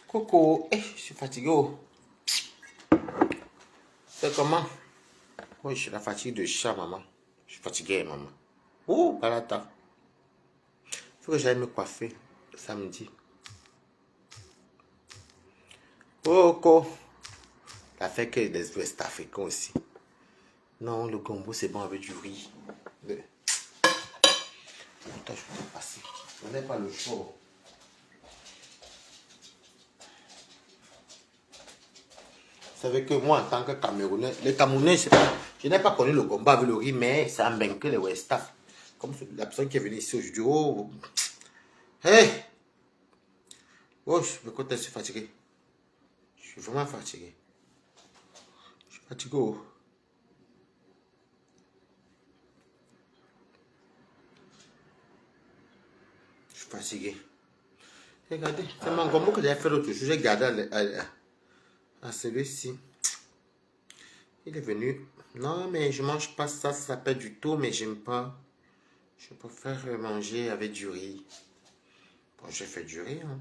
Coco, je suis fatigué. C'est comment? Oui, je suis la fatigue de chat, maman. Je suis fatigué, maman. Oh, balata. Faut que j'aille me coiffer samedi. Coco. La fait que des Ouest africains aussi. Non, le gombo, c'est bon avec du riz. Attends, je vais te passer. On n'est pas le choix. Vous savez que moi, en tant que Camerounais, les Camerounais, je n'ai pas connu le gombo avec le riz, mais ça a que les West Af. Comme la personne qui est venue ici aujourd'hui. Oh, hey! Oh, je suis fatigué. Je suis vraiment fatigué. Je suis fatigué. Oh. Je suis fatigué. Regardez, c'est mon gombo que j'avais fait l'autre jour. J'ai gardé à celui-ci. Il est venu. Non, mais je mange pas ça. Ça s'appelle du thon, mais j'aime pas. Je préfère manger avec du riz. Bon, j'ai fait du riz. Hein.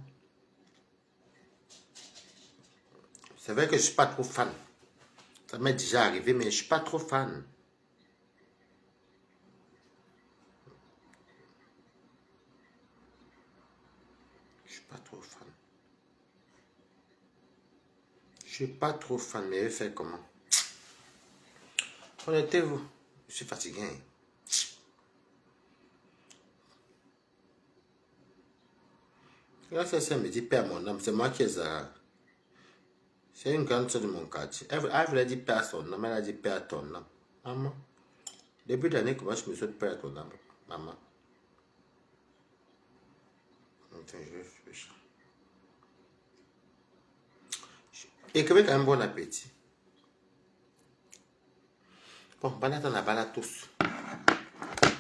C'est vrai que je suis pas trop fan. Ça m'est déjà arrivé, mais je suis pas trop fan. Je suis pas trop fan. Je suis pas trop fan, mais fait comment? Honnêtement, je suis fatigué. Là, ça me dit père mon âme. C'est moi qui ai ça. C'est une grande soeur de mon quartier. Elle voulait dire père son âme. Elle a dit père ton âme. Maman. Début d'année, comment je me suis dit père ton âme? Maman. Attends, je vais faire ça. Écrivez quand même bon appétit. Bon, banata na bala tous.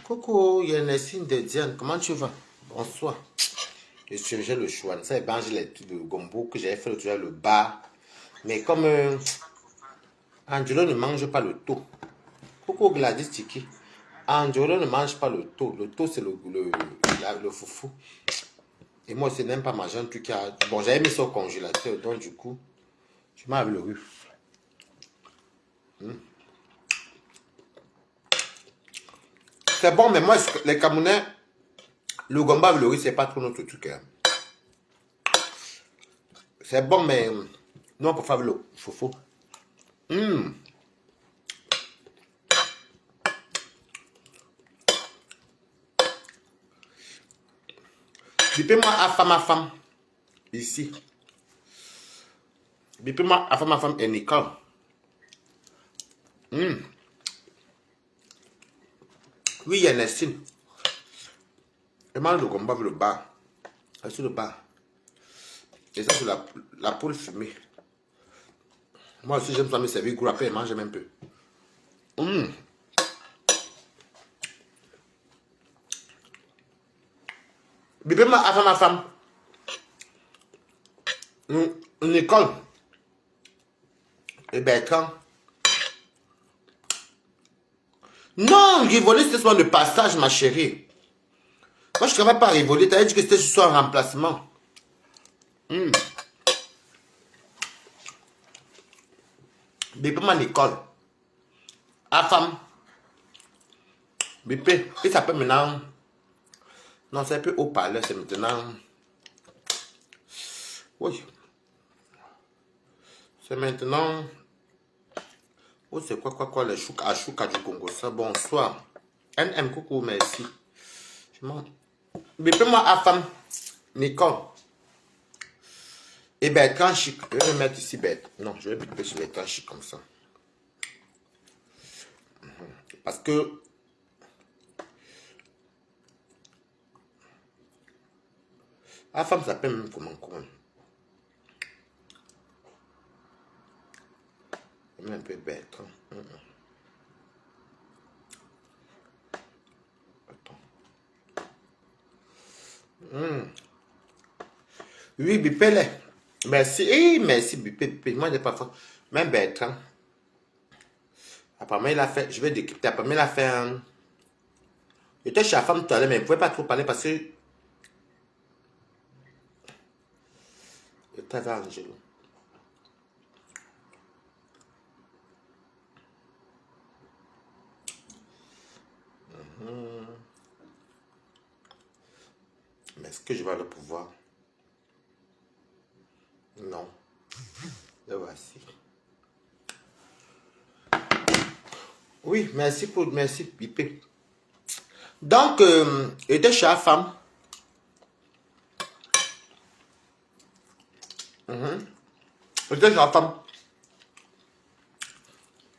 Coucou, il y a une signe de Diane. Comment tu vas? Bonsoir. J'ai le choix. Ça, j'ai le gombo que j'avais fait l'autre jour, le bar. Mais comme Angelo ne mange pas le taux. Coucou Gladys Tiki. Angelo ne mange pas le taux. Le taux, c'est le foufou. Et moi aussi, je n'aime pas manger un truc qui a... Bon, j'avais mis ça au congélateur, donc du coup, je m'avais le riz. C'est bon, mais moi, les Camerounais, le gomba avec le riz, c'est pas trop notre truc. Hein. C'est bon, mais nous, on peut faire le foufou. Bipez-moi à ma femme, ici. Bipez-moi à ma femme et Nicole. Oui, il y a Nestine. Elle mange le gomba avec le bar. Elle est sur le bar. Et ça, c'est la poule fumée. Moi aussi, j'aime ça me servir gros. Après, elle mange même peu. Bipez-moi à ma femme. Nicole. Et Bertrand. Non, Rivoli, c'était souvent le passage, ma chérie. Moi, je ne travaille pas à Rivoli. Tu as dit que c'était juste un remplacement. Bipez-moi Nicole. À femme. Bipé. Il s'appelle maintenant... Non, c'est un peu haut-parleur, c'est maintenant... Oui. C'est maintenant... Oh, c'est quoi, le chouka du Congo, ça, bonsoir. NM, coucou, merci. Bipez-moi à femme, Nicole. Et Bertrand Chic, je vais le mettre ici, bête. Non, je vais biper sur Bertrand Chic comme ça. Parce que... La femme s'appelle même comment, Je mets un peu Bertrand. Oui, bipez-les. Merci. Merci, bipez. Moi, j'ai pas fait. Même Bertrand. Apparemment, il a fait. Je vais décrypter. Apparemment, il a fait un. J'étais chez la femme tout à l'heure, mais il ne pouvait pas trop parler parce que. Et très Angelo. Mais est-ce que je vais le pouvoir? Non. Le voici. Oui, merci pour merci Pipé. Donc, était chez la femme. Était chez la femme.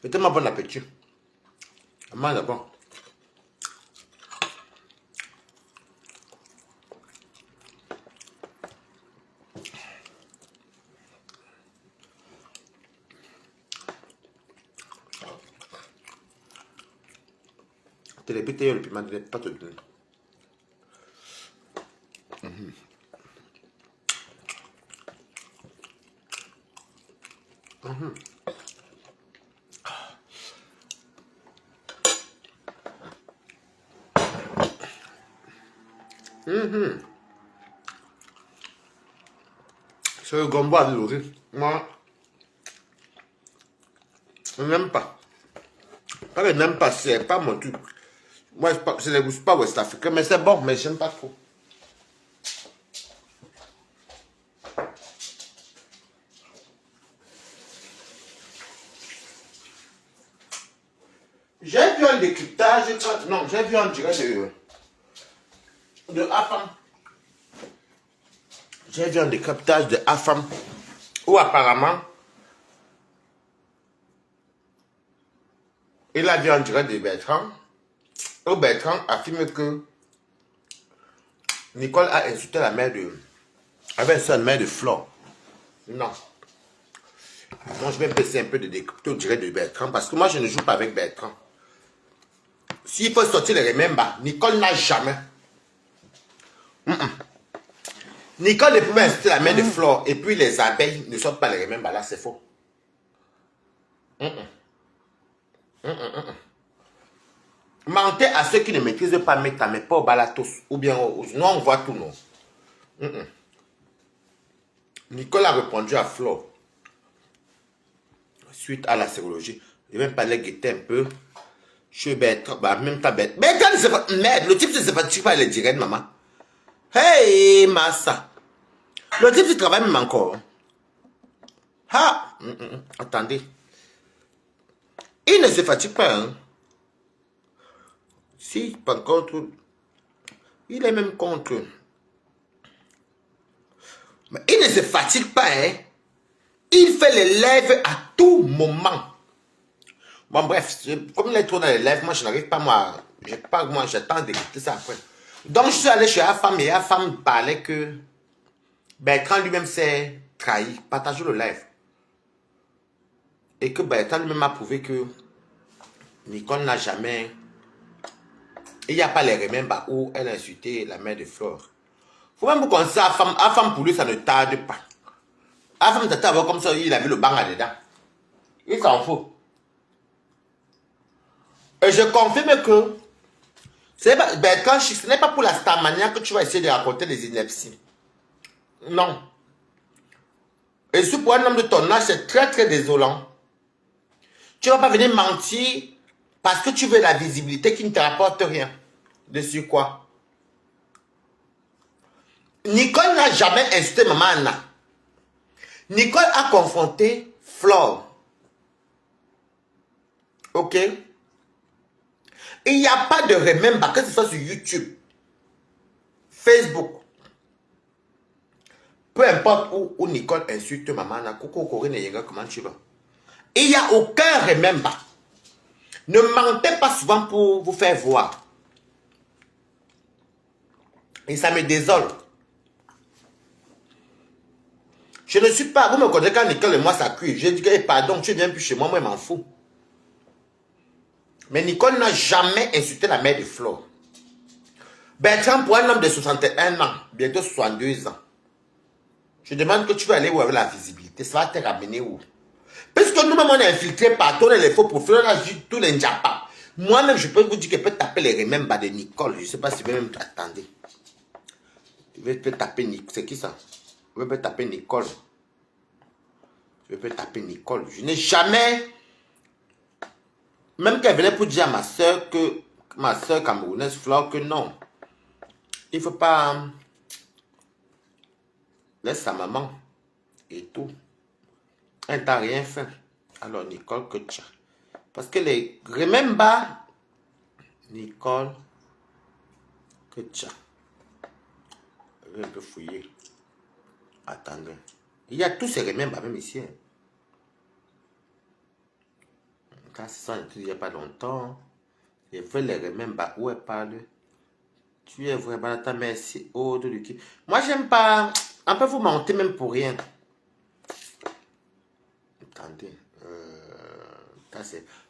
C'était ma bon appétit. Maman d'abord. Télépété le piment de pas te donner. C'est le gombo avec le riz. Moi, je n'aime pas. Pas que je n'aime pas, c'est pas mon truc. Moi, je ne goûte pas West Africain, mais c'est bon, mais je n'aime pas trop. J'ai vu un décryptage, non, j'ai vu un direct de AFAM. J'ai vu un décryptage de AFAM où apparemment il a vu un direct de Bertrand où Bertrand affirme que Nicole a insulté la mère de... avait une mère de Flore. Non. Moi, je vais baisser un peu de décrypter au direct de Bertrand parce que moi, je ne joue pas avec Bertrand. S'il faut sortir les remembers, Nicole n'a jamais. Nicole ne pouvait insulter la mère de Flore et puis les abeilles ne sortent pas les remembers. Là, c'est faux. Mentez à ceux qui ne maîtrisent pas Meta, mais pas au balatos. Ou bien, nous, on voit tout, non. Nicole a répondu à Flore suite à la sérologie. Je vais même parler guetter un peu. Je suis bête. Bah, même ta bête. Mais quand c'est pas. Merde, le type, c'est pas tu pas le direct, maman. Hey, massa. Le type, il travaille même encore. Ah, attendez. Il ne se fatigue pas, hein. Si, par contre, il est même contre. Mais il ne se fatigue pas, hein. Il fait les lèvres à tout moment. Bon, bref, comme il est trop dans les lèvres, moi, je n'arrive pas, moi, j'attends d'écouter ça après. Donc, je suis allé chez la femme et la femme parlait que Bertrand lui-même s'est trahi, partagez le live. Et que Bertrand lui-même a prouvé que Nicole n'a jamais... Il n'y a pas les remembers où elle a insulté la mère de Flore. Faut même vous penser à la femme pour lui, ça ne tarde pas. La femme t'attend comme ça, il avait le bang là dedans. Il s'en fout. Et je confirme que Bertrand, ce n'est pas pour la starmania que tu vas essayer de raconter des inepties. Non. Et ce pour un homme de ton âge, c'est très très désolant. Tu ne vas pas venir mentir parce que tu veux la visibilité qui ne te rapporte rien. Dessus quoi? Nicole n'a jamais insulté maman Anna. Nicole a confronté Flore. Ok? Il n'y a pas de remember, que ce soit sur YouTube, Facebook. Peu importe où Nicole insulte maman Anna. Coucou Corinne et Yenga, comment tu vas? Il n'y a aucun remember. Ne mentez pas souvent pour vous faire voir. Et ça me désole. Je ne suis pas... Vous me connaissez quand Nicole et moi ça cuit. Je dis que pardon, tu viens plus chez moi, moi je m'en fous. Mais Nicole n'a jamais insulté la mère de Flore. Bertrand, pour un homme de 61 ans, bientôt 62 ans, je demande que tu veux aller où avec la visibilité. Ça va te ramener où? Parce que nous-mêmes, on est infiltrés partout, on est les faux profils, on a vu tous les njapas. Moi-même, je peux vous dire qu'elle peut taper les remembers de Nicole. Je ne sais pas si vous même attendez. Je vais taper Nicole. C'est qui ça? Je vais taper Nicole. Je peux taper Nicole. Je n'ai jamais... Même qu'elle venait pour dire à ma soeur que... Ma soeur camerounaise, Flore, que non. Il ne faut pas... Laisse sa maman. Et tout. Elle t'a rien fait. Alors, Nicole, que tu as. Parce que les... Remember... Nicole... Que tu as. Je vais un peu fouiller. Attendez. Il y a tous ces remembers même ici. Quand c'est ça, il n'y a pas longtemps. Je fais les remembers où elle parle. Tu es vraiment ta merci. Oh, de Lucky. Moi, j'aime pas. On peut vous mentir même pour rien. Attendez.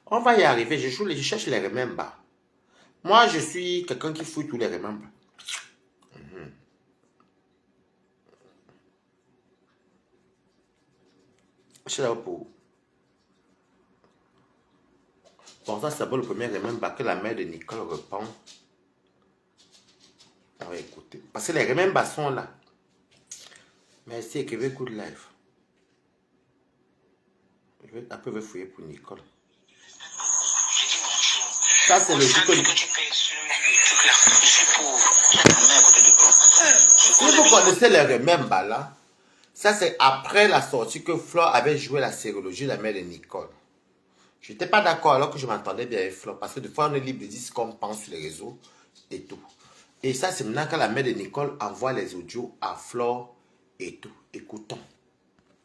On va y arriver. Je cherche les remembers. Moi, je suis quelqu'un qui fouille tous les remembers. Je suis là pour. Bon, ça, c'est le premier remember que la mère de Nicole répond. On va écouter. Parce que les remembers sont là. Merci, écrivez Good Life. Je vais un peu fouiller pour Nicole. Ça, c'est le jour que si vous connaissez les remembers là, ça c'est après la sortie que Flore avait joué la sérologie de la mère de Nicole. Je n'étais pas d'accord alors que je m'entendais bien avec Flore. Parce que des fois on est libre de dire ce qu'on pense sur les réseaux et tout. Et ça c'est maintenant quand la mère de Nicole envoie les audios à Flore et tout. Écoutons.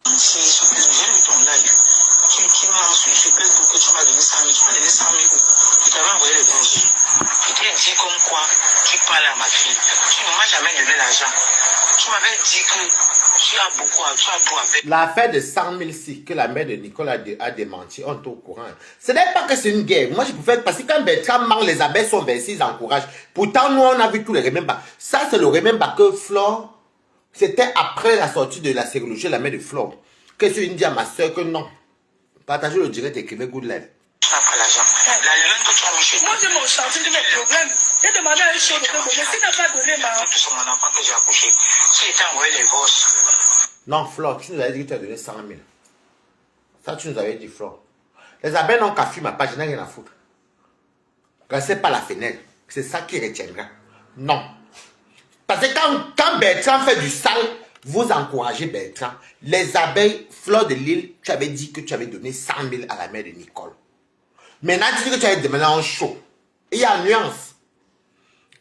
J'ai vu ton live. Tu m'as insulté que tu m'as donné 100 000. Tu m'as donné 100 000. Je t'avais envoyé le bonjour. Je t'ai dit comme quoi tu parles à ma fille. Tu ne m'as jamais donné l'argent. Tu m'avais dit que tu as beaucoup à faire. L'affaire de 100 000 si que la mère de Nicole a démenti, on est au courant. Ce n'est pas que c'est une guerre. Moi, je préfère, parce que quand Bertrand ment, les abeilles sont versées, ils encouragent. Pourtant, nous, on a vu tous les remembers. Ça, c'est le remember que Flore, c'était après la sortie de la sérologie, la mère de Flore. Que je dis à ma soeur que non. Partagez le direct, écrivez Good Life. Pas l'argent. La lune que tu as mis chez toi. Moi, j'ai mon chantier de mes problèmes. J'ai demandé à une chose de me donner. Si tu n'as pas donné ma... C'est mon enfant que j'ai accouché. Si tu as envoyé les gosses. Non, Flore, tu nous avais dit que tu as donné 100 000. Ça, tu nous avais dit, Flore. Les abeilles n'ont qu'à fuir ma page, je n'ai rien à foutre. Restez pas la fenêtre. C'est ça qui retiendra. Non. Parce que quand Bertrand fait du sale, vous encouragez Bertrand. Les abeilles, Flore de Lille, tu avais dit que tu avais donné 100 000 à la mère de Nicole. Maintenant, tu dis que tu avais demandé un show. Il y a une nuance.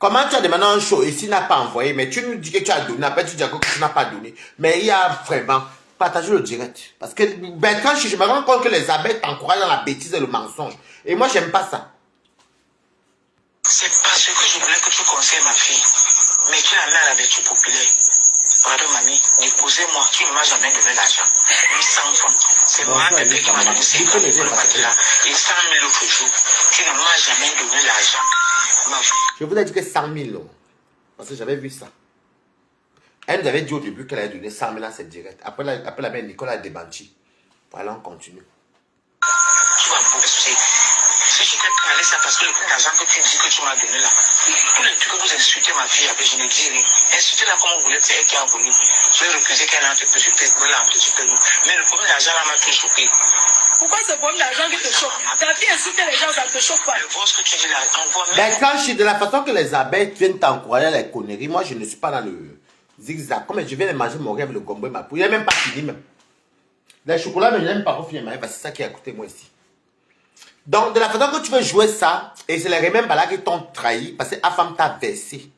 Comment tu as demandé un show et s'il n'a pas envoyé, mais tu nous dis que tu as donné, après tu dis que tu n'as pas donné. Mais il y a vraiment, partagez le direct. Parce que Bertrand, je me rends compte que les abeilles t'encouragent dans la bêtise et le mensonge. Et moi, j'aime pas ça. C'est parce que je voulais que tu conseilles ma fille. Mais tu la mets à la vertu populaire. Pardon, mamie, déposez-moi. Tu ne m'as jamais donné l'argent. 800 francs. C'est moi qui m'a donné 50 000 pour le matelas. Et 100 000 l'autre jour. Tu ne m'as jamais donné l'argent. Je vous ai dit que 100 000. Parce que j'avais vu ça. Elle nous avait dit au début qu'elle avait donné 100 000 à cette directe. Après la mère Nicole a démenti. Voilà, on continue. Tu vas pour excuser. Si je t'ai parlé, c'est parce que le coup d'argent que tu dis que tu m'as donné là. Tous les trucs que vous insultez ma fille avec, je ne dis rien. Insultez-la comme vous voulez, c'est elle qui a voulu. Je vais refuser qu'elle entre peu sur Facebook, là, entre sur Facebook. Mais le problème d'argent là m'a tout choqué. Pourquoi c'est le problème d'argent qui te choque? Ta fille insulter les gens, ça ne te choque pas. Ce que tu dis là, envoie même. Ben, quand je suis de la façon que les abeilles viennent t'encourager les conneries, moi je ne suis pas dans le zigzag. Comme je viens de manger mon rêve, le gombo et ma poule. Il n'est même pas fini même. Les chocolats, mais je n'aime pas finir ma rêve, c'est ça qui a coûté moi ici. Donc, de la façon que tu veux jouer ça, et c'est les remembers là qui t'ont trahi, parce que Afam t'a versé.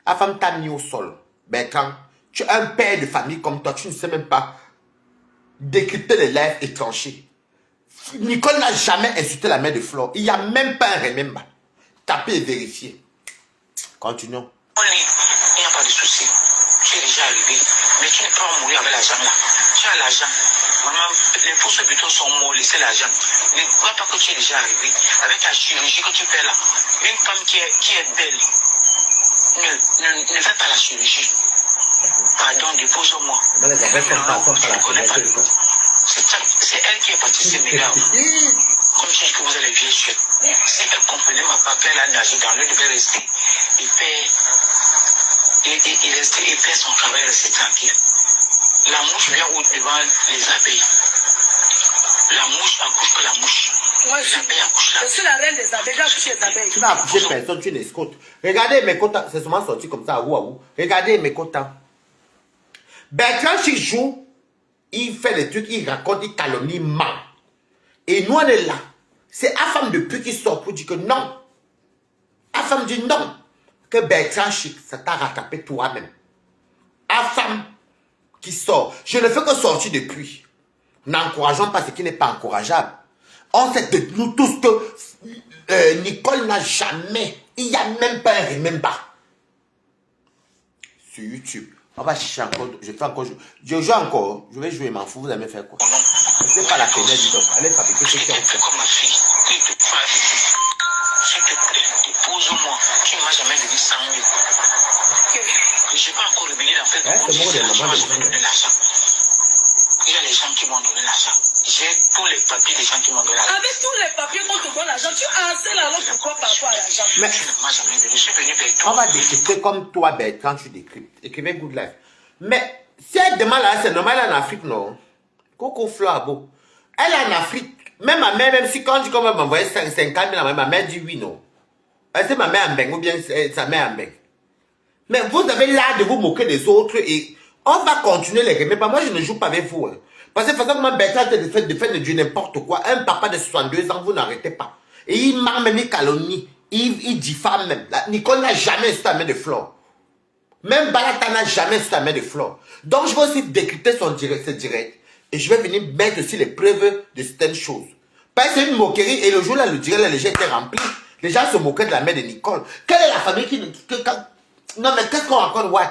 Afam t'a mis au sol. Ben, quand tu as un père de famille comme toi, tu ne sais même pas décrypter les lèvres et trancher. Nicole n'a jamais insulté la mère de Flore. Il n'y a même pas un remember. Tapez et vérifiez. Continuons. Il n'y a pas de souci. Tu es déjà arrivé. Mais tu ne peux pas mourir avec l'argent là. Tu as l'argent. Maman, les fausses plutôt sont morts, laissez l'argent. Ne crois pas que tu es déjà arrivé. Avec ta chirurgie que tu fais là. Une femme qui est belle. Ne fais pas la chirurgie. Pardon, dépose-moi. C'est elle qui est partie Sénégal. Comme tu dis que vous allez bien sûr. Si elle comprenait ma papa, elle a nagé dans l'eau, elle devait rester. Il rester et faire son travail, rester tranquille. La mouche vient devant les abeilles. La mouche accouche que la mouche. Moi, je suis la reine des abeilles. J'ai accouché les abeilles. Tu n'as accouché personne, tu es une escorte. Regardez mes quotas. C'est seulement sorti comme ça à vous. Regardez mes quotas. Bertrand, chaque jour, il fait des trucs, il raconte, il calomnie, il ment. Et nous, on est là. C'est la femme de pute qui sort pour dire que non. La femme dit non. Que Bertrand Chic, ça t'a rattrapé toi-même. La femme qui sort. Je ne fais que sortir depuis. N'encourageons pas ce qui n'est pas encourageable. On sait de nous tous que Nicole n'a jamais, il n'y a même pas un remember. Sur YouTube. On va chercher encore, je fais encore, je joue encore, je vais jouer, m'en fous, vous allez me faire quoi? Je ne sais pas la fenêtre, dis donc, allez fabriquer ce qui est en fait. Comme ma fille, qui te parle, s'il te plaît, épouse-moi, tu ne m'as jamais donné 100 000. Je n'ai pas encore réveillé la fête. Il y a les gens qui m'ont donné l'argent. J'ai tous les papiers des gens qui m'ont donné l'argent. Avec tous les papiers qu'on te donne l'argent, tu ansais la langue pourquoi par rapport à l'argent? Mais Tu ne m'as jamais donné. Je suis venu vers toi. on va décrypter comme toi, Bertrand, tu décryptes. Écrivez Good Life. Mais si elle demande là, c'est normal en Afrique, non? Coco Flabo. Elle est en Afrique. Même ma mère, même si quand je commence à m'envoyer 50 000, ma mère dit oui, non. C'est ma mère en beng ou bien sa mère en beng. Mais vous avez l'art de vous moquer des autres et on va continuer les remèdes. Moi, je ne joue pas avec vous. Hein. Parce que façon que Bertrand de faire de Dieu n'importe quoi. Un papa de 62 ans, vous n'arrêtez pas. Et il marre même, il calomnie. Il diffame même. Nicole n'a jamais su la main de Flore. Même Balata n'a jamais su la main de Flore. Donc, je vais aussi décrypter ce direct. Et je vais venir mettre aussi les preuves de certaines choses. Parce que c'est une moquerie. Et le jour là, le direct, les gens étaient remplis. Les gens se moquaient de la mère de Nicole. Quelle est la famille qui... Non, mais qu'est-ce qu'on raconte, what?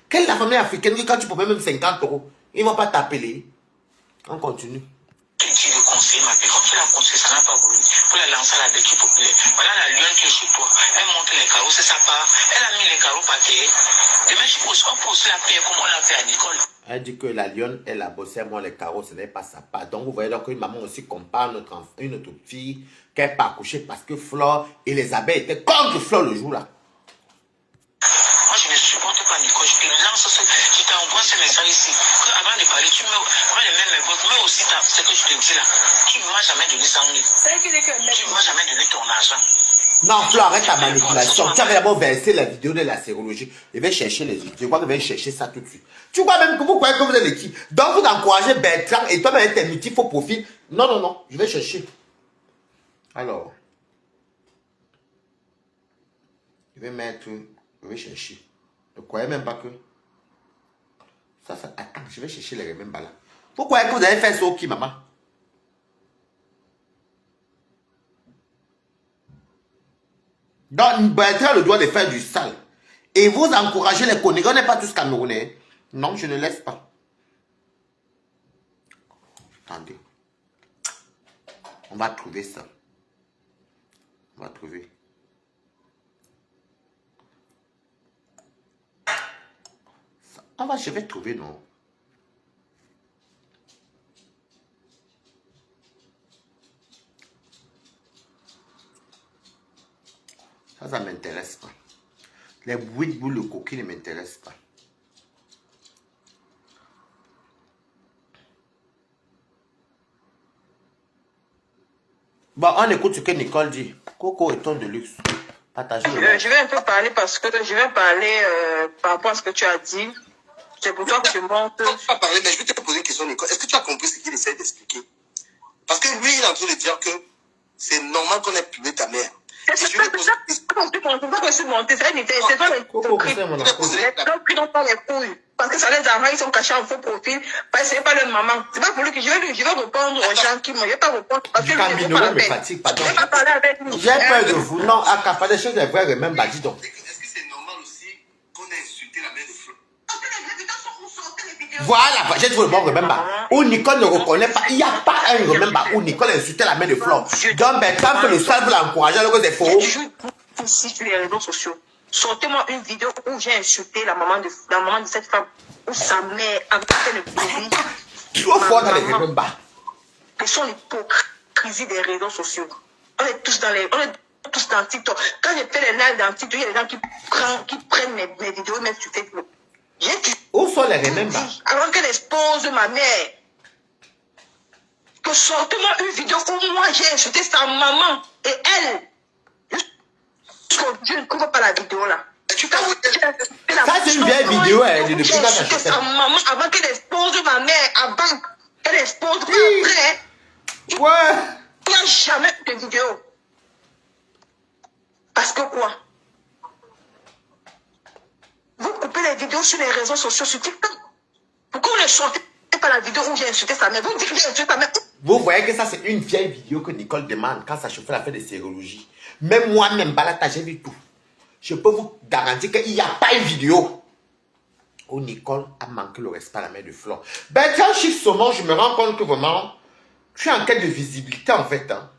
Quelle est la famille africaine qui, quand tu peux même 50 €, ils ne vont pas t'appeler? On continue. Tu dis de conseiller ma fille, comme tu l'as conseillé, ça n'a pas voulu. Pour la lancer à la bête populaire. Voilà la lionne qui est chez toi. Elle monte les carreaux, c'est sa part. Elle a mis les carreaux par terre. Demain, on peut aussi la payer comme on l'a fait à Nicole. Elle dit que la lionne, elle a bossé à moi les carreaux, ce n'est pas sa part. Donc, vous voyez donc qu'une maman aussi compare une autre fille qu'elle n'a pas accouché parce que Flore et les abeilles étaient contre Flore le jour là. Moi, je ne supporte pas Nicole. Je te lance, je t'envoie ce message ici. Avant de parler, tu me mets mes votes, mais aussi ce que je te dis là. Tu ne m'as jamais donné 100 000. Tu ne m'as jamais donné ton argent. Non, Flore, arrête ta manipulation. Tu avais d'abord versé la vidéo de la sérologie. Je vais chercher les autres. Je crois que je vais chercher ça tout de suite. Tu crois même que vous croyez que vous êtes l'équipe. Donc, vous encouragez Bertrand et toi-même tes mythiques faux profil. Non, non, non. Je vais chercher. Alors. Je vais mettre... Je vais chercher. Ne croyez même pas que... Ça... Attends, je vais chercher les remèdes là. Vous croyez que vous avez fait ça au qui, maman? Donc, Bertrand le doit de faire du sale. Et vous encouragez les conneries. On n'est pas tous Camerounais. Non, je ne laisse pas. Attendez. On va trouver ça. On va trouver. Ça. Je vais trouver, non? Ça ne m'intéresse pas. Les bruits de boules, le coquille ne m'intéressent pas. Bon, on écoute ce que Nicole dit. Coco est ton de luxe. Partagez le je vais un peu parler parce que je vais parler par rapport à ce que tu as dit. C'est pour toi que je monte. Tu vas parler, mais je vais te poser une question, Nicole. Est-ce que tu as compris ce qu'il essaie d'expliquer? Parce que lui, il est en train de dire que c'est normal qu'on ait pillé ta mère. C'est pas que je suis montée. C'est toi les qui n'ont pas les couilles. Parce que ça les enfants, ils sont cachés en faux profil. Parce que ce n'est pas leur maman. C'est pas pour lui que je vais répondre aux gens qui m'ont. Je ne vais pas répondre. Parce que je me fatigue, pardon. Je ne vais pas parler avec lui. J'ai peur de vous. Non, à Kappa, des choses des vraies, même pas, dis donc. Est-ce que c'est normal aussi qu'on ait insulté la mère de Flo? Voilà, j'ai trouvé le bon remember. Où Nicole ne reconnaît pas. Il n'y a pas un remember où Nicole a insulté la mère de Flore. Donc, Bertrand que le sale vous l'encourager alors que c'est faux. Ici sur les réseaux sociaux. Sortez-moi une vidéo où j'ai insulté la maman de cette femme. Où sa mère a fait le bébé. Trop fort dans les remember. Quelle sont l'hypocrisie des réseaux sociaux? On est tous dans TikTok. Quand je fais les lives dans TikTok, il y a des gens qui prennent mes vidéos et mettent sur Facebook. J'ai dit, Où sont les remembers? avant qu'elle expose ma mère, que sortez-moi une vidéo où moi j'ai insulté sa maman et elle. Je ne comprends pas la vidéo là. Ça, c'est une vieille vidéo, elle est depuis quand ça insulté sa maman avant qu'elle expose ma mère, avant qu'elle expose moi après. Ouais. Il n'y a jamais eu de vidéo. Parce que quoi? Vous coupez les vidéos sur les réseaux sociaux, sur TikTok. Pourquoi vous ne sortez pas la vidéo où j'ai insulté sa mère? Vous dites que j'ai insulté sa mère. Vous voyez que ça, c'est une vieille vidéo que Nicole demande quand sa chauffeur a fait des sérologies. Même moi-même, Balata, j'ai vu tout. Je peux vous garantir qu'il n'y a pas une vidéo où Nicole a manqué le respect à la mère de Flore. Bertrand Chic Saumon, je me rends compte que vraiment, tu es en quête de visibilité en fait. Hein.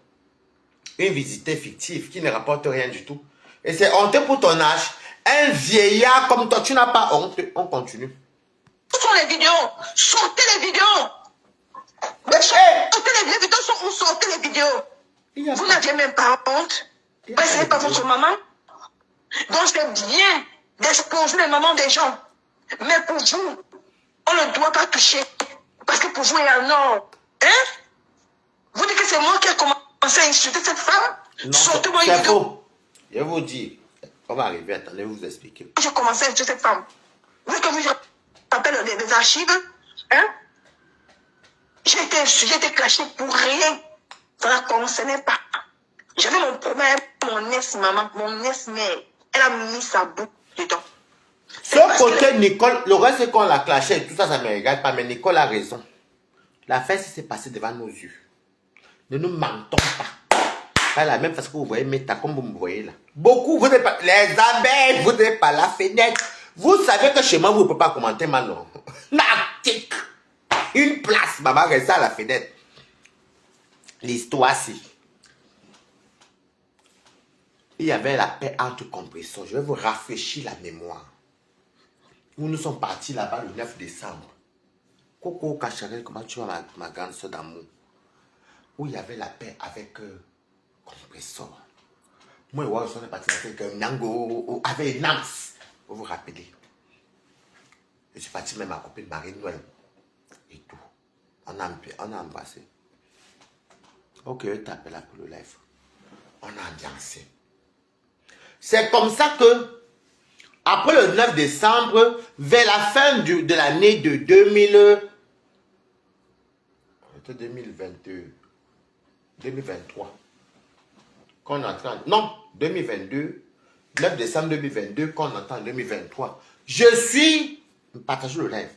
Une visibilité fictive qui ne rapporte rien du tout. Et c'est honteux pour ton âge. Un vieillard comme toi, tu n'as pas honte. On continue. Où sont les vidéos? Sortez les vidéos. Sortez les vidéos, où sortez les vidéos? Vous n'aviez même pas honte. Vous ne savez pas votre maman. Donc c'est bien d'exposer les mamans des gens. Mais pour vous, on ne doit pas toucher. Parce que pour vous, il y a un or. Hein? Vous dites que c'est moi qui ai commencé à insulter cette femme? Non, sortez-moi une c'est vidéo. faux. Je vous dis, on va arriver, attendez, vous expliquer. J'ai commencé à insulter cette femme. Vous que je rappelle des archives, hein? J'ai été cachée pour rien. Ça ne concernait pas. J'avais mon problème, mon ex-maman, mon ex-mère. Elle a mis sa bouche dedans. Ce côté, Nicole, le reste, c'est qu'on l'a clashé et tout ça, ça ne me regarde pas, mais Nicole a raison. L'affaire s'est passée devant nos yeux. Ne nous mentons pas. Pas la même façon que vous voyez Meta, comme vous me voyez là. Beaucoup, vous n'êtes pas, les abeilles, vous n'êtes pas la fenêtre. Vous savez que chez moi, vous ne pouvez pas commenter maintenant. Nartic. Une place, maman, reste à la fenêtre. L'histoire, c'est. Il y avait la paix entre compresseurs. Je vais vous rafraîchir la mémoire. Nous sommes partis là-bas le 9 décembre. Coco Kacharel, comment tu vas ma grande soeur d'amour? Où il y avait la paix avec compresseur. Moi, je suis parti avec Nango, avec Nams. Vous vous rappelez? Je suis parti même à copine Marie-Noël. Et tout. On a embrassé. Ok, je t'appelle là pour le live. On a ambiancé. C'est comme ça que, après le 9 décembre, vers la fin de l'année de 2023, qu'on entend, non, 2022, 9 décembre 2022, qu'on entend en 2023, je suis, partagez le live,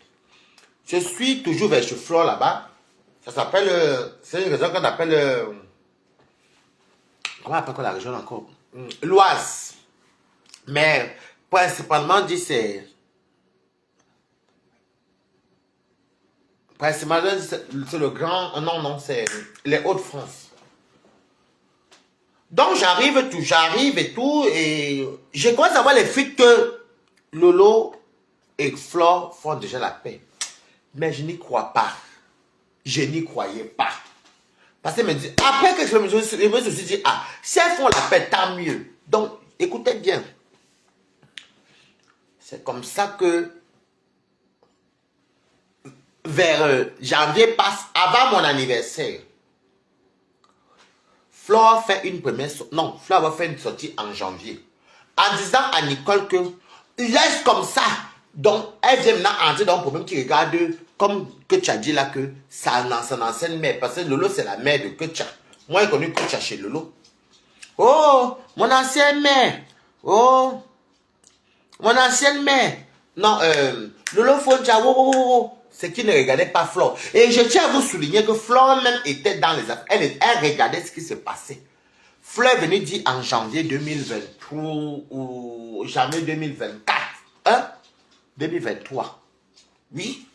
je suis toujours vers chez Flore là-bas, ça s'appelle, c'est une région qu'on appelle, comment on appelle la région encore? L'Oise. Mais principalement dit c'est le grand, non, c'est les Hauts-de-France. Donc j'arrive et tout, et je commence à voir les fuites que Lolo et Flore font déjà la paix. Mais je n'y crois pas. Je n'y croyais pas. Parce que me dit, après que je me suis dit, ah, si elles font la paix, tant mieux. Donc, écoutez bien. C'est comme ça que vers janvier passe, avant mon anniversaire, Flore fait une première sortie. Non, Flore va faire une sortie en janvier. En disant à Nicole que laisse comme ça. Donc, elle vient maintenant entrer dans un problème qui regarde, comme que tu as dit là, que ça son ancienne mère. Parce que Lolo, c'est la mère de Ketcha. Moi, j'ai connu Ketcha chez Lolo. Oh, mon ancienne mère. Oh. Mon ancienne mère, non, Lolo Fonja, c'est qui ne regardait pas Flore. Et je tiens à vous souligner que Flore même était dans les affaires. Elle regardait ce qui se passait. Flore est venue dire en janvier 2023 ou janvier 2024. Hein? 2023. Oui.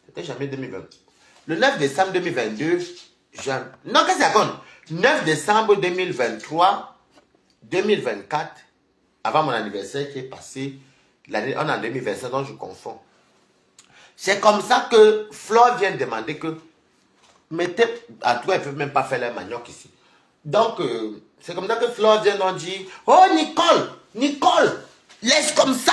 C'était janvier 2020. Le 9 décembre 2022, non, qu'est-ce que ça compte? 9 décembre 2023, 2024. Avant mon anniversaire qui est passé, on est en 2025, donc je confonds. C'est comme ça que Flore vient demander que, mettez, à toi, ils ne peuvent même pas faire leur manioc ici. Donc, c'est comme ça que Flore vient donc dire, oh Nicole, laisse comme ça.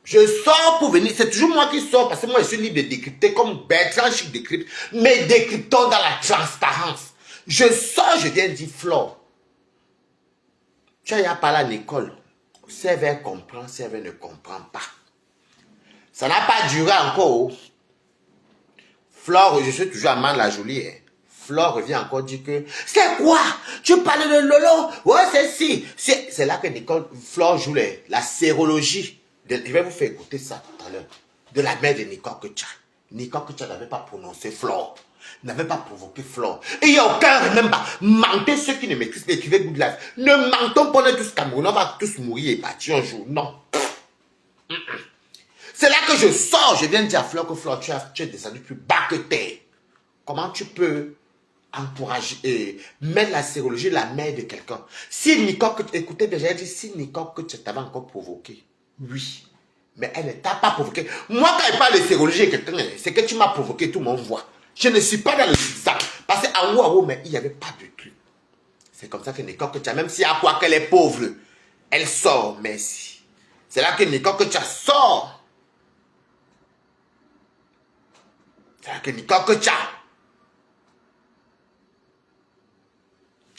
Je sors pour venir. C'est toujours moi qui sors parce que moi, je suis libre de décrypter comme Bertrand Chic décrypte. Mais décryptons dans la transparence. Je sors, je viens dire Flore. Tu as parlé à l'école. Serveur comprend, serveur ne comprend pas. Ça n'a pas duré encore. Flore, je suis toujours à Man la Jolie. Hein. Flore revient encore dire que c'est quoi? Tu parles de Lolo? Ouais, c'est si. C'est là que Nicole, Flore joue la sérologie. Je vais vous faire écouter ça tout à l'heure. De la mère de Nicole Ketia. Nicole Ketia n'avait pas prononcé Flore. N'avait pas provoqué Flore. Et il n'y a aucun même pas. Mentez ceux qui ne maîtrisent pas l'écrivain Good Life. Ne mentons pas, on est tous Camerounais, on va tous mourir et partir un jour. Non. C'est là que je sors. Je viens dire à Flore que Flore, tu es descendu plus bas que terre. Comment tu peux encourager et mettre la sérologie la mère de quelqu'un? Si Nicole, écoutez déjà, elle dit si Nicole que tu t'avais encore provoqué, oui, mais elle ne t'a pas provoqué. Moi, quand je parle de sérologie quelqu'un, c'est que tu m'as provoqué, tout le monde voit. Je ne suis pas dans le zigzag. Parce qu'en haut, mais il n'y avait pas de truc. C'est comme ça que Nicole que tu as, même si à quoi qu'elle est pauvre, elle sort, merci. C'est là que Nicole que tu as sort. C'est là que Nicole que tu as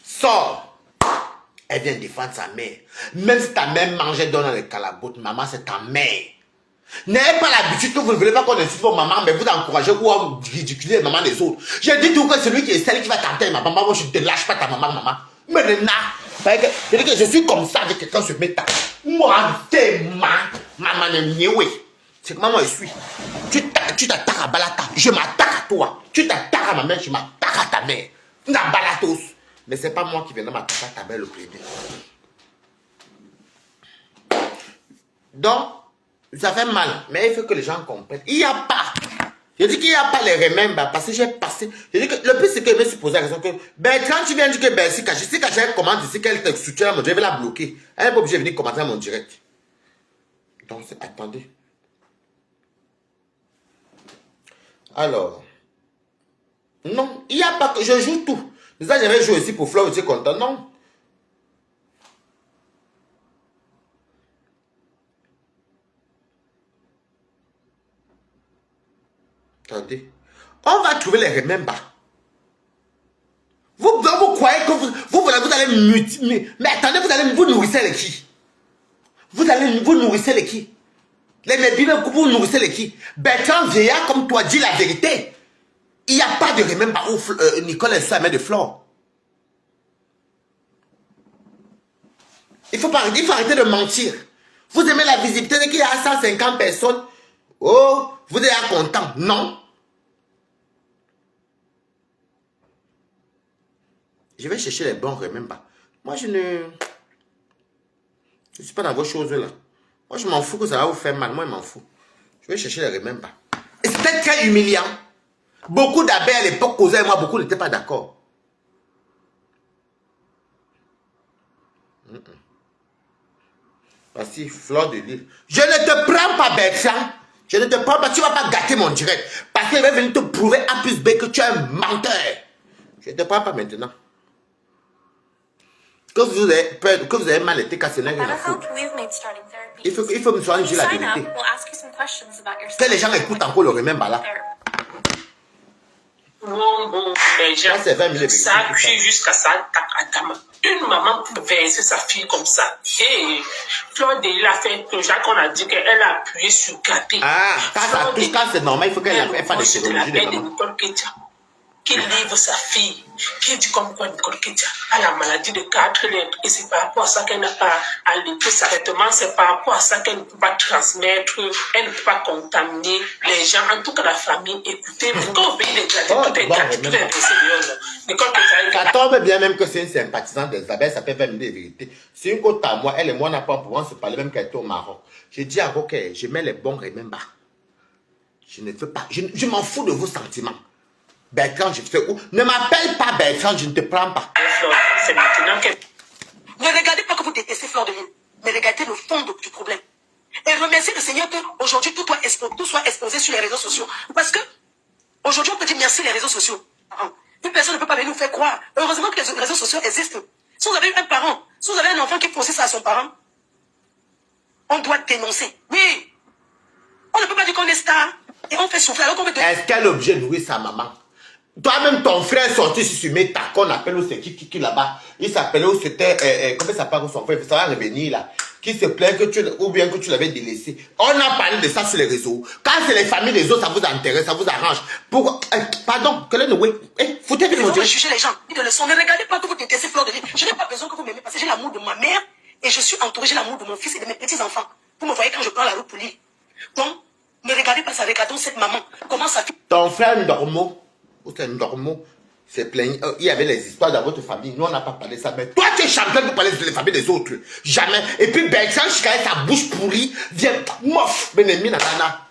sort. Elle vient défendre sa mère. Même si ta mère mangeait dans le calabote, maman, c'est ta mère. N'ayez pas l'habitude que vous ne voulez pas qu'on insulte vos mamans, mais vous encouragez ou ridiculisez les mamans des autres. Je dis tout que celui qui est celle qui va tenter ma maman, moi je ne te lâche pas ta maman. Mais le je dis que je suis comme ça avec quelqu'un se met à. Moi, t'es maman de mieux. C'est comment moi je suis. Tu t'attaques à Balata, je m'attaque à toi. Tu t'attaques à ma mère, je m'attaque à ta mère. Na Balatos. Mais c'est pas moi qui viendrai m'attaquer à ta mère le premier. Donc, ça fait mal, mais il faut que les gens comprennent. Il n'y a pas. Je dis qu'il n'y a pas les remember parce que j'ai passé. Je dis que le plus c'est que je me suis posé la question que quand tu viens dire que si Kaché commande ici qu'elle te soutient, je vais la bloquer. Elle n'est pas obligée de venir commenter à mon direct. Donc, attendez. Alors, non, il n'y a pas que je joue tout. Ça, j'avais joué aussi pour Flore, tu es content, non? Attendez. On va trouver les remember. Vous croyez que vous allez mutiler. Mais attendez, vous nourrissez les qui? Vous nourrissez les qui? Les mébines, vous nourrissez les qui? Bertrand vieillard comme toi dit la vérité. Il n'y a pas de remember où Nicole est sa mère de Flore. Il faut arrêter de mentir. Vous aimez la visibilité qu'il y a 150 personnes. Oh, vous êtes content. Non. Je vais chercher les bons remember. Moi, je ne suis pas dans vos choses là. Moi, je m'en fous que ça va vous faire mal. Moi, je m'en fous. Je vais chercher les remember. Et c'était très humiliant. Beaucoup d'abeilles à l'époque causaient moi, beaucoup n'étaient pas d'accord. Voici, Flore de Lille. Je ne te prends pas, Bertrand. Je ne te prends pas. Tu ne vas pas gâter mon direct. Parce qu'il va venir te prouver A plus B que tu es un menteur. Je ne te prends pas maintenant. Que vous avez mal été cassé, il faut me soigner la vérité. Que les gens écoutent encore le remember là. Bon, les gens, ça a appuyé jusqu'à ça, takatama. Une maman pour verser sa fille comme ça. Et Flore de Lille a fait un projet qu'on a dit qu'elle a appuyé sur Gapé. Ah, quand c'est normal, il faut qu'elle fasse des chirurgies de maman. Qui livre sa fille, qui dit comme quoi Nicole Ketia a la maladie de 4 lettres et c'est par rapport à ça qu'elle n'a pas allaité sa traitement, c'est par rapport à ça qu'elle ne peut pas transmettre, elle ne peut pas contaminer les gens, en tout cas la famille. Écoutez, quand vous payez des gratuits, tout est gratuit, tout est intéressé dehors. Nicole Ketia, ça tombe bien même que c'est une sympathisante d'Isabelle, ça peut faire une vérité. C'est une côte à moi, elle et moi n'a pas pouvoir se parler même qu'elle était au Maroc. Je dis à vous que je mets les bons remember. Je ne veux pas, je m'en fous de vos sentiments. Bertrand, je fais où? Ne m'appelle pas Bertrand, je ne te prends pas. c'est maintenant que... Ne regardez pas que vous détestez Flore de Lille, mais regardez le fond du problème. Et remerciez le Seigneur qu'aujourd'hui tout soit exposé sur les réseaux sociaux. Parce que aujourd'hui on peut dire merci les réseaux sociaux. Une personne ne peut pas venir nous faire croire. Heureusement que les réseaux sociaux existent. Si vous avez un parent, si vous avez un enfant qui processe à son parent, on doit dénoncer. Oui, On ne peut pas dire qu'on est star et on fait souffrir alors qu'on veut... Est-ce qu'elle est obligée de nourrir sa maman? Toi-même, ton frère est sorti sur Meta, qu'on appelle où c'est qui là-bas. Il s'appelait où c'était, comment ça s'appelle son frère, ça va revenir là. Qui se plaint que ou bien que tu l'avais délaissé. On a parlé de ça sur les réseaux. Quand c'est les familles des autres, ça vous intéresse, ça vous arrange. Pourquoi, pardon, que le noué, foutez Ils mon vont Dieu. juger les gens. Ils te le sont. Ne regardez pas que vous détestez Fleur de Lys. Je n'ai pas besoin que vous m'aimez parce que j'ai l'amour de ma mère et je suis entourée, j'ai l'amour de mon fils et de mes petits-enfants. Vous me voyez quand je prends la route pour lire. Donc, ne regardez pas ça, regardons cette maman. Comment ça fait? Ton frère Ndormo, ou c'est Ndormo, s'est plaint. Il y avait les histoires dans votre famille. Nous, on n'a pas parlé de ça. Mais toi, tu es champion pour parler des familles des autres. Jamais. Et puis, Bertrand, sa bouche pourrie, vient, mof, Benemi, nanana.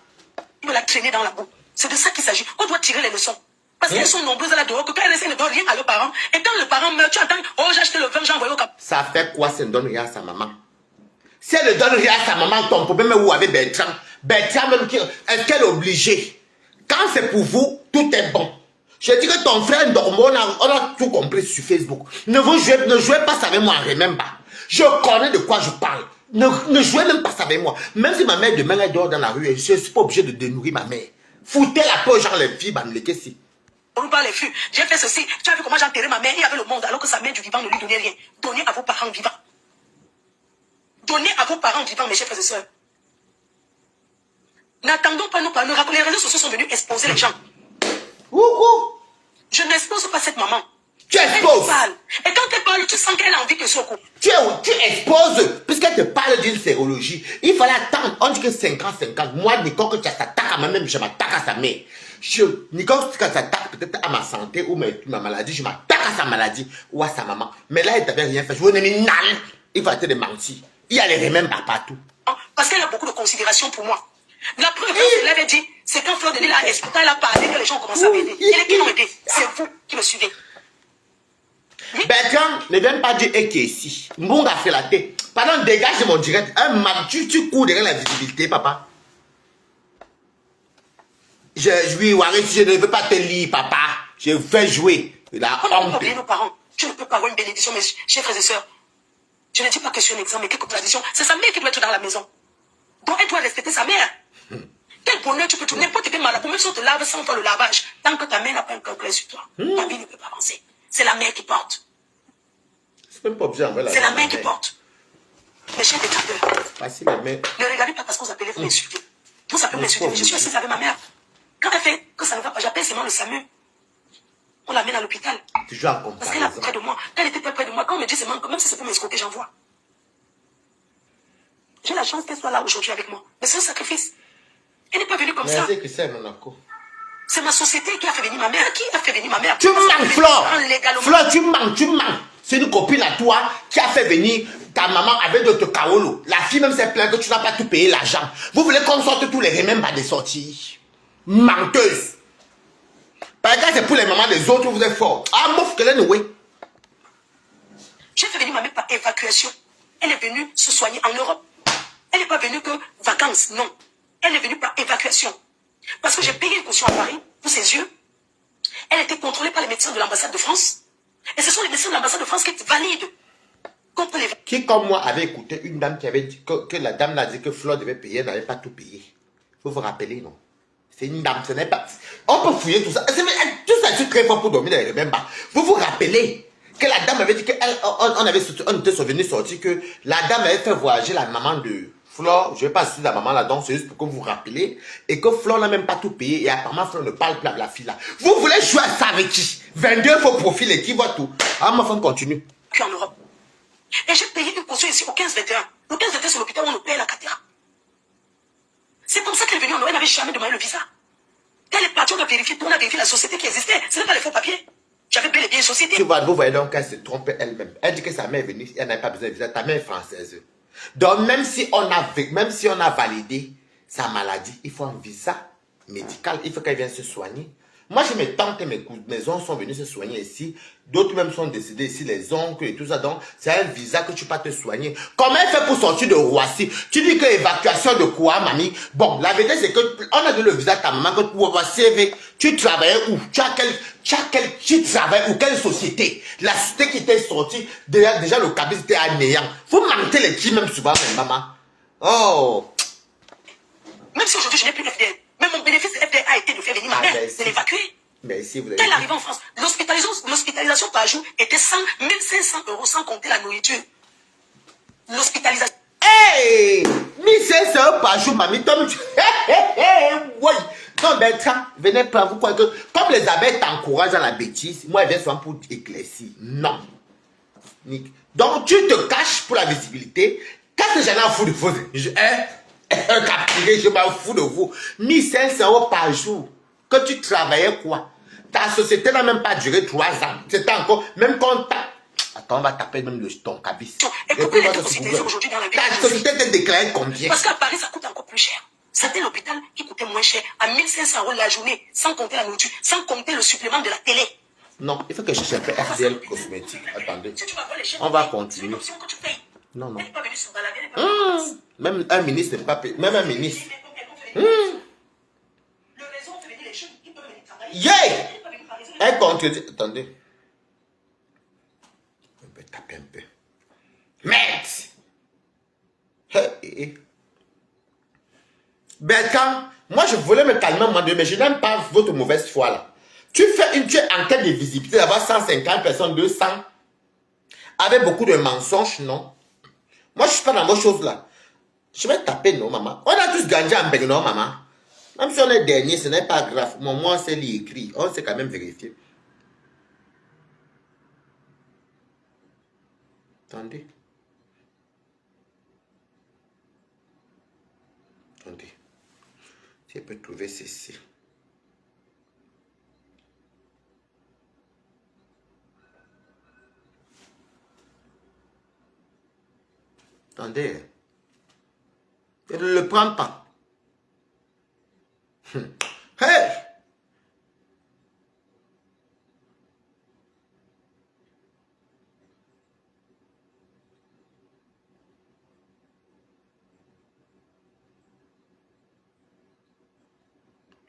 Il me l'a traîné dans la boue. C'est de ça qu'il s'agit. On doit tirer les leçons. Parce qu'elles sont nombreuses là dehors, que quand elles ne donnent rien à leurs parents, et quand le parent meurt, tu entends, oh, j'ai acheté le vin, j'ai envoyé au cap. Ça fait quoi si elle ne donne rien à sa maman? Si elle ne donne rien à sa maman, ton problème est où avec Bertrand? Bertrand, même, est-ce qu'elle est obligée? Quand c'est pour vous, tout est bon. Je dis que ton frère Ndormo, on a tout compris sur Facebook. Ne jouez pas ça avec moi, même pas. Je connais de quoi je parle. Ne jouez même pas ça avec moi. Même si ma mère demain elle dort dans la rue, je ne suis pas obligé de dénourrir ma mère. Foutez la peau, genre les filles, les questions. On nous parle les filles. J'ai fait ceci. Tu as vu comment j'ai enterré ma mère? Il y avait le monde alors que sa mère du vivant ne lui donnait rien. Donnez à vos parents vivants. Donnez à vos parents vivants, mes chers frères et sœurs. N'attendons pas nos parents. Les réseaux sociaux sont venus exposer les gens. Je n'expose pas cette maman. Tu exposes. Et quand elle parle, tu sens qu'elle a envie que ce coup. Tu exposes, puisqu'elle te parle d'une sérologie. Il fallait attendre, on dit que 50-50. Moi, Nicole, que tu t'attaques à moi-même, je m'attaque à sa mère. Nicole, quand tu t'attaques peut-être à ma santé ou ma maladie, je m'attaque à sa maladie ou à sa maman. Mais là, elle t'avait rien fait. Je vous ai mis nan. Il faut arrêter de mentir. Il y a les remèdes partout. Parce qu'elle a beaucoup de considération pour moi. La preuve, elle avait dit, c'est quand Fleur de Lys a expliqué, elle a parlé que les gens ont commencé à m'aider. Et qui l'ont aidé? C'est vous qui me suivez. Bertrand, ne viens pas dire et qui est ici. Mbonga fait la tête. Pardon, dégage de mon direct. Tu cours derrière la visibilité, papa. Oui, Waris, je ne veux pas te lire, papa. Je vais jouer. La On ne peut pas honte. oublier nos parents. Tu ne peux pas avoir une bénédiction, mes chers frères et sœurs. Je ne dis pas que je suis un exemple, mais quelle contradiction. C'est sa mère qui doit être dans la maison. Donc elle doit respecter sa mère. Quel bonheur tu peux trouver. N'importe quel malade. Même si on te lave sans faire le lavage, tant que ta mère n'a pas un cœur clair sur toi, ta vie ne peut pas avancer. C'est la mère qui porte. C'est même pas obligé. C'est la mère qui porte. Mes chers détracteurs. Facile, mais... Ne regardez pas parce que vous appelez, vous m'insultez. Vous appelez m'insulter, mais je suis assise avec ma mère. Quand elle fait que ça ne va pas, j'appelle seulement le SAMU. On l'amène à l'hôpital. Toujours en Parce qu'elle est comparaison. près de moi. Quand elle était près de moi, quand on me dit seulement que même si c'est pour m'escroquer, j'envoie. J'ai la chance qu'elle soit là aujourd'hui avec moi. Mais c'est un sacrifice. Elle n'est pas venue comme ça. Merci que c'est Monaco. C'est ma société qui a fait venir ma mère. Qui a fait venir ma mère? Tu manques, Flore. Légalement. Flore, tu manques. C'est une copine à toi qui a fait venir ta maman avec d'autres kaolo. La fille même s'est plainte que tu n'as pas tout payé l'argent. Vous voulez qu'on sorte tous les remèdes par des sorties. Menteuse. Par exemple, c'est pour les mamans des autres, vous êtes fort. Ah, mouf, qu'elle est nouée. J'ai fait venir ma mère par évacuation. Elle est venue se soigner en Europe. Elle n'est pas venue que vacances, non. Elle est venue par évacuation. Parce que j'ai payé une caution à Paris pour ses yeux. Elle était contrôlée par les médecins de l'ambassade de France. Et ce sont les médecins de l'ambassade de France qui valident. Qui, comme moi, avait écouté une dame qui avait dit que la dame l'a dit que Flore devait payer, elle n'avait pas tout payé. Il faut vous rappeler, non? C'est une dame, ce n'est pas... On peut fouiller tout ça. Tout ça, c'est très fort pour dormir dans les mêmes bas. Vous vous rappelez que la dame avait dit on était survenu sortir que la dame avait fait voyager la maman de Flore. Je ne vais pas citer la maman là, donc c'est juste pour que vous vous rappelez. Et que Flore n'a même pas tout payé. Et apparemment, Flore ne parle plus à la fille là. Vous voulez jouer à ça avec qui? 22 faux profils et qui voit tout. Ah, ma femme continue. En Europe. Et j'ai payé une caution ici au 15-21. Le 15-21, c'est l'hôpital où on nous paye la catéra. C'est comme ça qu'elle est venue en Europe. Elle n'avait jamais demandé le visa. Elle est partie, on a vérifié la société qui existait. Ce n'est pas les faux papiers. J'avais bel et bien une société. Tu vois, vous voyez donc qu'elle se trompe elle-même. Elle dit que sa mère est venue, elle n'avait pas besoin de visa. Ta mère est française. Donc, même si on a validé sa maladie, il faut un visa médical. Il faut qu'elle vienne se soigner. Moi, j'ai mes tantes et mes oncles sont venus se soigner ici. D'autres même sont décédés ici, les oncles et tout ça. Donc, c'est un visa que tu peux te soigner. Comment elle fait pour sortir de Roissy? Tu dis que évacuation de quoi, mamie? Bon, la vérité, c'est que on a donné le visa à ta maman que pour avoir CV. Tu travaillais où? Tu travailles où? Quelle société? La société qui t'est sortie, déjà le cabis était à néant. Vous mentez les qui même souvent, maman. Oh! Même si aujourd'hui je n'ai plus FDL, mais mon bénéfice de FDL a été de faire venir ma mère, de l'évacuer. Mais si vous avez... Dès l'arrivée en France, l'hospitalisation par jour était 1500 € sans compter la nourriture. L'hospitalisation. Hey! 1500 par jour, mamie. Tom, oui. Non, Bertrand, venez pas vous croire que comme les abeilles t'encouragent à la bêtise, moi, elles viennent souvent pour éclaircir. Non. Donc, tu te caches pour la visibilité. Qu'est-ce que j'en ai à foutre de vous? Capturé, je m'en fous de vous. 1500 € par jour. Que tu travaillais quoi? Ta société n'a même pas duré 3 ans. C'était encore, même quand t'as... Attends, on va taper même ton cabis. Et pourquoi les sociétés aujourd'hui dans la vie? Ta société t'a déclaré combien? Parce qu'à Paris, ça coûte encore plus cher. C'était l'hôpital qui coûtait moins cher, à 1500 € la journée, sans compter la nourriture, sans compter le supplément de la télé. Non, il faut que je cherche un peu FDL cosmétique. Attendez. On va continuer. Non, non. Même un ministre n'est pas payé. Même un ministre. Yeah! Elle contredit. Attendez. On peut taper un peu. Merde! Bertrand, moi je voulais me calmer un moment donné, mais je n'aime pas votre mauvaise foi là. Tu es en quête de visibilité d'avoir 150 personnes, 200, avec beaucoup de mensonges, non? Moi je ne suis pas dans vos choses là. Je vais taper, non, maman. On a tous gagné en bec, non, maman? Même si on est dernier, ce n'est pas grave. Moi, on sait lire écrit. On sait quand même vérifier. Attendez. Attendez. Si je peux trouver ceci. Attendez. Je ne le prends pas. Hey!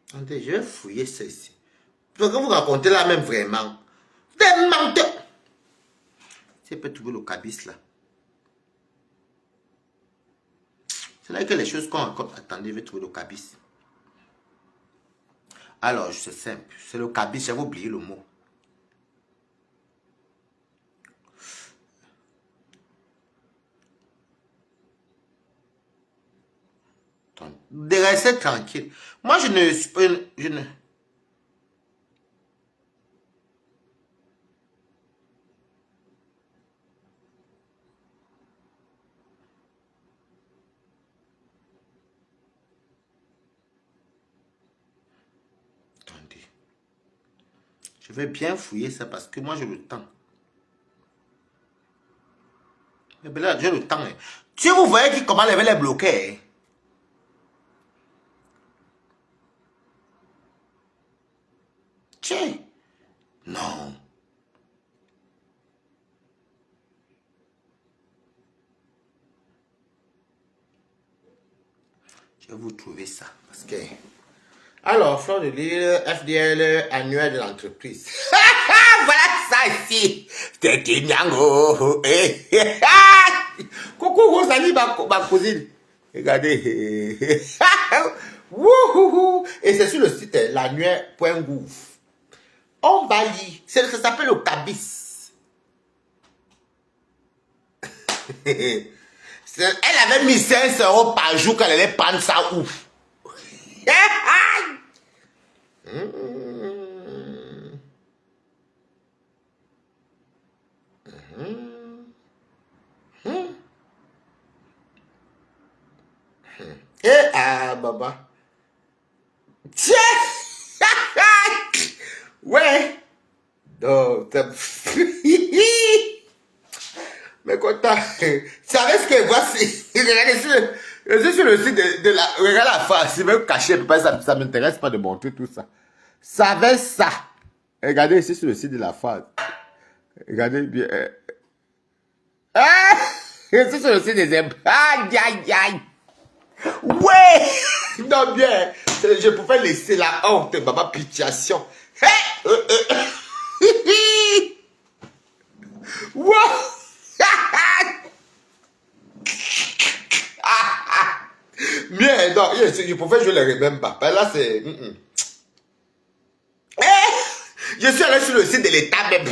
Attendez, je vais fouiller ceci. Parce que vous racontez là même vraiment. Des menteurs. Si je peux trouver le cabis là. C'est là que les choses qu'on raconte. Attendez, je vais trouver le cabis. Alors, c'est simple. C'est le cabis, j'avais oublié le mot. De rester tranquille. Moi, je ne... Attendez. Je vais bien fouiller ça parce que moi, j'ai le temps. Mais ben là, j'ai le temps. Hein. Si vous voyez comment elle les bloquer, hein. Tiens. Non. Je vais vous trouver ça. Parce que... Alors, Fleur de Lille, FDL annuel de l'entreprise. Voilà ça ici. C'était Nyango. Coucou, Rosalie, ma cousine. Regardez. Et c'est sur le site l'annuel.gouv. On va lire. Ça s'appelle le cabis. Elle avait mis 500 € par jour quand elle allait prendre ça ouf. Baba. Tiens. Ouais. Donc, mais quand tu savais ce que voici. Regardez sur le site de la... Regarde la face. Si vous me cacher, ça ne m'intéresse pas de montrer tout ça. Savais ça. Regardez ici sur le site de la face. Regardez bien. C'est sur le site des impôts. Aïe, aïe, aïe. Ouais. Non, bien. Je pouvais laisser la honte, maman, pitiation. Wow. Bien, non, je pouvais jouer les même pas. Là, c'est... Je suis allé sur le site de l'État même.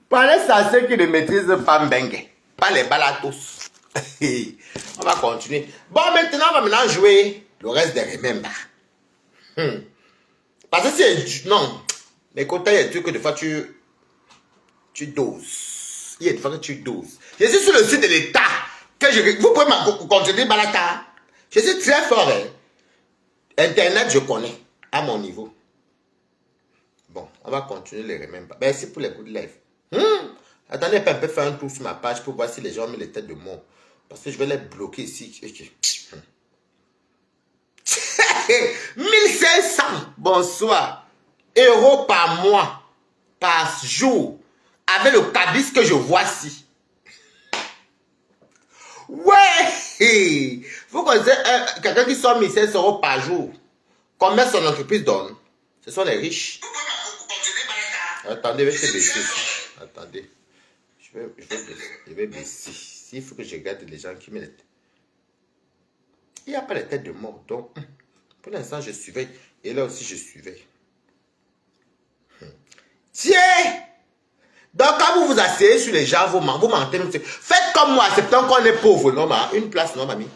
Parlez à ceux qui ne maîtrisent pas Mbengue. Pas les balatos. On va continuer. Bon, maintenant, on va jouer le reste des Remember. Parce que c'est... Non. Mais quand il y a des trucs que des fois tu doses. Il y a des fois que tu doses. Je suis sur le site de l'État. Vous pouvez me continuer Balata. Je suis très fort. Hein. Internet, je connais. À mon niveau. Bon, on va continuer les Remember. Merci pour les coups de lèvres. Attendez, on peut faire un tour sur ma page pour voir si les gens mettent les têtes de mort. Parce que je vais les bloquer ici. 1500, bonsoir, euros par mois, par jour, avec le cabis que je vois ici. Ouais! Vous connaissez quelqu'un qui sort 1500 euros par jour. Combien son entreprise donne? Ce sont les riches. Attendez, je vais baisser. Attendez. Je vais baisser. S'il faut que je regarde les gens qui mettent. Il n'y a pas les têtes de mort. Donc, pour l'instant, je surveille. Et là aussi, je surveille. Tiens! Donc, quand vous vous asseyez sur les gens, vous mentez. Faites comme moi, acceptons qu'on est pauvre. Non, une place, non, mamie.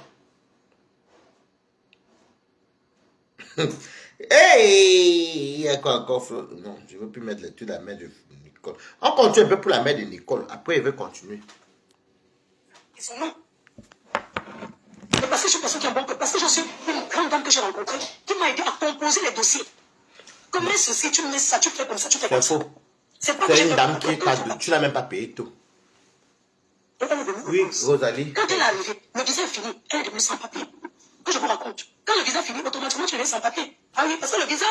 Hey! Il y a quoi encore? Non, je ne veux plus mettre l'étude à la main de Nicole. On continue un peu pour la main de Nicole. Après, il veut continuer. Non. Mais parce que je suis une personne qui est bon, parce que je suis une grande dame que j'ai rencontrée, qui m'a aidé à composer les dossiers. Tu mets ceci, tu mets ça, tu fais comme ça, tu fais comme ça. C'est faux. C'est une dame qui tu n'as même pas payé tout. Oui, Rosalie. Quand elle est arrivée, le visa est fini, elle est devenue sans papier. Que je vous raconte. Quand le visa finit, automatiquement tu deviens sans papier. Ah oui, parce que le visa,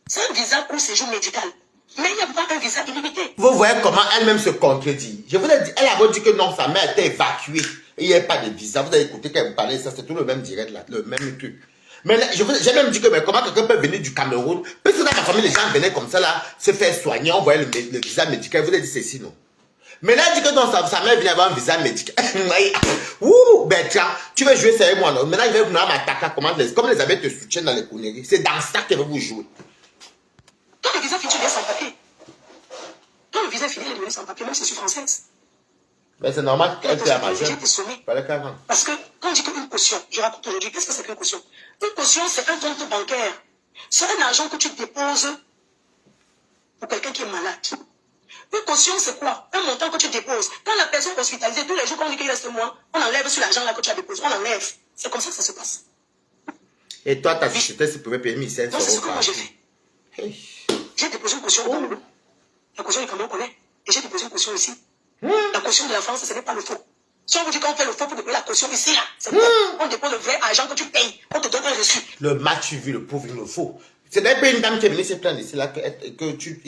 c'est un visa pour séjour médical. Mais il n'y a pas un visa illimité. Vous voyez comment elle-même se contredit. Je vous ai dit, elle a dit que non, sa mère était évacuée. Il n'y a pas de visa. Vous avez écouté qu'elle vous parlait, ça c'est tout le même direct là, le même truc. Mais j'ai même dit que mais comment quelqu'un peut venir du Cameroun, parce que dans ma famille, les gens venaient comme ça là, se faire soigner, on voyait le visa médical. Vous avez dit ceci, non? Mais là, elle dit que non, sa mère vient avoir un visa médical. Ouh, ben tiens, tu veux jouer ça avec moi, non? Maintenant, il va venir m'attaquer, comme les abeilles te soutiennent dans les conneries. C'est dans ça qu'elle veut vous jouer. Quand le visa finit, tu viens sans papier. Quand le visa finit, elle est devenue sans papier, même si je suis française. Mais c'est normal qu'elle soit majeure. J'ai été sommée. Parce que quand on dit qu'une caution, je raconte aujourd'hui, qu'est-ce que c'est qu'une caution? Une caution, c'est un compte bancaire. C'est un argent que tu déposes pour quelqu'un qui est malade. Une caution, c'est quoi? Un montant que tu déposes. Quand la personne est hospitalisée, tous les jours, quand on dit qu'il reste moins, on enlève sur l'argent là que tu as déposé. On enlève. C'est comme ça que ça se passe. Et toi, ta société, si tu pouvais payer 1500 euros. Non, c'est ce que moi j'ai fait. Hey. J'ai déposé une caution dans le lot. La caution du Cameroun connaît. Et j'ai déposé une caution ici. La caution de la France, ce n'est pas le faux. Si on vous dit qu'on fait le faux pour déposer la caution ici, là, c'est vrai. On dépose le vrai argent que tu payes. On te donne un reçu. Le match, tu vis le pauvre, il le faut. C'est d'ailleurs une dame qui est venue se plaindre ici, là, que tu...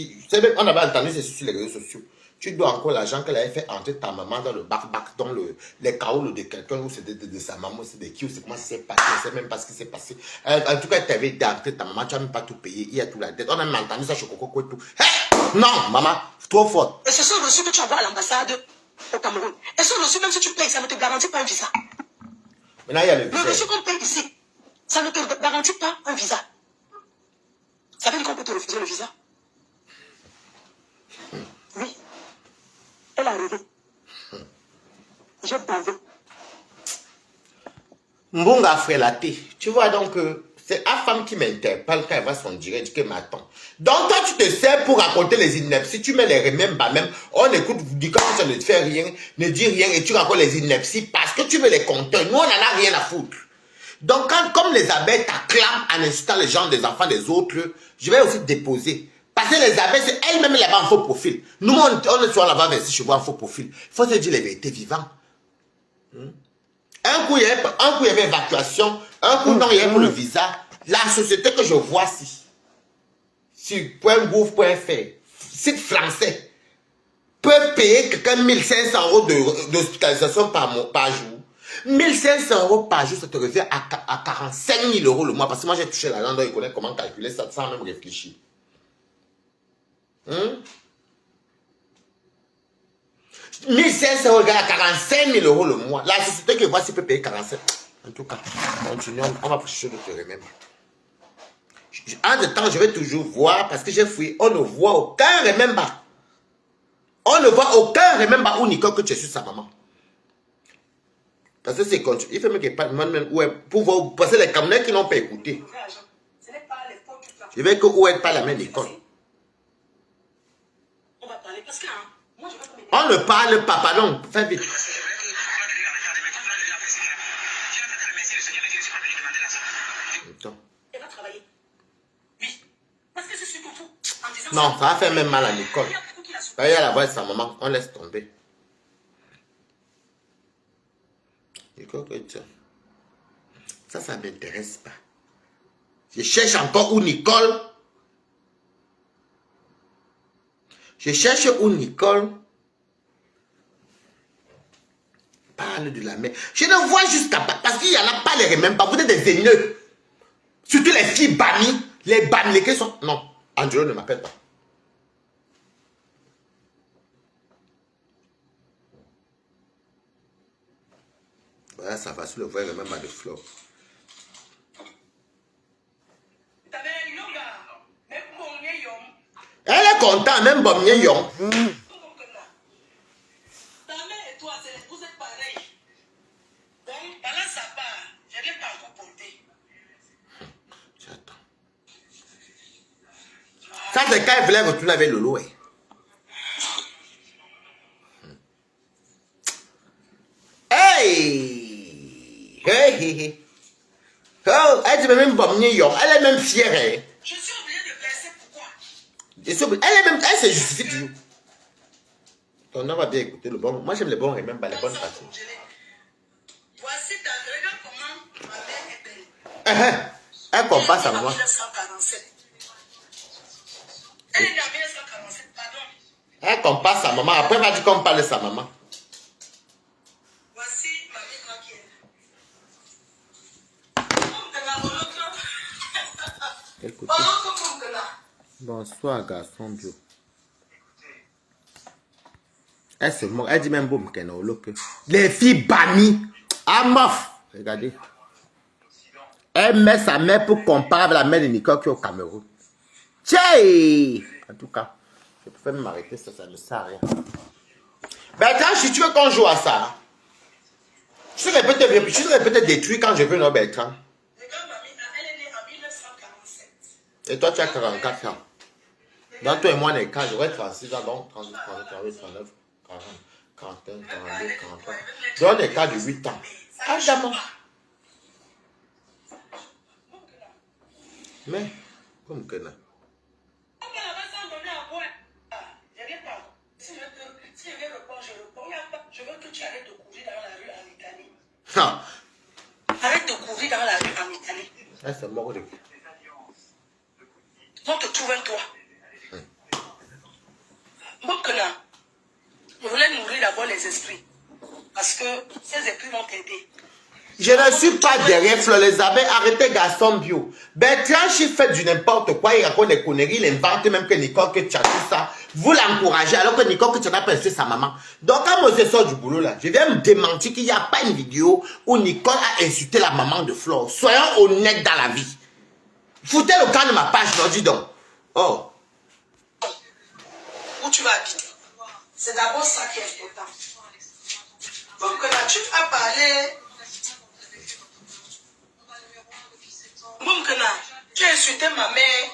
On avait entendu, c'est sur les réseaux sociaux. Tu dois encore l'argent qu'elle avait fait entrer ta maman dans le bac, dans les caoles de quelqu'un, ou c'est de sa maman, c'est de qui, ou c'est comment ça s'est passé, on ne sait même pas ce qui s'est passé. En tout cas, tu avais entré ta maman, tu n'as même pas tout payé, il y a tout la dette. On a même entendu ça chez Coco et tout. Hey! Non, maman, trop fort. Et ce sont reçus que tu envoies à l'ambassade au Cameroun. Et ce reçu, même si tu payes, ça ne te garantit pas un visa. Maintenant, il y a le visa. Le reçu qu'on paye ici, ça ne te garantit pas un visa. Ça veut dire qu'on peut te refuser le visa? Oui. Elle est arrivée. J'ai bavé. Mbonga frelaté. Tu vois donc, c'est la femme qui m'interpelle quand elle va son direct, que m'attend. Donc toi tu te sers pour raconter les inepties, tu mets les remèdes même, on écoute, vous dit quand ça ne te fait rien, ne dis rien et tu racontes les inepties parce que tu veux les compter. Nous on n'en a rien à foutre. Donc comme les abeilles t'acclament en incitant les gens, des enfants des autres, je vais aussi déposer. Parce que les abeilles, c'est elles-mêmes là-bas en faux profil. Nous, on est sur là-bas vers chez vous en faux profil. Il faut se dire les vérités vivantes. Un coup, il y avait évacuation. Un coup, non, il y avait pour le visa. La société que je vois ici, sur .gouv.fr, site français, peut payer quelqu'un 1500 euros d'hospitalisation par jour. 1500 euros par jour, ça te revient à 45 000 euros le mois. Parce que moi, j'ai touché l'argent, donc ils connaissent comment calculer ça sans même réfléchir. 1500 euros, 45 000 euros le mois. La société que voici peut payer 45. En tout cas, continuons. On va chercher de te remettre. En ce temps, je vais toujours voir parce que j'ai fouillé. On ne voit aucun remember. On ne voit aucun remember où Nicole que tu es sur sa maman. Parce que c'est quand il fait même qu'il même où pour voir parce que les Camerounais qui n'ont pas écouté. Je vais que où est pas la même Nicole. On va parler parce que moi je vais. On ne parle pas, pardon. Fais vite. Elle va travailler. Oui. Parce que je suis pour vous. En disant Non, ça va faire même mal à Nicole. Quand il y a la voix de sa maman, on laisse tomber. Nicole, ça ne m'intéresse pas. Je cherche encore où Nicole. Je cherche où Nicole parle de la mère. Je ne vois jusqu'à pas. Parce qu'il n'y en a pas les même pas. Vous êtes des haineux. Surtout les filles bannies. Les bannies qui sont. Non, Angelo ne m'appelle pas. Voilà, ça va sur le vrai même de fleurs. Elle est contente, même bon yon. ta mère et toi, vous êtes pareils. Donc, pendant sa part, je n'ai pas encore porté. J'attends. Ça, c'est quand elle voulait retourner avec Lolo. Hey! Hey! Oh, elle dit même bon yon. Elle est même fière. Je suis obligée de verser pourquoi? Elle est même, elle se justifie toujours. On va bien écouter le bon. Moi j'aime les bons et même pas les bonnes parties. Voici ta regarde comment ma mère est belle. Elle compare sa maman. 1947. Elle est née en 1947, pardon. Elle compare sa maman. Après elle va dire qu'on parle de sa maman. Voici ma mère qui est. Quel côté? Bonsoir garçon bio. Elle se moque. Elle dit même boum qu'elle n'a que les filles bannies. Ah mof. Regardez. Elle met sa mère pour comparer avec la mère de Nicole qui est au Cameroun. Tchè! En tout cas, je préfère m'arrêter, ça ne sert à rien. Bertrand, si tu veux qu'on joue à ça, je serais peut-être détruit quand je veux, non, Bertrand? Regarde, mamie, elle est née en 1947. Et toi, tu as 44 ans. Dans toi et moi, les cas, j'aurais 36 ans, donc 38, 38, 39, 40, 41, 42, 43. J'aurais des cas de 8 ans. Ah, d'abord. Mais, comme que non. Si je vais répondre, je réponds. Je veux que tu arrêtes de courir dans la rue en Italie. Ah. Arrête de courir dans la rue en Italie. Elle se moque de... On te trouve un toit. Donc là, je voulais nourrir d'abord les esprits. Parce que ces esprits vont t'aider. Je ne suis pas derrière Fleur Elisabeth. Arrêtez garçon bio. Bertrand, il fait du n'importe quoi. Il raconte des conneries. Il invente même que Nicole, que tu as tout ça. Vous l'encouragez alors que Nicole, que tu n'as pas insulté sa maman. Donc, quand moi je sors du boulot là, je viens me démentir qu'il n'y a pas une vidéo où Nicole a insulté la maman de Fleur. Soyons honnêtes dans la vie. Foutez le camp de ma page, non, dis donc. Oh. Où tu vas habiter. C'est d'abord ça qui est important. Donc là, tu as parlé. Moukena, tu as insulté ma mère.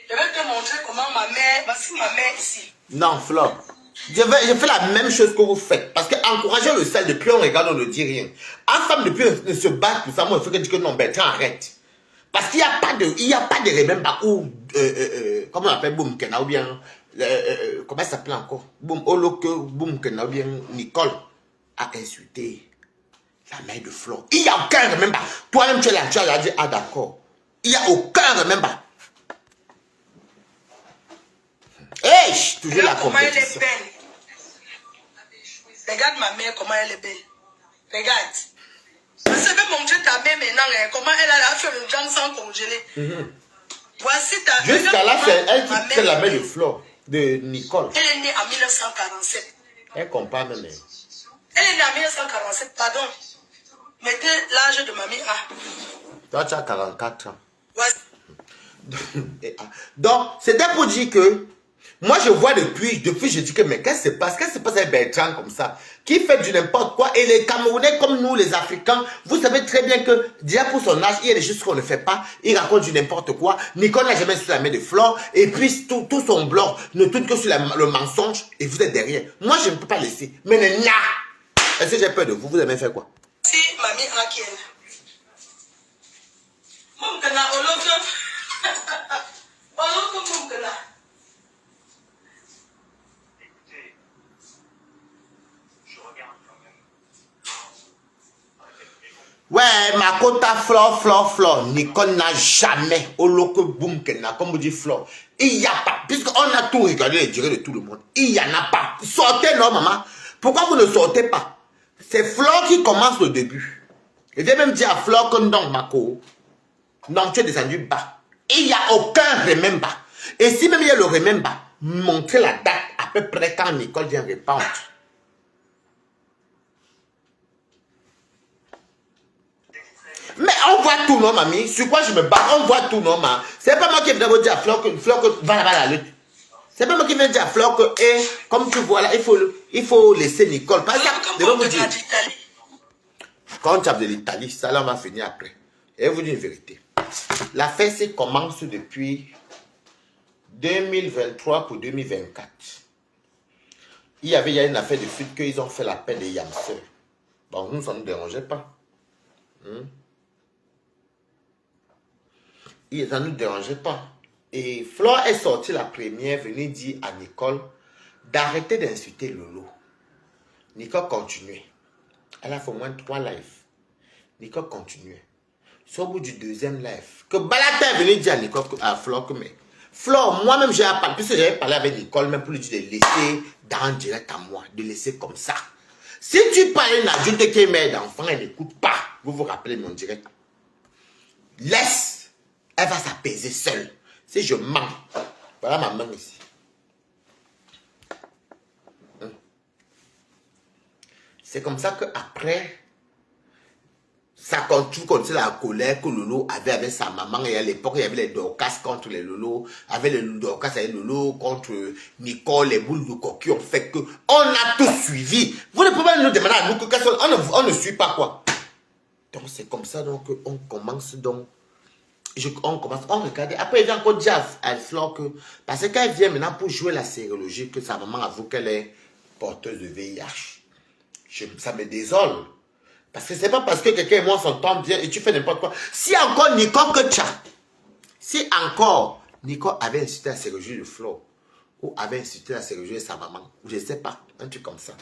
Je vais te montrer comment ma mère. Voici ma mère ici. Non, Fleur. Je fais la même chose que vous faites. Parce que encourager le sel, depuis on regarde, on ne dit rien. En femme, depuis on se bat pour ça, moi, il faut que je dise que non, Bertrand, arrête. Parce qu'il n'y a pas de, remède où, comment on appelle Boum Kena ou bien, comment ça s'appelle encore? Boum Oloke, Boum Kena ou bien Nicole a insulté la mère de Flore. Il n'y a aucun remède. Toi-même, tu es là, tu as dit, ah d'accord. Il n'y a aucun remède. Hey, toujours la compétition. Comment elle est belle. Regarde ma mère, comment elle est belle. Regarde. Je vais montrer ta mère maintenant, comment elle a fait le jambon sans congeler. Voici ta mère. Jusqu'à là, elle qui fait la mère de Flore. de Nicole. Elle est née en 1947. Elle comprend même. Elle est née en 1947, pardon. Mettez l'âge de mamie A. Toi, tu as 44 ans. Ouais. Donc, c'était pour dire que moi, je vois depuis je dis que, mais qu'est-ce qui se passe avec Bertrand comme ça, qui fait du n'importe quoi. Et les Camerounais, comme nous, les Africains, vous savez très bien que, déjà pour son âge, il y a des choses qu'on ne fait pas. Il raconte du n'importe quoi. Nicole n'a jamais su la main de Flore. Et puis, tout son blog ne tourne que sur le mensonge. Et vous êtes derrière. Moi, je ne peux pas laisser. Mais est-ce que j'ai peur de vous? Vous avez fait quoi? Si, mamie A qui est là. Mon gana, on l'a vu. On l'a vu, mon gana. Ouais, ma quota Flore. Nicole n'a jamais, au loco boom kena, comme vous dites Flore. Il n'y a pas, puisqu'on a tout regardé les durées de tout le monde. Il n'y en a pas. Sortez, non, maman. Pourquoi vous ne sortez pas? C'est Flore qui commence le début. Il vient même dire à Flore que non, Mako. Non, tu es descendu bas. Il n'y a aucun remember. Et si même il y a le remember, montrez la date à peu près quand Nicole vient répondre. Mais on voit tout, non, mamie? Sur quoi je me bats? On voit tout, non, maman? C'est pas moi qui viens vous dire à Flore que va là-bas la lutte. C'est pas moi qui viens dire à Flore que, comme tu vois là, il faut laisser Nicole. Par exemple, je vais vous dire. Quand tu as de l'Italie, ça là, on va finir après. Et je vais vous dire une vérité. La fête commence depuis 2023 pour 2024. Il y a une affaire de fuite qu'ils ont fait la paix des Yamseurs. Bon, nous, ça ne nous dérangeait pas. Ça ne nous dérangeait pas. Et Flore est sortie la première, venue dire à Nicole d'arrêter d'insulter Lolo. Nicole continuait. Elle a fait au moins 3 lives. Nicole continuait. C'est au bout du 2e live que Balata est venu dire à Flore que, mais Flore, moi-même, j'ai parlé, puisque j'avais parlé avec Nicole, même pour lui dire de laisser dans direct à moi, de laisser comme ça. Si tu parles à une adulte qui est mère d'enfant, elle n'écoute pas. Vous vous rappelez mon direct. Laisse. Elle va s'apaiser seule. Si je mens, voilà ma main ici. C'est comme ça qu'après, ça continue comme la colère que Lolo avait avec sa maman. Et à l'époque, il y avait les Dorcas contre les Lolo. Avec les Dorcas et les Lolo contre Nicole, les boules de coquille ont fait que on a tout suivi. Vous ne pouvez pas nous demander à nous que on ne suit pas quoi. Donc c'est comme ça donc on commence donc. On regarde. Après, il vient encore dire à Flore que, parce qu'elle vient maintenant pour jouer la sérologie, que sa maman avoue qu'elle est porteuse de VIH. Ça me désole. Parce que c'est pas parce que quelqu'un et moi s'entend bien et tu fais n'importe quoi. Si encore Nicole que tcha, si encore Nicole avait insulté la sérologie de Flore, ou avait insulté la sérologie de sa maman, ou je ne sais pas, un truc comme ça,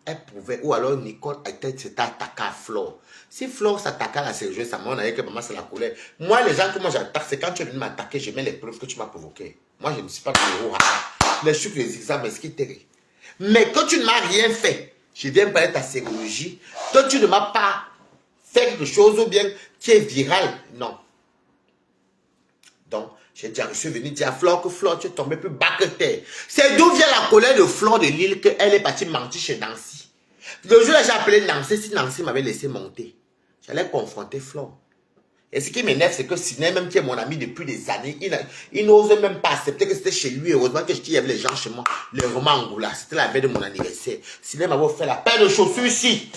elle pouvait, ou alors Nicole s'était attaquée à Flore. Si Flore s'attaquait à la sérologie de sa maman, on avait que maman c'est la colère. Moi, les gens que moi j'attaque, c'est quand tu es venu m'attaquer, je mets les preuves que tu m'as provoqué. Moi, je ne suis pas le héros. Les trucs, les examens, ce qui t'est. Mais quand tu ne m'as rien fait, je viens parler de ta sérologie, toi tu ne m'as pas fait quelque chose ou bien qui est viral. Non. Donc, je suis venu dire à Flore que Flore, tu es tombé plus bas que terre. C'est d'où vient la colère de Flore de Lille qu'elle est partie mentir chez Nancy. Le jour où j'ai appelé Nancy, si Nancy m'avait laissé monter, j'allais confronter Flore. Et ce qui m'énerve, c'est que Sidney, même qui est mon ami depuis des années, il n'ose même pas accepter que c'était chez lui. Heureusement que je dis, il y avait les gens chez moi, les romans Angoula. C'était la veille de mon anniversaire. Sidney m'avait offert la paire de chaussures ici.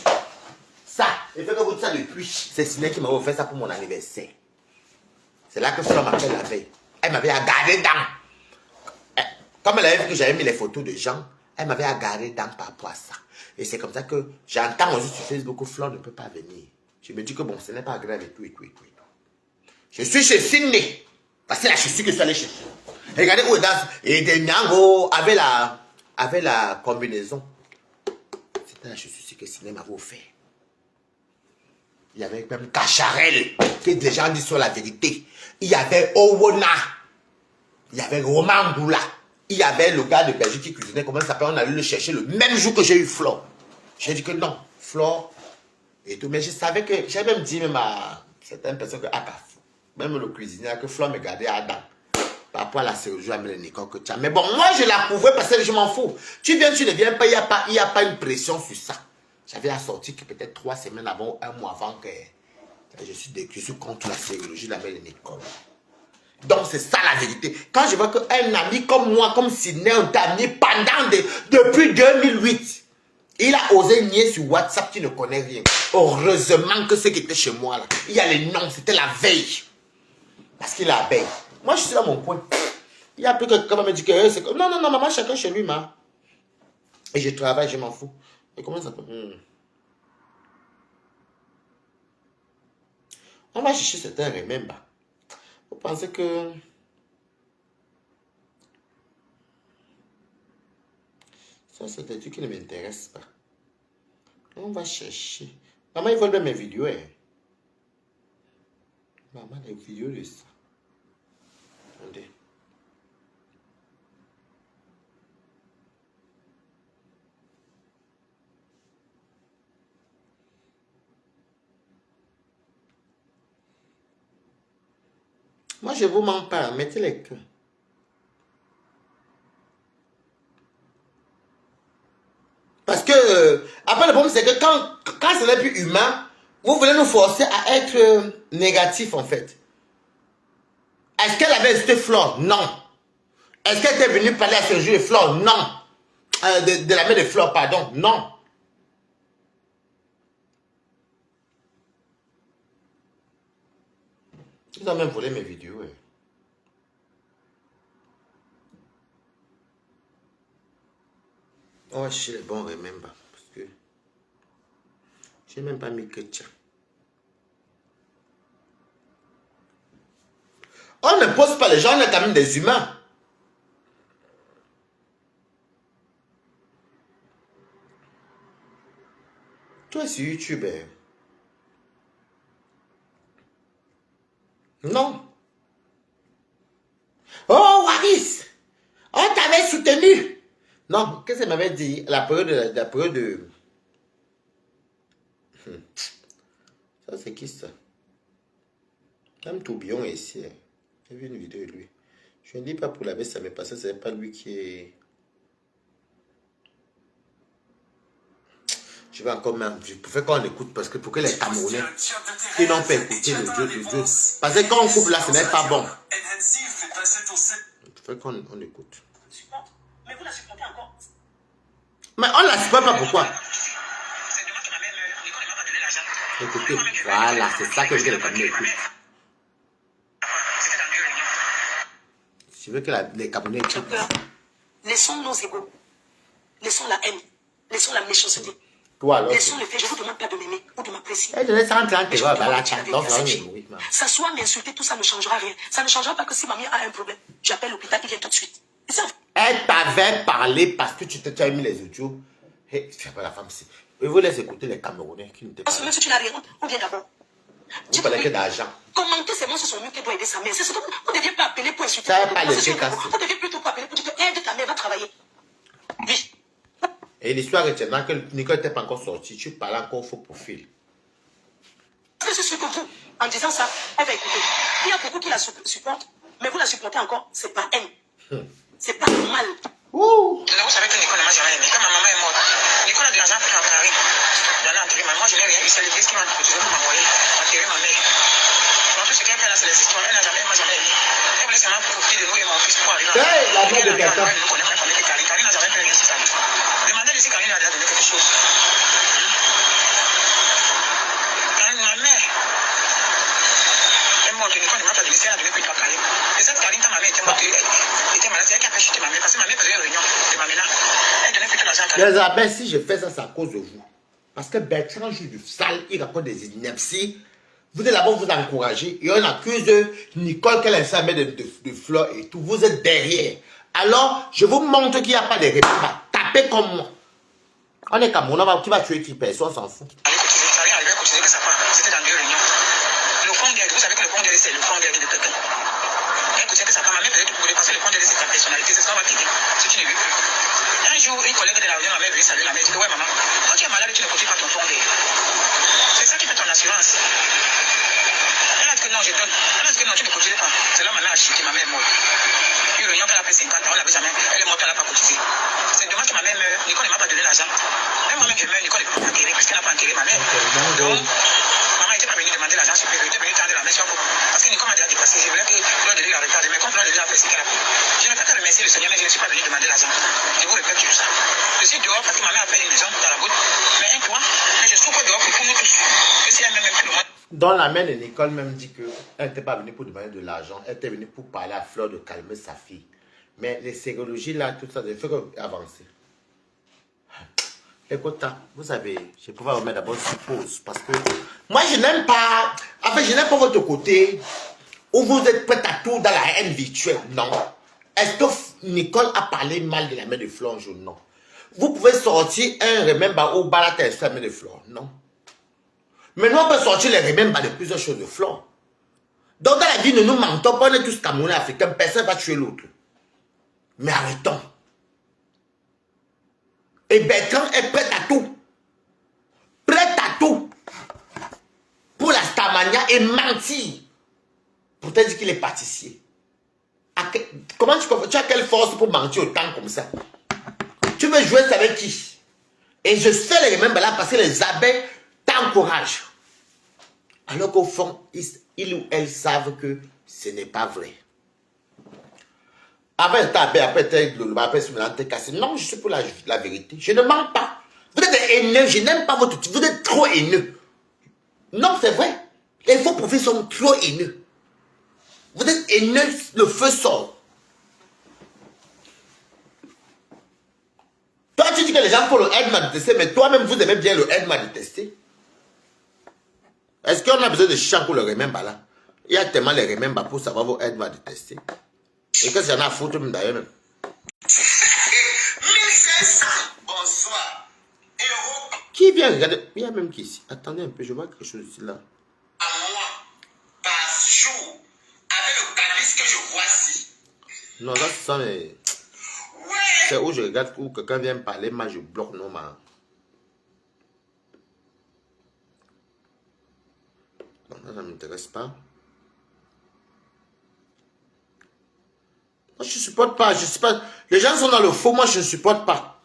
Ça, il fait que vous dites ça depuis. C'est Sidney qui m'avait offert ça pour mon anniversaire. C'est là que Flore m'appelle la veille. Elle m'avait agarré dans. Comme elle avait vu que j'avais mis les photos de gens, elle m'avait agarré dans par rapport à ça. Et c'est comme ça que j'entends aussi sur Facebook que Flore ne peut pas venir. Je me dis que bon, ce n'est pas grave et tout. Je suis chez Sydney. Parce que c'est la chaussure que je suis allé chercher. Regardez où est dans. Et des Nyango avec la combinaison. C'était la chaussure que Sydney m'avait offert. Il y avait même Cacharel, que des gens disent sur la vérité. Il y avait Owona. Il y avait Roman Goula. Il y avait le gars de Belgique qui cuisinait. Comment ça s'appelle? On allait le chercher le même jour que j'ai eu Flore. J'ai dit que non, Flore et tout. Mais je savais que, j'ai même dit même à certaines personnes que, même le cuisinier, que Flore me gardait à Adam. par rapport à la chirurgie de la mélanicole que tu as. Mais bon, moi, je la couvrais parce que je m'en fous. Tu viens, tu ne viens pas, il n'y a pas une pression sur ça. J'avais la sortie que peut-être 3 semaines avant, 1 mois avant que je suis contre la chirurgie de la mélanicole. Donc, c'est ça la vérité. Quand je vois qu'un ami comme moi, comme Sidney, on t'a mis depuis 2008, il a osé nier sur WhatsApp qu'il ne connaît rien. Heureusement que ce qui était chez moi, là, il y a les noms, c'était la veille. Parce qu'il a veille. Moi, je suis dans mon coin. Il y a plus que quelqu'un me dit que c'est comme... Non, maman, chacun chez lui, ma. Et je travaille, je m'en fous. Et comment ça peut... On va chercher certains remember. Vous pensez que... Ça, c'est des trucs qui ne m'intéressent pas. On va chercher. Maman, ils veulent bien mes vidéos. Hein. Maman, les vidéos de ça. Attendez. Moi, je vous mens pas. Mettez les cœurs. Parce que, après le problème, c'est que quand ce n'est plus humain, vous voulez nous forcer à être négatif, en fait. Est-ce qu'elle avait été Flore? Non. Est-ce qu'elle était venue parler à ce jeu de Flore? Non. De la mère de Flore, pardon. Non. Ils ont même volé mes vidéos. On va chercher les bons remember. Parce que j'ai même pas mis que tiens. On ne pose pas les gens, on est quand même des humains. Toi, sur YouTube. Non. Oh, Waris! On t'avait soutenu! Non, qu'est-ce qu'elle m'avait dit? La période de... Ça, c'est qui ça? Même Tourbillon est ici. J'ai vu une vidéo de lui. Je ne dis pas pour la baisse, ça m'est passé, c'est pas lui qui est... Je vais encore même... Je préfère qu'on écoute parce que pour que les Camerounais qui n'ont pas écouté le jeu. Parce que quand on coupe là, ce n'est pas bon. Il faut qu'on écoute. Mais vous la supportez encore. Mais on ne la supporte pas, pourquoi? Écoutez, voilà, c'est ça que je veux que les Camerounais écoutent. Je veux que les Camerounais écoutent. Laissons nos égos. Laissons la haine. Laissons la méchanceté. Toi, alors. Laissons le fait. Je ne vous demande pas de m'aimer ou de m'apprécier. S'asseoir, m'insulter, tout ça ne changera rien. Ça ne changera pas que si mamie a un problème. J'appelle l'hôpital, il vient tout de suite. Elle t'avait parlé parce que tu as mis les audios. Hey, c'est pas la femme ici. Et vous laissez écouter les Camerounais qui ne t'aiment pas. Même si tu n'as rien, on vient d'abord. Vous parlez que d'argent. Commenter ces mots sur son mur qui doit aider sa mère. C'est ce que vous ne deviez pas appeler pour insulter. Ça va pas les cassé. Vous deviez plutôt appeler pour dire que aide ta mère, va travailler. Oui. Et l'histoire est tellement que Nicole n'était pas encore sortie. Tu parles encore faux profil. C'est sûr que vous, en disant ça, elle va écouter. Il y a beaucoup qui la supportent, mais vous la supportez encore, c'est pas haine. C'est pas normal. Vous savez que Nicole ne m'a jamais aimé. Quand ma maman est morte, Nicole a de l'argent pour Paris. Dans l'entrée, moi je n'ai rien eu. C'est l'église qui m'a cotisé pour m'envoyer enterrer ma mère. En plus, ce qu'elle fait là, c'est les histoires. Elle n'a jamais aimé. Elle voulait seulement profiter de nous et mon fils pour arriver. La mère de quelqu'un. Elle ne connaît pas famille que Karine. Karine n'a jamais fait rien sur sa vie. Demandez-lui si Karine a déjà donné quelque chose. Karine, ma mère est morte. Nicole ne m'a pas donné. Elle a donné plus de Karine. Et cette Karine, quand ma mère était morte, elle était malade. C'est elle qui a fait chuter ma mère. Parce que ma mère faisait une réunion de ma mère. Elle donnait plutôt l'argent à Karine. Isabelle, si je fais ça, c'est à cause de vous. Parce que Bertrand joue du sale, il raconte des inepties. Vous êtes là-bas, vous encouragez. Et on accuse Nicole qu'elle a mis de fleurs et tout. Vous êtes derrière. Alors, je vous montre qu'il n'y a pas de réponse. Tapez comme moi. On est comme on qui va tuer qui personne s'en fout. Karine arrivait à cotiser que sa part. C'était dans 2 réunions. Le fond d'aide, vous savez que le fond d'aide, c'est le fond d'aide de quelqu'un. Elle cotisait que sa part. Ma mère faisait tout pour lui parce que le fond d'aide, c'est sa personnalité. C'est ça, on va t'aider. Si tu ne veux plus. Un jour, une collègue de la réunion m'avait vu saluer la mère. Elle dit, ouais, maman, quand tu es malade, tu ne cotises pas ton fond d'aide. C'est ça qui fait ton assurance. Elle a dit que non, je donne. Elle a dit que non, tu ne cotisais pas. C'est là, ma mère a chuté, ma mère est morte. Puis le quand elle a fait 50 ans, elle n'avait jamais, elle est morte, elle n'a pas cotisé. C'est dommage que ma mère meure, Nicole ne m'a pas donné l'argent. Même moi-même, je meurs, Nicole ne peut pas enterrer, puisqu'elle n'a pas enterré ma mère. Donc, maman n'était pas venue demander l'argent supérieur, elle était venue tendre la main sur moi. Parce que Nicole m'a déjà dépassé, je voulais que l'on de lui la regarde, mais comme l'on de lui a fait ce qu'elle a fait. Je ne peux pas remercier le Seigneur, mais je ne suis pas venu demander l'argent. Je vous répète tout ça. Je suis dehors parce que ma mère a fait une maison dans la route, mais un toit, mais je souffre dehors pour nous tous. Que si elle m'aime plus le monde. Dans la main de Nicole même dit qu'elle n'était pas venue pour demander de l'argent, elle était venue pour parler à Fleur de calmer sa fille. Mais les sérologies là, tout ça, il faut avancer. Écoute, vous savez, je peux vous mettre d'abord sur pause parce que moi je n'aime pas, en fait je n'aime pas votre côté où vous êtes prêt à tout dans la haine virtuelle, non. Est-ce que Nicole a parlé mal de la main de Fleur? Non. Vous pouvez sortir un remember au balater sur la main de Fleur, non. Mais nous, on peut sortir les remembers de plusieurs choses de Fleur. Donc, dans la vie, ne nous mentons pas, on est tous Camerounais, Africains, personne ne va tuer l'autre. Mais arrêtons. Et Bertrand est prêt à tout. Prêt à tout. Pour la Starmania et mentir. Pour te dire qu'il est pâtissier. Comment tu as quelle force pour mentir autant comme ça? Tu veux jouer ça avec qui? Et je sais les remembers là parce que les abeilles t'encouragent. Alors qu'au fond, ils ou elles savent que ce n'est pas vrai. Après, t'es cassé. Non, je suis pour la vérité. Je ne mens pas. Vous êtes haineux, je n'aime pas votre... Vous êtes trop haineux. Non, c'est vrai. Les faux profils sont trop haineux. Vous êtes haineux, le feu sort. Toi, tu dis que les gens font le aide-moi de tester, mais toi-même, vous aimez bien le aide-moi de tester. Est-ce qu'on a besoin de chiens pour le remember là? Il y a tellement les remember pour savoir vos aides-moi de tester. Et qu'est-ce qu'il y en a à foutre même d'ailleurs même? 1500, bonsoir. Euro Qui vient regarder? Il y a même qui ici. Attendez un peu, je vois quelque chose ici là. à moi par jour avec le calice que je vois ici. Non, là, ce sont les... Ouais. C'est où je regarde, où quelqu'un vient me parler, moi je bloque non, man. Non, ça ne m'intéresse pas. Moi, je ne supporte pas, je sais pas. Les gens sont dans le faux, moi, je ne supporte pas.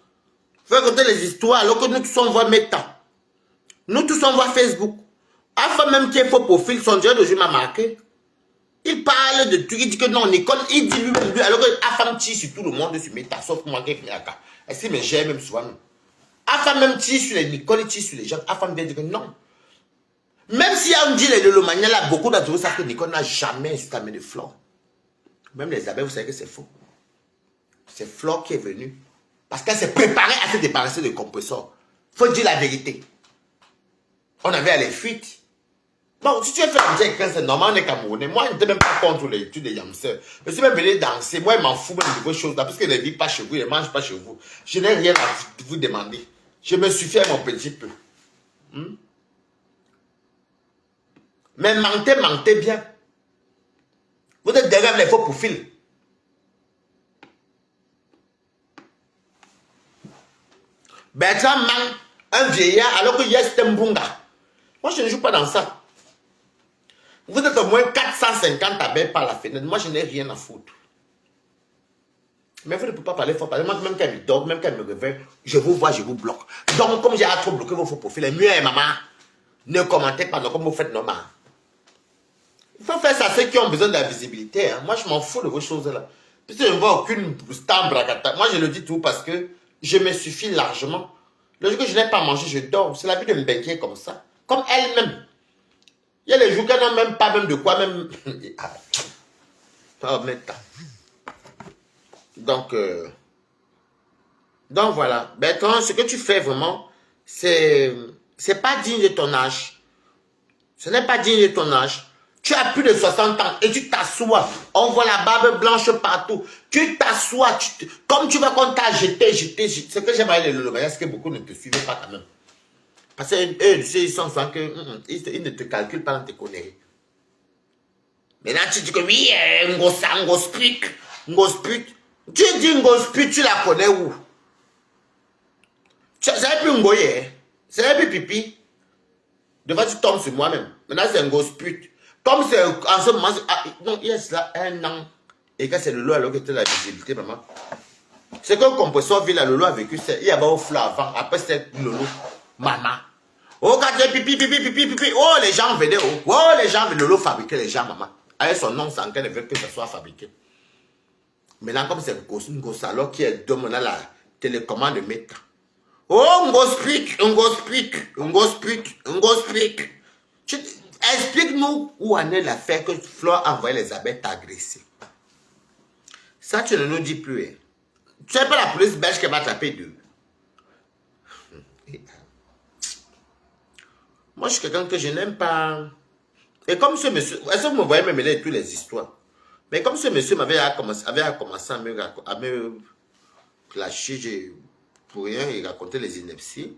Faut écouter les histoires, alors que nous tous, on voit Meta. Nous tous, on voit Facebook. Enfin, même qui est faux profil, son dieu de jeu m'a marqué. Il parle de trucs, il dit que non, Nicole, il dit lui, alors que la femme tire sur tout le monde sur Meta, sauf moi qui ai fait la cas. Est-ce qu'il me gère même souvent? La femme même tire sur les Nicole, il tire sur les gens. La femme vient dire que non. Même si on dit les Lolomania, là, beaucoup d'entre vous savent que Nicole n'a jamais insulté de Flore. Même les abeilles, vous savez que c'est faux. C'est Flore qui est venue. Parce qu'elle s'est préparée à se débarrasser de compresseurs. Il faut dire la vérité. On avait à les fuites. Bon, si tu as fait un petit c'est normal, on est Camerounais. Moi, je n'étais même pas contre les études des Yamseurs. Je suis même venu danser. Moi, je m'en fous même de vos choses là. Parce qu'ils ne vivent pas chez vous, ils ne mangent pas chez vous. Je n'ai rien à vous demander. Je me suis fait mon petit peu. Mais mentez bien. Vous êtes derrière les faux profils. Bertrand ment un vieillard alors qu'il y a Stembunga. Moi, je ne joue pas dans ça. Vous êtes au moins 450 abeilles par la fenêtre. Moi, je n'ai rien à foutre. Mais vous ne pouvez pas parler fort. Moi, même quand elle me dort, même quand elle me réveille, je vous vois, je vous bloque. Donc, comme j'ai trop bloqué vos faux profils, mieux est maman. Ne commentez pas, non, comme vous faites normal. Il faut faire ça à ceux qui ont besoin de la visibilité. Hein. Moi, je m'en fous de vos choses-là. Puisque je ne vois aucune star bracata. Moi, je le dis tout parce que je me suffis largement. Le jour que je n'ai pas mangé, je dors. C'est la vie de me baigner comme ça. Comme elle-même. Il y a les jours qu'elle n'a même pas même de quoi même... Oh, mais donc voilà. Bertrand, ce que tu fais vraiment, c'est pas digne de ton âge. Ce n'est pas digne de ton âge. Tu as plus de 60 ans et tu t'assois. On voit la barbe blanche partout. Tu t'assois. Comme tu vois qu'on t'a jeté. Ce que j'aime avec les Lolomaya, c'est que beaucoup ne te suivaient pas quand même. Parce qu'eux, ils sont sans que ils ne te calculent pas dans tes conneries. Maintenant, tu dis que oui, Ngosput. Tu dis Ngosput, tu la connais où? C'est plus Ngoye. C'est plus Pipi. Devant, tu tombes sur moi-même. Maintenant, c'est Ngosput. Comme c'est en ce moment, non, il y a cela 1 an, et que c'est le lot alors que tu as la visibilité, maman. C'est qu'un compresseur ville, le lot a vécu, il y avait au flot avant, après c'est le lot, maman. Oh, quand il pipi, pipi, pipi, pipi, oh, les gens venaient, oh, les gens venaient, le lot fabriquer les gens, maman. Avec son nom, sans qu'elle ne veut que ça soit fabriqué. Maintenant, comme c'est une grosse alors qui est demandé la télécommande de méta. Oh, on go speak, on go speak, on go speak, on go speak. Explique-nous où en est l'affaire que Flore a envoyé les abeilles t'agresser. Ça, tu ne nous dis plus. Hein. Tu n'es pas la police belge qui va taper d'eux. Moi, je suis quelqu'un que je n'aime pas. Et comme ce monsieur, est-ce que vous me voyez me mêler toutes les histoires? Mais comme ce monsieur avait commencé à me clasher, pour rien, il racontait les inepties.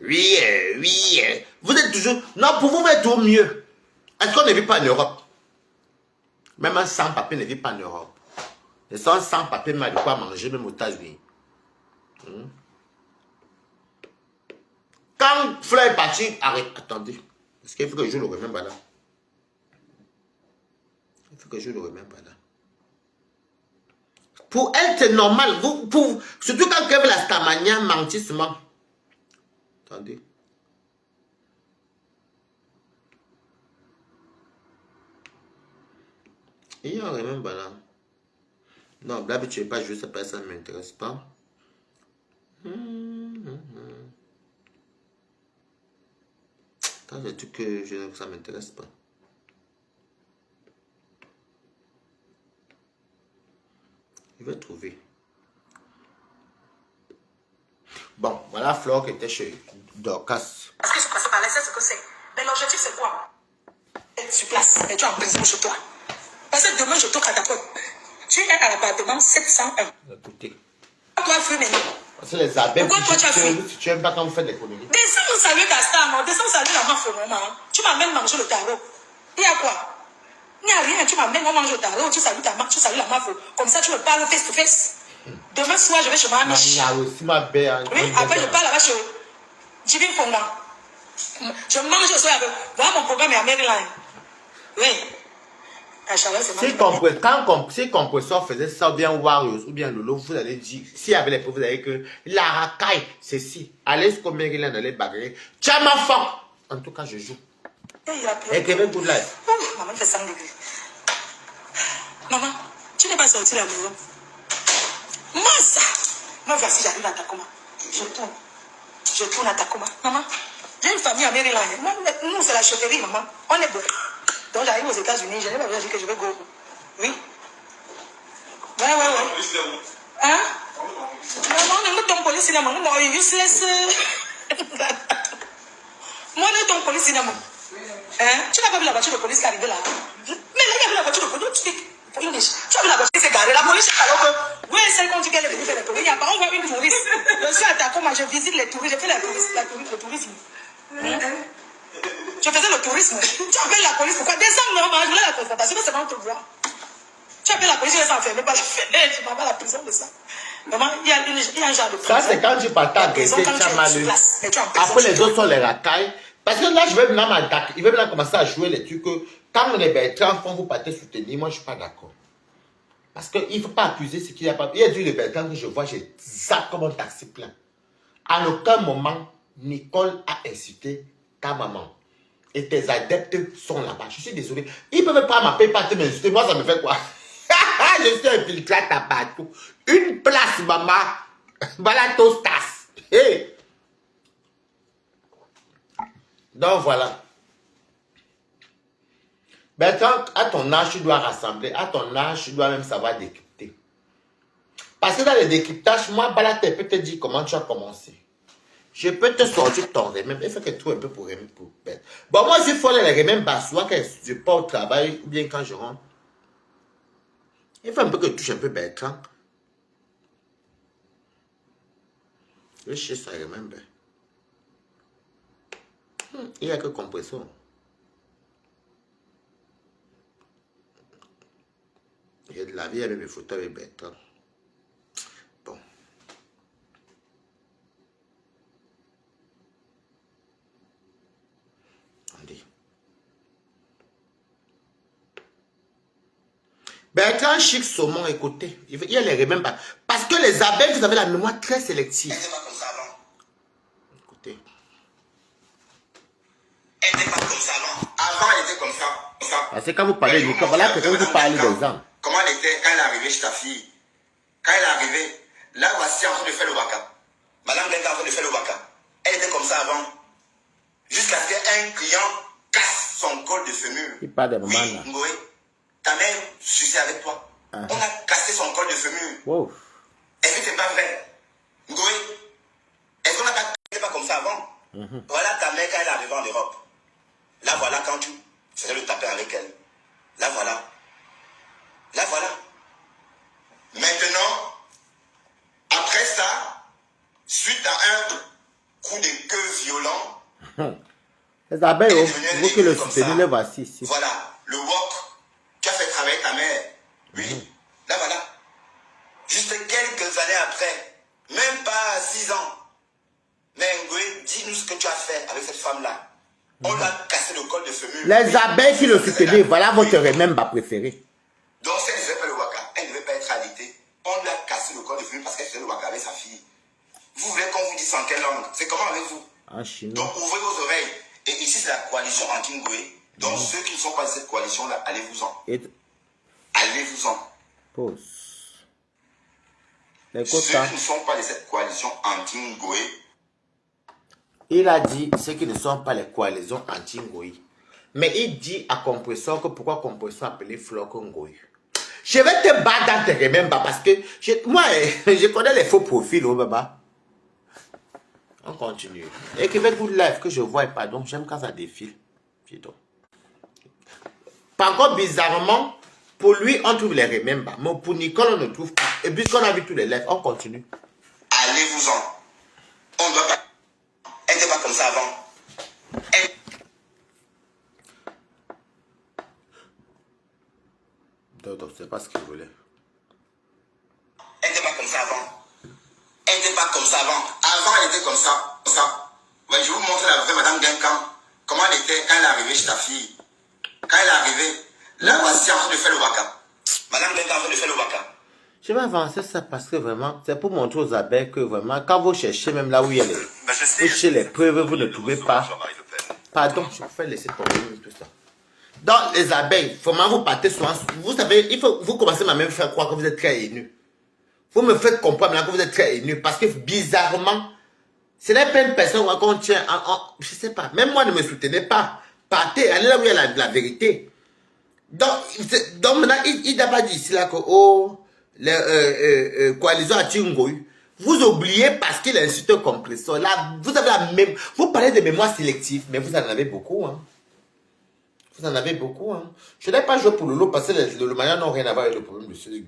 Oui, oui. Vous êtes toujours... Non, pour vous, vous êtes toujours mieux. Est-ce qu'on ne vit pas en Europe? Même un sans-papier ne vit pas en Europe. Et sans papier, mais de quoi manger, même aux États-Unis. Quand Fleur est parti, arrête, attendez. Parce qu'il faut que je le remette là. Il faut que je le remette là. Pour elle, c'est normal. Surtout quand elle veut la stamania, mentissement. Attendez. Il y a rien là. Non, d'habitude, tu n'es pas juste ça, ça ne m'intéresse pas. Quand j'ai dit que ça ne m'intéresse pas. Je vais trouver. Bon, voilà Flore qui était chez Dorcas. Parce que je passais par là, c'est ce que c'est. Mais l'objectif, c'est quoi? Être sur place, et tu es en prison chez toi. Parce que demain, je toque à ta porte. Tu es à l'appartement 701. Écoutez. Toi, fais maintenant. Parce que les abeilles, Pourquoi toi, tu as fui? tu n'aimes pas quand vous faites des conneries. Descends saluer Gaston, descends saluer la mafia, maman. Tu m'amènes manger le tarot. Il y a quoi? Il n'y a rien, tu m'amènes, on mange le tarot, tu salues la mafia. Comme ça, tu me parles face to face. Demain soir, je vais chez ma amiche. Il y a aussi ma belle. Oui, après, je parle là-bas chez Jimmy Fonda. Je mange le soir avec. Voilà, mon programme est à Maryland. Oui. Si Compresseur faisait ça, ou bien Warriors, ou bien Lolo, vous allez dire, s'il y avait les preuves, vous allez dire que la racaille, c'est si. Allez jusqu'au Maryland, allez bagarrer. Tiens ma femme. En tout cas, je joue. Et Kevin Good Life. Maman fait 100 degrés. Maman, tu n'es pas sortie la maison. Massa! Moi, voici, j'arrive à Takoma. Je tourne à Takoma. Maman, j'ai une famille à Maryland. Nous, c'est la chefferie, maman. On est beaucoup. Donc, j'arrive aux États-Unis. Je n'ai pas besoin de dire que je vais go. Oui. Ouais. Hein? Maman, ne me tombe police cinéma. Moi, useless. Moi, ne tombe police cinéma. Hein? Tu n'as pas vu la voiture de police qui est arrivée là? Mais là, il y avait la voiture de police. Tu as vu la voiture qui s'est garée. La police est alors que. Oui, celle qu'on dit qu'elle est venue faire les touristes. Il n'y a pas encore une touriste. Je suis à Takoma, je visite les touristes. Je fais le tourisme. Je faisais le tourisme. Tu appelles la police. Pourquoi? Descends, non, je voulais la confrontation, mais c'est pas te voir. Tu appelles la police, je vais s'enfermer par la fenêtre. Je m'en vais à la prison de ça. Maman, il y a un genre de prison. Ça, c'est quand tu partais agresser, tu as mal. Après, les autres sont les racailles. Parce que là, je vais maintenant m'attaquer. Il va maintenant commencer à jouer les trucs que quand les Bertrand font, vous partez soutenir. Moi, je ne suis pas d'accord. Parce qu'il ne faut pas accuser ce qu'il n'y a pas. Il y a du Bertrand que je vois, j'ai zappé comme un taxi plein. À aucun moment, Nicole a insulté ta maman. Et tes adeptes sont là-bas. Je suis désolé. Ils ne peuvent pas m'appeler, pas te m'insulter. Moi, ça me fait quoi? Je suis infiltré à partout. Une place, maman. Voilà, tostas. Hey. Donc, voilà. Bertrand, à ton âge, tu dois rassembler. À ton âge, tu dois même savoir décrypter. Parce que dans le décryptage, moi, Balate peut te dire comment tu as commencé. Je peux te sortir ton remède. Il faut que tu trouves un peu pour remède pour bête. Bon, moi, je fais les remèdes bas, soit que je pars au travail ou bien quand je rentre. Il faut un peu que je touche un peu Bertrand. Je sais ça, remember. Il n'y a que compresseur. Il y a de la vie avec mes photos avec Bertrand. Bon. Bertrand Chic Saumon, écoutez, il y a les remember. Parce que les abeilles, vous avez la mémoire très sélective. Elle n'était pas comme ça avant. Écoutez. Elle n'était pas comme ça avant. Avant, elle était comme ça. Parce que quand vous parlez de Nico, voilà que quand vous parlez des gens. Comment elle était quand elle est arrivée chez ta fille? Quand elle est arrivée, là, voici en train de faire le waka. Madame Denka en train de faire le waka. Elle était comme ça avant. Jusqu'à ce qu'un client casse son col de fémur. Il parle de maman Oui, là. Ngoé, ta mère suçait avec toi. On a cassé son col de fémur. Wow. Est-ce que c'est pas vrai? Ngoé, est-ce qu'on n'a pas comme ça avant? Voilà ta mère quand elle est arrivée en Europe. Là, voilà quand tu faisais le tapin avec elle. Là, voilà. Là, voilà. Maintenant, après ça, suite à un coup de queue violent, Les abeilles, vous qui le soutenez, le voici ici. voilà, le wok, tu as fait travailler ta mère. Oui, là, voilà. Juste quelques années après, même pas 6 ans. Mais Ngoé, dis-nous ce que tu as fait avec cette femme-là. On l'a cassé le col de fémur. Les abeilles qui le soutenaient, voilà votre remember préféré. Donc, si elle ne faisait pas le waka, elle ne devait pas être alitée. On lui a cassé le col de fémur parce qu'elle faisait le waka avec sa fille. Vous voulez qu'on vous dise en quelle langue? C'est comment avec vous? En chinois. Donc, ouvrez vos oreilles. Et ici, c'est la coalition anti-Ngoé. Donc, ceux qui ne sont pas de cette coalition-là, allez-vous-en. Et Allez-vous-en. pause. Les Ceux quotas. qui ne sont pas de cette coalition anti-Ngoé, Il a dit ceux qui ne sont pas les coalitions anti-Ngoï. Mais il dit à Compressor que pourquoi Compressor appelé Floc Ngoï. Je vais te battre dans tes remember parce que moi, je connais les faux profils, oh baba. On continue. Écrivez good life que je vois, pardon, j'aime quand ça défile. Pardon. Par contre, bizarrement, pour lui, on trouve les remember. Mais pour Nicole, on ne trouve pas. Et puisqu'on a vu tous les lives, on continue. allez-vous-en. On ne doit pas. Elle n'était pas comme ça avant. Elle Donc, c'est pas ce qu'il voulait. n'était pas comme ça avant. Elle n'était pas comme ça avant. Avant, elle était comme ça. Comme ça. Ouais, je vais vous montrer la vraie Madame Genkan. Comment elle était quand elle est arrivée chez ta fille. Quand elle est arrivée, là, voici en train de faire le waka. Madame Genkan en train de faire le waka. Je vais avancer ça parce que vraiment, c'est pour montrer aux abeilles que vraiment, quand vous cherchez même là où il y a les, vous cherchez les preuves, vous ne trouvez pas. Pardon, je vais laisser tomber tout ça. Dans les abeilles, vraiment vous partez souvent, vous savez, il faut, vous commencez à même faire croire que vous êtes très haineux. Vous me faites comprendre maintenant que vous êtes très haineux parce que bizarrement, ce n'est pas une personne qu'on tient je sais pas, même moi ne me soutenez pas. Partez, allez là où il y a la vérité. Donc maintenant, il n'a pas dit ici là que, oh, les coalitions à Tingoy, vous oubliez parce qu'il insulte un compresseur. Là, vous avez la même, vous parlez de mémoire sélective, mais vous en avez beaucoup, hein. Vous en avez beaucoup, hein. Je n'ai pas joué pour Lolo parce que les Lolomaniens n'ont rien à voir avec le problème de ce monsieur.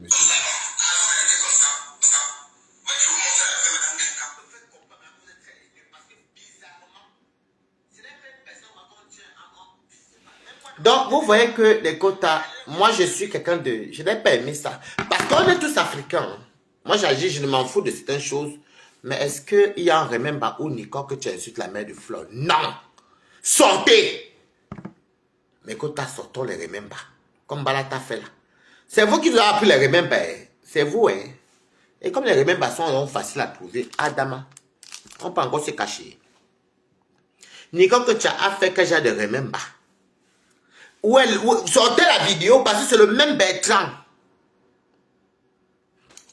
Donc, vous voyez que les quotas, moi je suis quelqu'un de... Je n'ai pas aimé ça. Parce qu'on est tous africains. Hein. Moi j'agis, je ne m'en fous de certaines choses. Mais est-ce qu'il y a un remember où Nicole que tu insultes la mère de Flore? Non! Sortez! Mes quotas, sortons les remember. Comme Balata fait là. C'est vous qui vous avez appris les remember. C'est vous, hein. Et comme les remember sont faciles à trouver, Adama, on peut encore se cacher. Nicole que tu as fait que j'ai de remember. Sortez la vidéo parce que c'est le même Bertrand.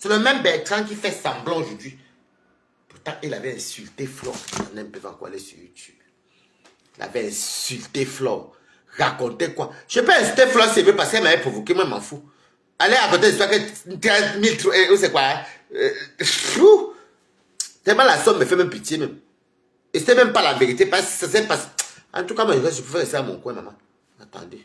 C'est le même Bertrand qui fait semblant aujourd'hui. Pourtant, il avait insulté Flore. On ne peut pas aller sur YouTube. Il avait insulté Flore. Racontez quoi? Je peux insulter Flore si parce qu'elle m'avait provoqué, moi je m'en fous. Allez raconter l'histoire que 13 000, c'est quoi? Tellement la somme me fait même pitié même. Et c'est même pas la vérité parce que ça s'est passé. En tout cas, moi, je peux rester à mon coin, maman. Attendez.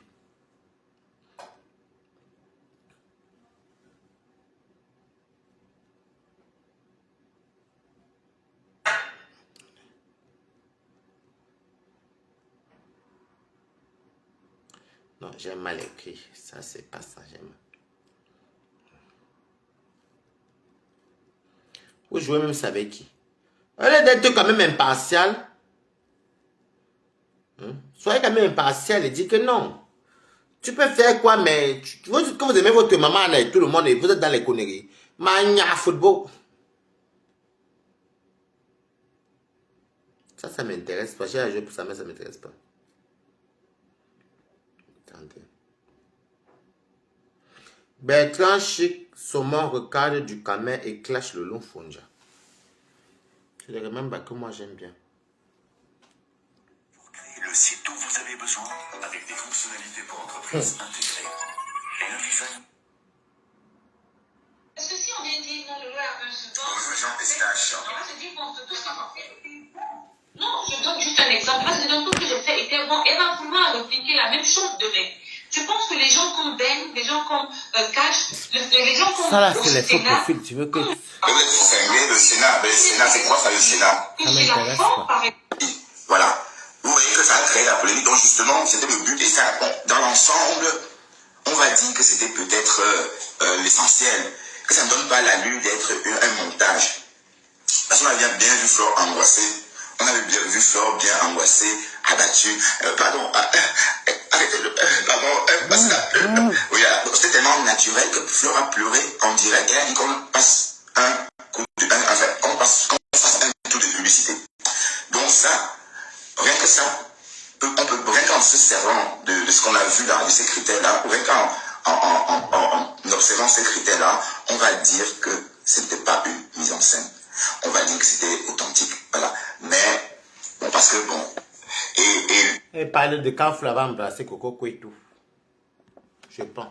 Non, j'ai mal écrit. Ça, c'est pas ça, j'aime. Vous jouez même ça avec qui? Allez d'être quand même impartial. Soyez quand même impartial et dites que non. Tu peux faire quoi, mais quand vous aimez votre maman et tout le monde et vous êtes dans les conneries. Mania football. Ça m'intéresse pas. J'ai un jeu pour ça, mais ça m'intéresse pas. Attendez. Bertrand Chic, Saumon recadre du Camet et clash le long Fonja. C'est le remember que moi j'aime bien. Pour créer le site dont vous avez besoin avec des fonctionnalités pour entreprises intégrées et un design. Parce que si on vient dire non, le loi a un support. Bonjour Jean Pistache. Moi, je dis bon, tout ce qu'on a fait. Non, je donne juste un exemple. Parce que dans tout ce que j'ai fait était bon. Elle va vouloir répliquer la même chose demain. Tu penses que les gens comme Ben, les gens comme Cash, les gens comme. Ça là, c'est les faux profils. Tu veux que. Vous êtes cinglé, le Sénat. Le Sénat, c'est quoi ça, le Sénat? Ça m'intéresse pas. Voilà. Vous voyez que ça a créé la polémique. Donc, justement, c'était le but. Et ça, bon, dans l'ensemble, on va dire que c'était peut-être l'essentiel. Que ça ne donne pas l'allure d'être un montage. Parce qu'on avait bien vu Flore angoissée. On avait bien vu Flore bien angoissée, abattue. Pardon, arrêtez-le. Pardon, parce que oui, c'était tellement naturel que Flore a pleuré en direct. Et elle a dit qu'on passe qu'on fasse un tour de publicité. Donc ça, rien que ça, rien qu'en se servant de ce qu'on a vu là, de ces critères-là, rien qu'en observant ces critères-là, on va dire que ce n'était pas une mise en scène. On va dire que c'était authentique, voilà. Mais, bon, parce que, bon, Et parle de quand Flora va embrasser Coco Kouetou. Je pense.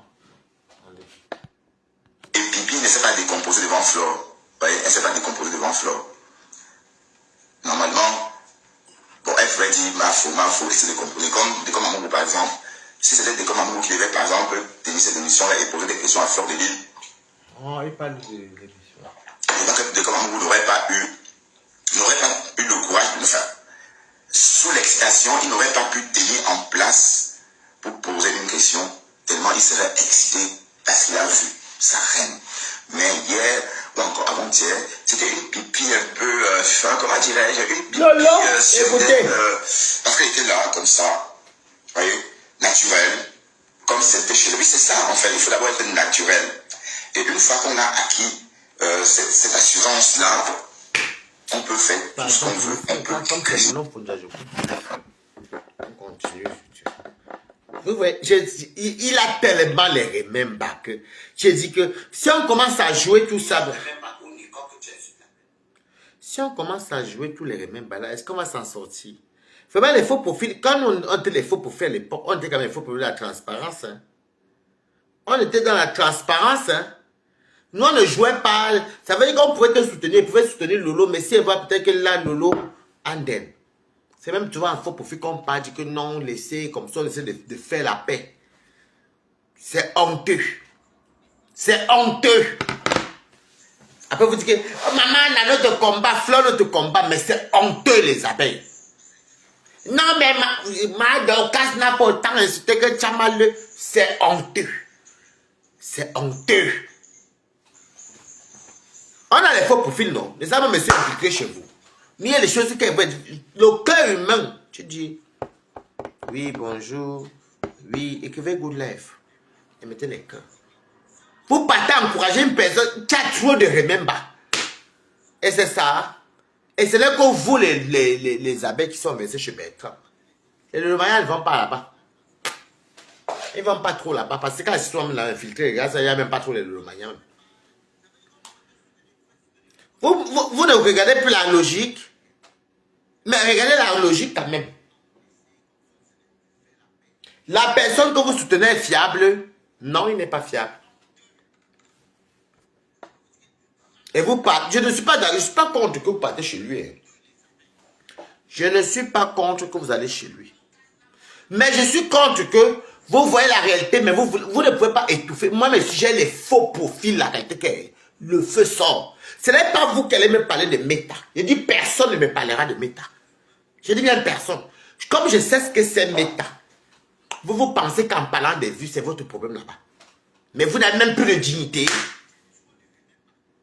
et Pipi ne s'est pas décomposé devant Flore. Vous voyez, elle ne s'est pas décomposée devant Flore. Normalement, bon, elle ferait dire ma faute, et se décomposer. Comme Amourou, par exemple. Si c'était comme Amourou qui devait, par exemple, tenir cette émission-là et poser des questions à Fleur de Lille. Oh, il parle de l'émission. Et donc, comme Amourou n'aurait pas eu le courage de le faire. Sous l'excitation, il n'aurait pas pu tenir en place pour poser une question, tellement il serait excité parce qu'il a vu sa reine. Mais hier, ou encore avant-hier, c'était une pipi un peu, comment dirais-je, une pipi parce qu'elle était là, comme ça, vous voyez, naturelle, comme c'était chez lui. C'est ça, en fait, il faut d'abord être naturel. Et une fois qu'on a acquis cette assurance-là, on peut faire tout ce qu'on veut. On peut créer. On continue. Vous voyez, il a tellement les remember que j'ai dit que si on commence à jouer tout ça, si on commence à jouer tous les remember là, est-ce qu'on va s'en sortir? Vraiment, les faux profils, quand on était les faux profils à l'époque, on était quand même les faux profils de la transparence. Hein. On était dans la transparence. Hein. Nous, on ne jouait pas. Ça veut dire qu'on pouvait te soutenir. On pouvait soutenir Lolo, mais si elle voit peut-être que là, Lolo, Anden. C'est même, tu vois, un faux profil qu'on parle, dit que non, laissez, comme ça, on essaie de faire la paix. C'est honteux. C'est honteux. Après, vous dites que, oh, maman, on a notre combat, Flore notre combat, mais c'est honteux, les abeilles. Non, mais ma Dorcas n'a pas autant insulté que Tchamal. C'est honteux. C'est honteux. On a les faux profils, non? Les hommes me sont infiltrés chez vous. Mais il y a des choses qui... Le cœur humain, tu dis, oui, bonjour, oui, écrivez good life. Et mettez les cœurs. Vous partez encourager une personne qui a trop de remember. Et c'est ça. Et c'est là que vous, les abeilles qui sont versées chez Bertrand. Et le mariage, ils ne vont pas là-bas. Ils ne vont pas trop là-bas. Parce que quand ils sont infiltrés, regarde, il n'y a même pas trop les Romaniens. Vous ne regardez plus la logique. Mais regardez la logique quand même. La personne que vous soutenez est fiable. Non, il n'est pas fiable. Et vous partez. Je ne suis pas contre que vous partez chez lui. Hein. Je ne suis pas contre que vous allez chez lui. Mais je suis contre que vous voyez la réalité, mais vous ne pouvez pas étouffer. Moi, mais si j'ai les faux profils, la réalité, le feu sort. Ce n'est pas vous qui allez me parler de méta. Je dis personne ne me parlera de méta. Je dis bien personne. Comme je sais ce que c'est méta, vous pensez qu'en parlant des vues, c'est votre problème là-bas. Mais vous n'avez même plus de dignité.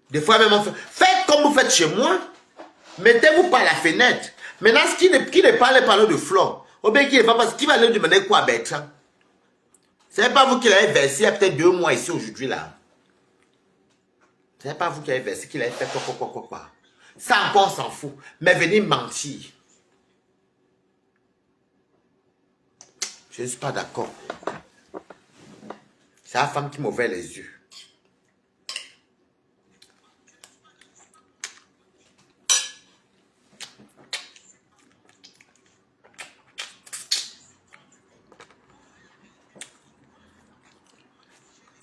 Des fois même, faites comme vous faites chez moi. Mettez-vous par la fenêtre. Maintenant, qui ne parle de Flore, ou bien qui ne va pas, qui va lui demander quoi à Bertrand? C'est pas vous qui l'avez versé il y a peut-être 2 mois ici aujourd'hui là. C'est pas vous qui avez versé qu'il avait fait quoi. Ça encore on s'en fout. Mais venez mentir. Je ne suis pas d'accord. C'est la femme qui m'a ouvert les yeux.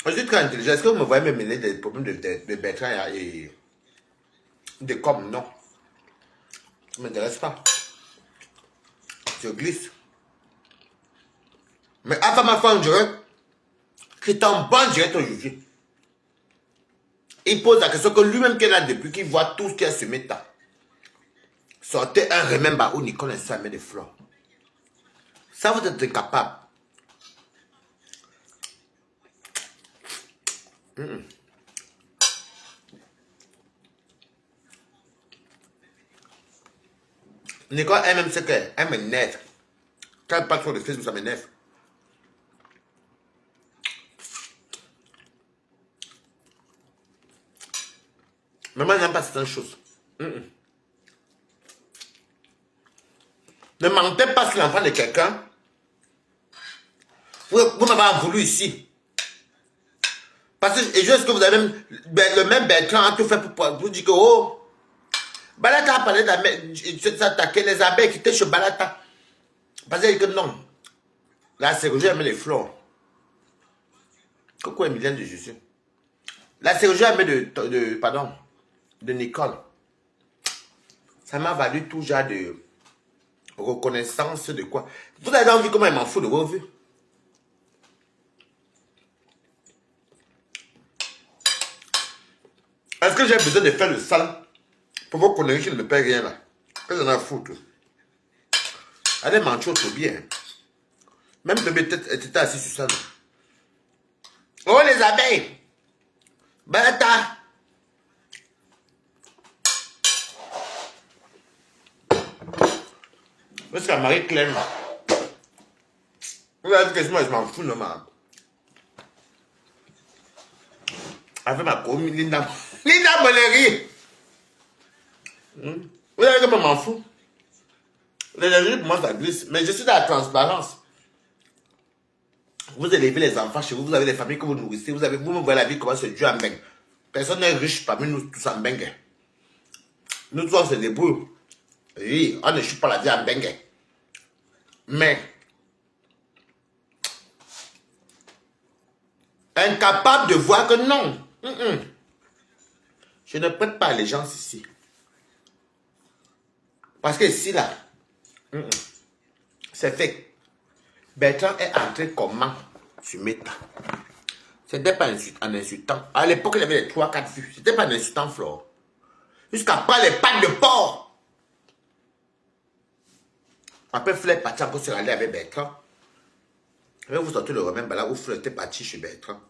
Je suis très intelligent. Est-ce que vous me voyez me mêler des problèmes de Bertrand et de com? Non. Ça ne m'intéresse pas. Je glisse. Mais avant ma femme, je dirais qu'il est en bon direct aujourd'hui. Il pose la question que lui-même qu'il a depuis qu'il voit tout ce qu'il y a sur Meta. Sortez un remember où Nicole est met des fleurs. Ça vous êtes capable. Nicole elle-même sait qu'elle m'énerve. Quand elle parle sur le Facebook, ça m'énerve. Mais moi, je n'aime pas certaines choses. Ne mentez pas sur l'enfant de quelqu'un. Vous m'avez voulu ici. Parce que et juste que vous avez même, le même Bertrand a tout fait pour vous dire que oh, Balata a parlé d'attaquer les abeilles qui étaient chez Balata. Parce que non. La chirurgie a mis les fleurs. Coucou Emilienne de Jésus. La chirurgie a mis de Nicole. Ça m'a valu tout genre de reconnaissance de quoi. Vous avez envie comment elle m'en fout de vos vues. Est-ce que j'ai besoin de faire le sale pour vos conneries qui ne me paient rien là? Qu'est-ce que j'en ai à foutre? Allez mentir trop bien. Même bébé était assis sur ça. Là. Oh les abeilles! Balata! Parce que Marie-Claire, vous avez dit que moi je m'en fous, non, ma. Avec ma commune, Linda Moléry. Vous avez dit que moi je m'en fous. L'énergie pour moi ça glisse. Mais je suis dans la transparence. Vous élevez les enfants chez vous, vous avez des familles que vous nourrissez, vous me voyez la vie comment se Dieu en beng. Personne n'est riche parmi nous tous en beng. Nous tous on se débrouille. Oui, on ne chute pas la vie en beng. Mais incapable de voir que non. Je ne prête pas allégeance ici. Parce que ici là, c'est fait. Bertrand est entré comment sur Meta. C'était pas en insultant. À l'époque, il avait les 3-4 vues. C'était pas en insultant Flore. Jusqu'à prendre les pattes de porc. Après, Fleur est parti encore se râler avec Bertrand. Je vais vous sortir le remède là où Fleur était parti chez Bertrand.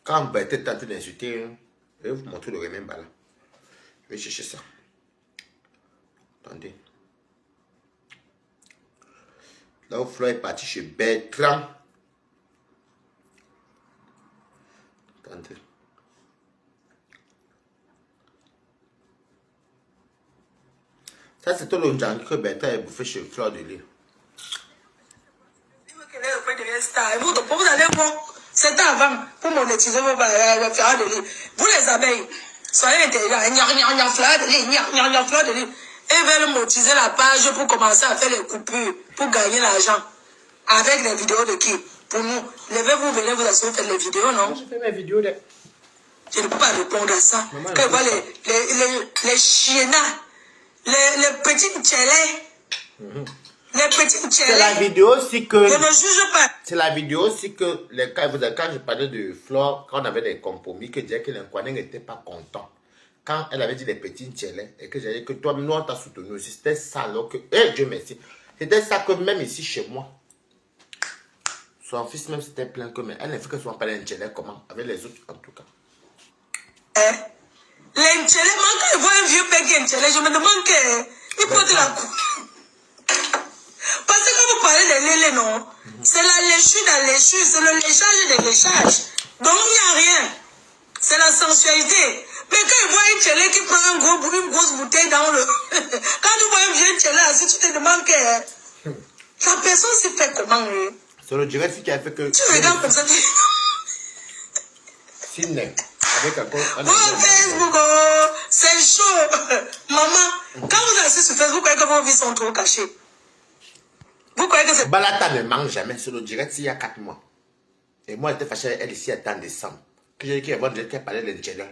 Quand Bertrand était en train d'insulter, je vais vous montrer le remède là. Je vais chercher ça. Attendez. Là où Fleur est parti chez Bertrand. Attendez. Ça, c'est tout le genre que Bertrand a bouffé chez Fleur de Lille. Vous allez voir, c'était avant, pour monétiser vos fleurs de Lille. Vous les abeilles, soyez intelligents, fleur de Lille. Et veulent monétiser la page pour commencer à faire les coupures, pour gagner l'argent. Avec les vidéos de qui? Pour nous. Levez-vous, venez vous assurer faire les vidéos, non? Je fais mes vidéos de... Je ne peux pas répondre à ça. Quand je vois les chienats, les petits tchélés, les petits tchélés. C'est la vidéo aussi que... Je ne juge pas. C'est la vidéo aussi que, quand je parlais de Flore, quand on avait des compromis, que disait que l'Inkwané n'était pas content. Quand elle avait dit les petits tchélés, et que j'ai dit que toi, nous, on t'a soutenu aussi. C'était ça, alors que... Eh, Dieu merci. C'était ça que même ici, chez moi. Son fils même c'était plein que... Mais elle ne fait que souvent parler un tchélé, comment? Avec les autres, en tout cas. L'intérêt, quand je vois un vieux père intérêt, je me demande qu'il peut de la coupe. Parce que quand vous parlez léché, non? C'est la léchue dans léchue, c'est le léchage des léchages. Donc, il n'y a rien. C'est la sensualité. Mais quand il voit une télé qui prend une grosse bouteille dans le... Quand tu vois une vieille télé assis, tu te demandes que... La personne s'est fait comment, lui? C'est le direct qui a fait que... Tu regardes comme ça, tu... Sidney, avec un Facebook, oh, c'est chaud. Maman, quand vous assistez sur Facebook, vous croyez que vos vies sont trop cachées. Vous croyez que c'est... Balata ne mange jamais. C'est le direct il y a 4 mois. Et moi, j'étais fâché avec elle ici en décembre. Que j'ai dit qu'elle parlait de l'ingénieur.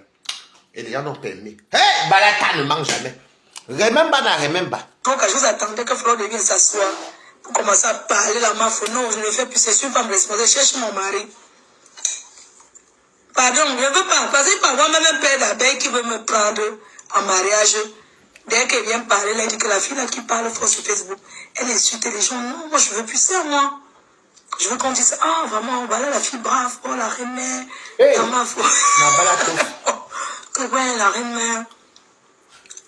Et les gens n'ont permis. Hé, Balata ne mange jamais. Remember na remember. Donc, je vous attendais que Flore devienne s'asseoir pour commencer à parler la mafia. Non, je ne le fais plus. C'est sûr, pas me responsable. Je cherche mon mari. Pardon, je ne veux pas. Parce que parfois, même un père d'abeille qui veut me prendre en mariage, dès qu'elle vient parler, elle dit que la fille là qui parle fort sur Facebook, elle insulte les gens. Non, moi, je veux plus ça, moi. Je veux qu'on dise, ah, vraiment, voilà la fille brave, oh, la reine mère, la mafia. Ouais, la reine mère.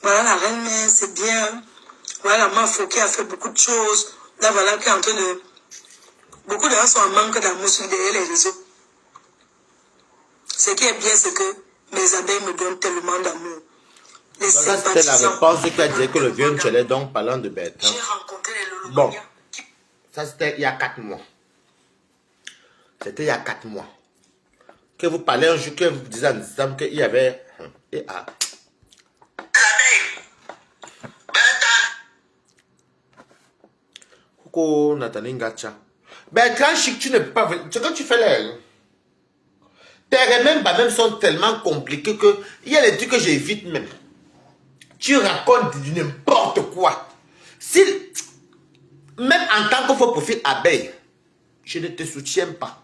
Voilà la reine mère, c'est bien. Voilà la mafia qui a fait beaucoup de choses. Là, voilà, qui est en train de... Beaucoup de gens sont en manque d'amour sur derrière les réseaux. Ce qui est bien, c'est que mes abeilles me donnent tellement d'amour. Les Ça, c'était la réponse qui a dit que le vieux Nchele, donc, parlant de bête. J'ai rencontré les Bon, Lolomania. ça c'était il y a 4 mois. C'était il y a 4 mois. Que vous parlez un jour, que vous disiez en disant qu'il y avait... Et ah. Coucou, Nathalie Ngacha. Ben, quand tu ne peux pas... C'est quand tu fais les... Tes remèdes sont tellement compliqués que... Il y a des trucs que j'évite même. Tu racontes du n'importe quoi. Si... Même en tant que faux profil abeille, je ne te soutiens pas.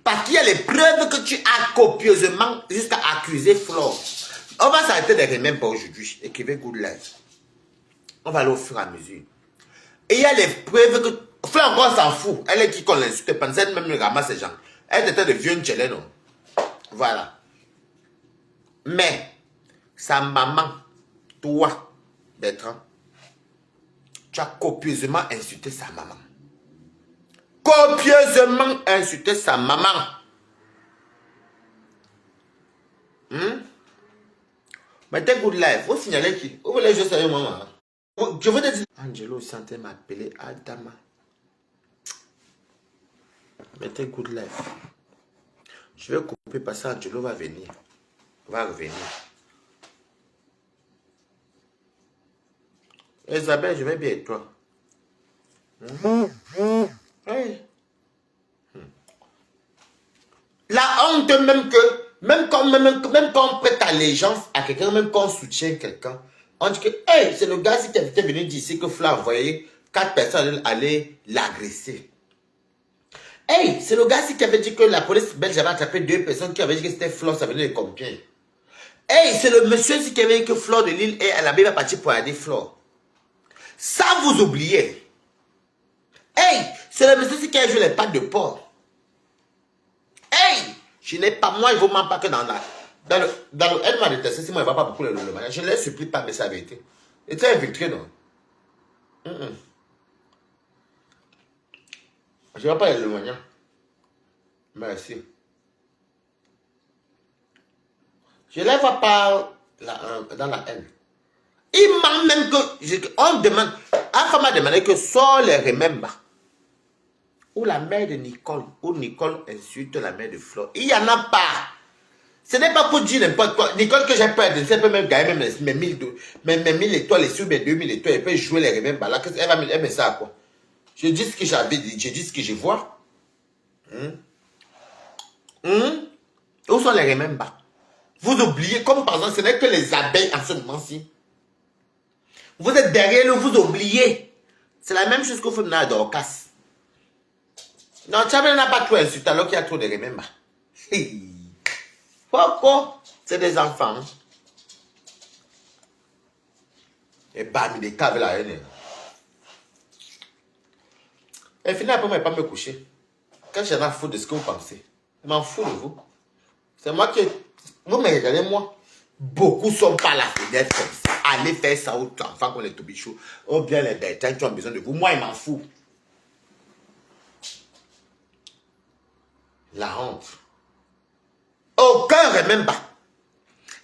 Parce qu'il y a les preuves que tu as copieusement jusqu'à accuser Flore. On va s'arrêter des remèdes pour aujourd'hui. Écrivez Good Life. On va aller au fur et à mesure. Et il y a les preuves que... Flore encore s'en fout. Elle est qui qu'on l'insulte. Pensez même le ramasse ces gens. Elle était de vieux Nchele, non? Voilà. Mais, sa maman, toi, Bertrand, tu as copieusement insulté sa maman. Copieusement insulté sa maman. Mettez Good Life. Vous signalez qui? Vous voulez juste savoir maman? Je veux te dire. Angelo sentait m'appeler Adama. Mettez Good Life. Je vais couper parce que Angelo va venir. Va revenir. Isabelle, je vais bien et toi. Hey. La honte même que, même quand on prête allégeance à quelqu'un, même quand on soutient quelqu'un, on dit que, hey, c'est le gars qui était venu d'ici que Fla a envoyé 4 personnes aller l'agresser. Hey, c'est le gars qui avait dit que la police belge avait attrapé 2 personnes qui avaient dit que c'était Flore, ça venait de Compiègne. Hey, c'est le monsieur qui avait dit que Flore de Lille et elle avait parti pour aider Flore. Ça vous oubliez. Hey, c'est le monsieur qui a joué les pattes de porc. Hey, je n'ai pas, moi, il ne vous ment pas que dans le elle m'a détesté, si moi, il ne va pas beaucoup le mariage. Je ne les supplie pas, mais ça avait été. Et tu es infiltré, non? Je ne vais pas le mariage. Merci. Je ne les vois pas dans la haine. Il manque même que... On demande... Alpha m'a demandé que sort les remember. Ou la mère de Nicole. Ou Nicole insulte la mère de Flore. Il n'y en a pas. Ce n'est pas pour dire n'importe quoi. Nicole que j'ai peur de... Elle peut même gagner mes 1000 étoiles et sur mes 2000 étoiles. Elle peut jouer les remember. Là, elle met ça à quoi? Je dis ce que j'avais dit. Je dis ce que je vois. Où sont les remember? Vous oubliez, comme par exemple, ce n'est que les abeilles en ce moment-ci. Vous êtes derrière nous, vous oubliez. C'est la même chose que vous faites dans Dorcas. Non, Tchabel n'a pas trop insulté alors qu'il y a trop de remember. Pourquoi? C'est des enfants. Et bam, il est câble la haine. Et finalement, après, moi, je ne vais pas me coucher. Quand j'en ai foutre de ce que vous pensez, je m'en fous de vous. C'est moi qui... Vous me regardez, moi. Beaucoup sont par la fenêtre comme ça. Allez faire ça aux enfants comme les tobichous. Ou bien les bêtins qui ont besoin de vous. Moi, il m'en fous. La honte. Aucun remember.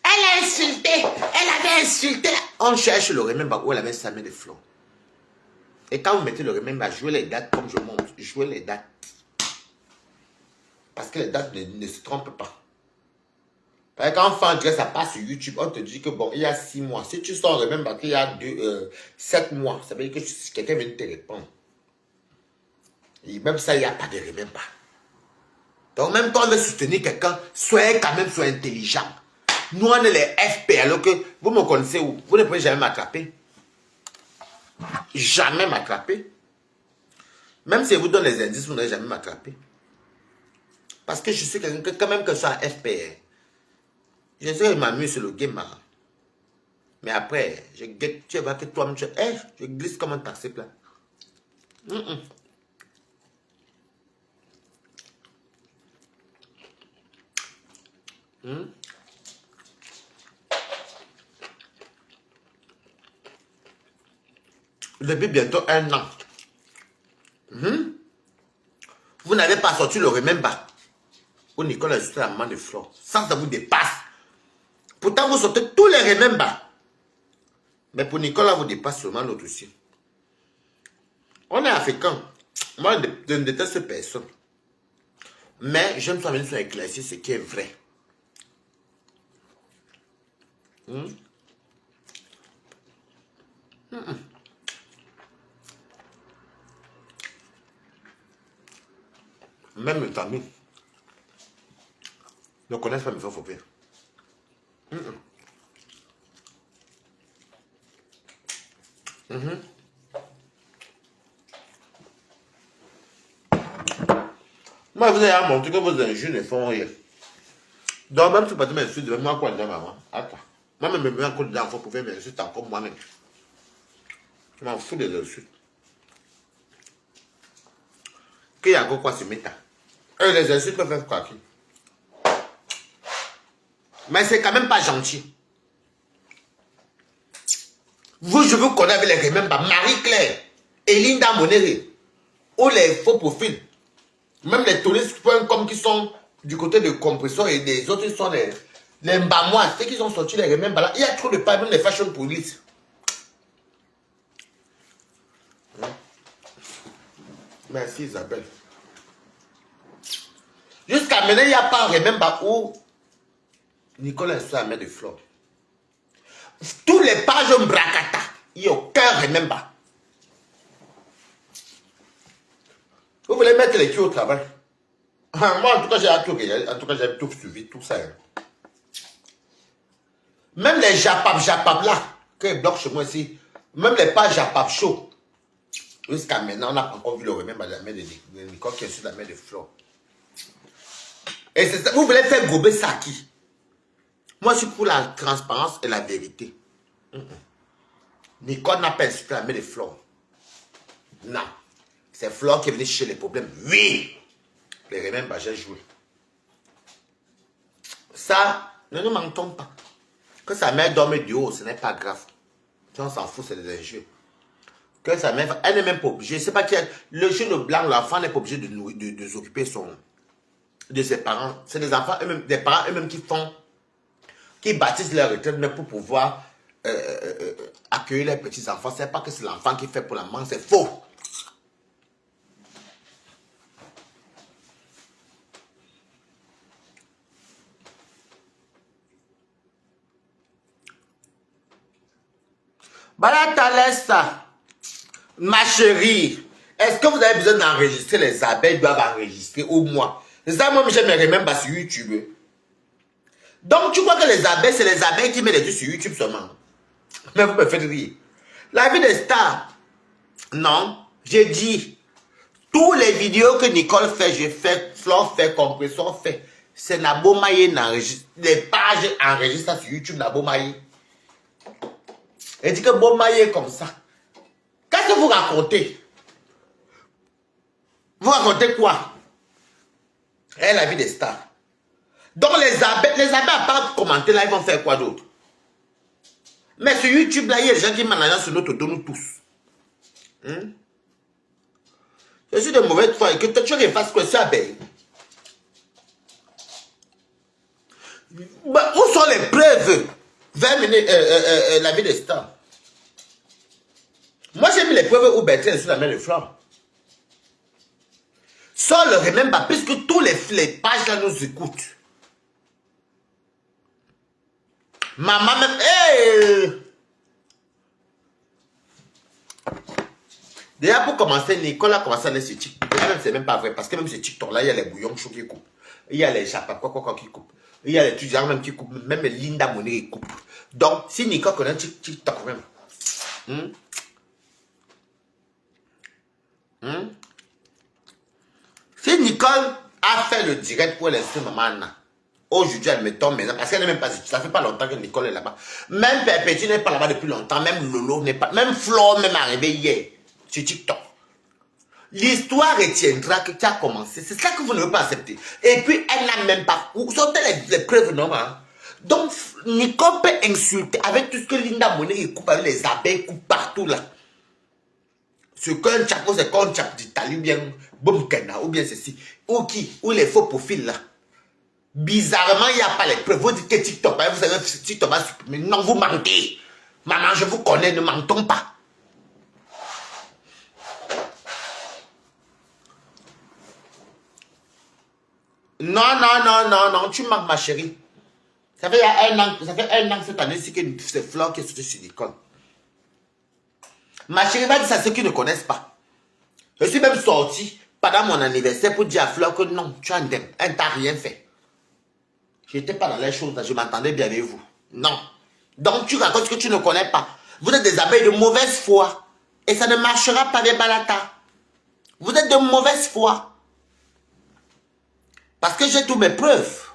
Elle a insulté. Elle avait insulté. On cherche le remember où elle avait sa main de fleurs. Et quand vous mettez le remember, jouez les dates comme je montre. Jouez les dates. Parce que les dates ne se trompent pas. Parce que quand on fait un direct, ça passe sur YouTube, on te dit que bon, il y a 6 mois. Si tu sors remember qu'il y a 7 mois, ça veut dire que quelqu'un vient te répondre. Et même ça, il n'y a pas de remember. Donc même quand on veut soutenir quelqu'un, soyez quand même intelligent. Nous, on est les FP, alors que vous me connaissez où? Vous ne pouvez jamais m'attraper. Jamais m'attraper. Même si je vous donne les indices, vous n'allez jamais m'attraper. Parce que je suis quelqu'un, quand même que je sois FP. Je sais que je m'amuse sur le game. Hein. Mais après, tu vois que toi-même, je glisse comme un taxi plat. Depuis bientôt 1 an. Vous n'avez pas sorti le remember. Où Nicole a ajouté la main de fleurs. Sans que ça vous dépasse. Pourtant, vous sortez tous les remember. Mais pour Nicolas, vous dépasse seulement l'autre aussi. On est africain. Moi, je ne déteste personne. Mais j'aime ça venir sur éclaircir ce qui est vrai. Même mes amis ne connaissent pas mes frères Fopé. Moi, vous avez montré que vos injures ne font rien. Donc, même si vous ne pouvez m'insulter, moi, quoi, dedans, maman. Attends. Moi, même, je me mets un coup dedans, vous pouvez m'insulter encore moi-même. Je m'en fous des insultes. Qu'il y a encore quoi se mettre. Les insultes peuvent faire quoi? Mais c'est quand même pas gentil. Vous, je vous connais avec les remember. Marie-Claire et Linda Monere. Ou les faux profils. Même les touristes.com qui sont du côté de Compression et des autres, ils sont les Mbamois. Ceux qui sont sortis les remember là. Il y a trop de pas, même les fashion police. Merci Isabelle. Jusqu'à maintenant, il n'y a pas un remember où Nicolas est sur la main de fleurs. Tous les pages Mbrakata, il n'y a aucun remember. Vous voulez mettre les culs au travail? Moi, en tout cas, j'ai tout suivi, tout ça. Même les Japap là, qui bloquent chez moi ici, même les pages Japap Show, jusqu'à maintenant, on n'a pas encore vu le remember de la main de Nicole qui est sur la main de fleurs. Et c'est ça, vous voulez faire gober ça à qui? Moi, je suis pour la transparence et la vérité. Nicole n'a pas insulté la main de fleurs. Non. C'est Flore qui est venu chercher les problèmes. Oui. Les remember, j'ai joué. Ça, ne nous mentons pas. Que sa mère dorme du haut, ce n'est pas grave. Si on s'en fout, c'est des injures. Que sa mère, elle n'est même pas obligée. Je ne sais pas qui est. Le jeune blanc, l'enfant n'est pas obligé de s'occuper de ses parents. C'est des enfants eux-mêmes, des parents eux-mêmes qui bâtissent leur retraite, mais pour pouvoir accueillir les petits-enfants. Ce n'est pas que c'est l'enfant qui fait pour la maman, c'est faux. Balatalessa, ma chérie, est-ce que vous avez besoin d'enregistrer? Les abeilles doivent enregistrer au moins. Ça, moi, je me remets sur YouTube. Donc, tu crois que les abeilles, c'est les abeilles qui mettent les trucs sur YouTube seulement? Mais vous me faites rire. La vie des stars. Non, j'ai dit, tous les vidéos que Nicole fait, je fais, Flore fait, Compression fait, c'est Nabo Maye n'enregistre. Les pages enregistrent sur YouTube, Nabo Maye. Elle dit que bon maillé comme ça. Qu'est-ce que vous racontez? Vous racontez quoi? Elle la vie des stars. Donc les abeilles à part commenter là, ils vont faire quoi d'autre? Mais sur YouTube là, il y a des gens qui managent sur notre dos, nous tous. Je suis de mauvaise foi et que tu refasses quoi sur abeille? Bah, où sont les preuves? Vers mener la vie des stars. Moi, j'ai mis les preuves où Bertrand est sur la main de Flore. Sans le remember, puisque tous les pages là nous écoutent. Maman même... Hey! Déjà pour commencer, Nicole a commencé à aller sur TikTok. Même c'est même pas vrai, parce que même sur TikTok là, il y a les bouillons chauds qui coupent. Il y a les chapas quoi qui coupent. Il y a les trucs même qui coupent. Même Linda Monet qui coupe. Donc, si Nicole connaît TikTok même. Si Nicole a fait le direct pour l'inscrire maman, aujourd'hui elle me tombe maintenant, parce qu'elle n'est même pas, ça fait pas longtemps que Nicole est là-bas. Même Perpétue n'est pas là-bas depuis longtemps, même Lolo n'est pas, même Flo même arrivé hier sur TikTok. L'histoire retiendra que tu as commencé, c'est ça que vous ne pouvez pas accepter. Et puis elle n'a même pas, vous sortez les preuves normales. Donc Nicole peut insulter avec tout ce que Linda Monet coupe avec les abeilles, coupe partout là. Ce qu'un chapeau, c'est qu'un chapeau d'Italie, ou bien Boumkena, ou bien ceci. Ou qui? Ou les faux profils là. Bizarrement, il n'y a pas les preuves. Vous dites que TikTok, vous savez, TikTok va supprimer. Non, vous mentez. Maman, je vous connais, ne mentons pas. Non, tu manques ma chérie. Ça fait un an cette année-ci que c'est Flore qui est sorti sur l'école. Ma chérie va dire ça à ceux qui ne connaissent pas. Je suis même sorti pendant mon anniversaire pour dire à Flore que non, tu as un dème. Elle ne t'a rien fait. Je n'étais pas dans les choses, je m'entendais bien avec vous. Non. Donc tu racontes ce que tu ne connais pas. Vous êtes des abeilles de mauvaise foi. Et ça ne marchera pas des balatas. Vous êtes de mauvaise foi. Parce que j'ai toutes mes preuves.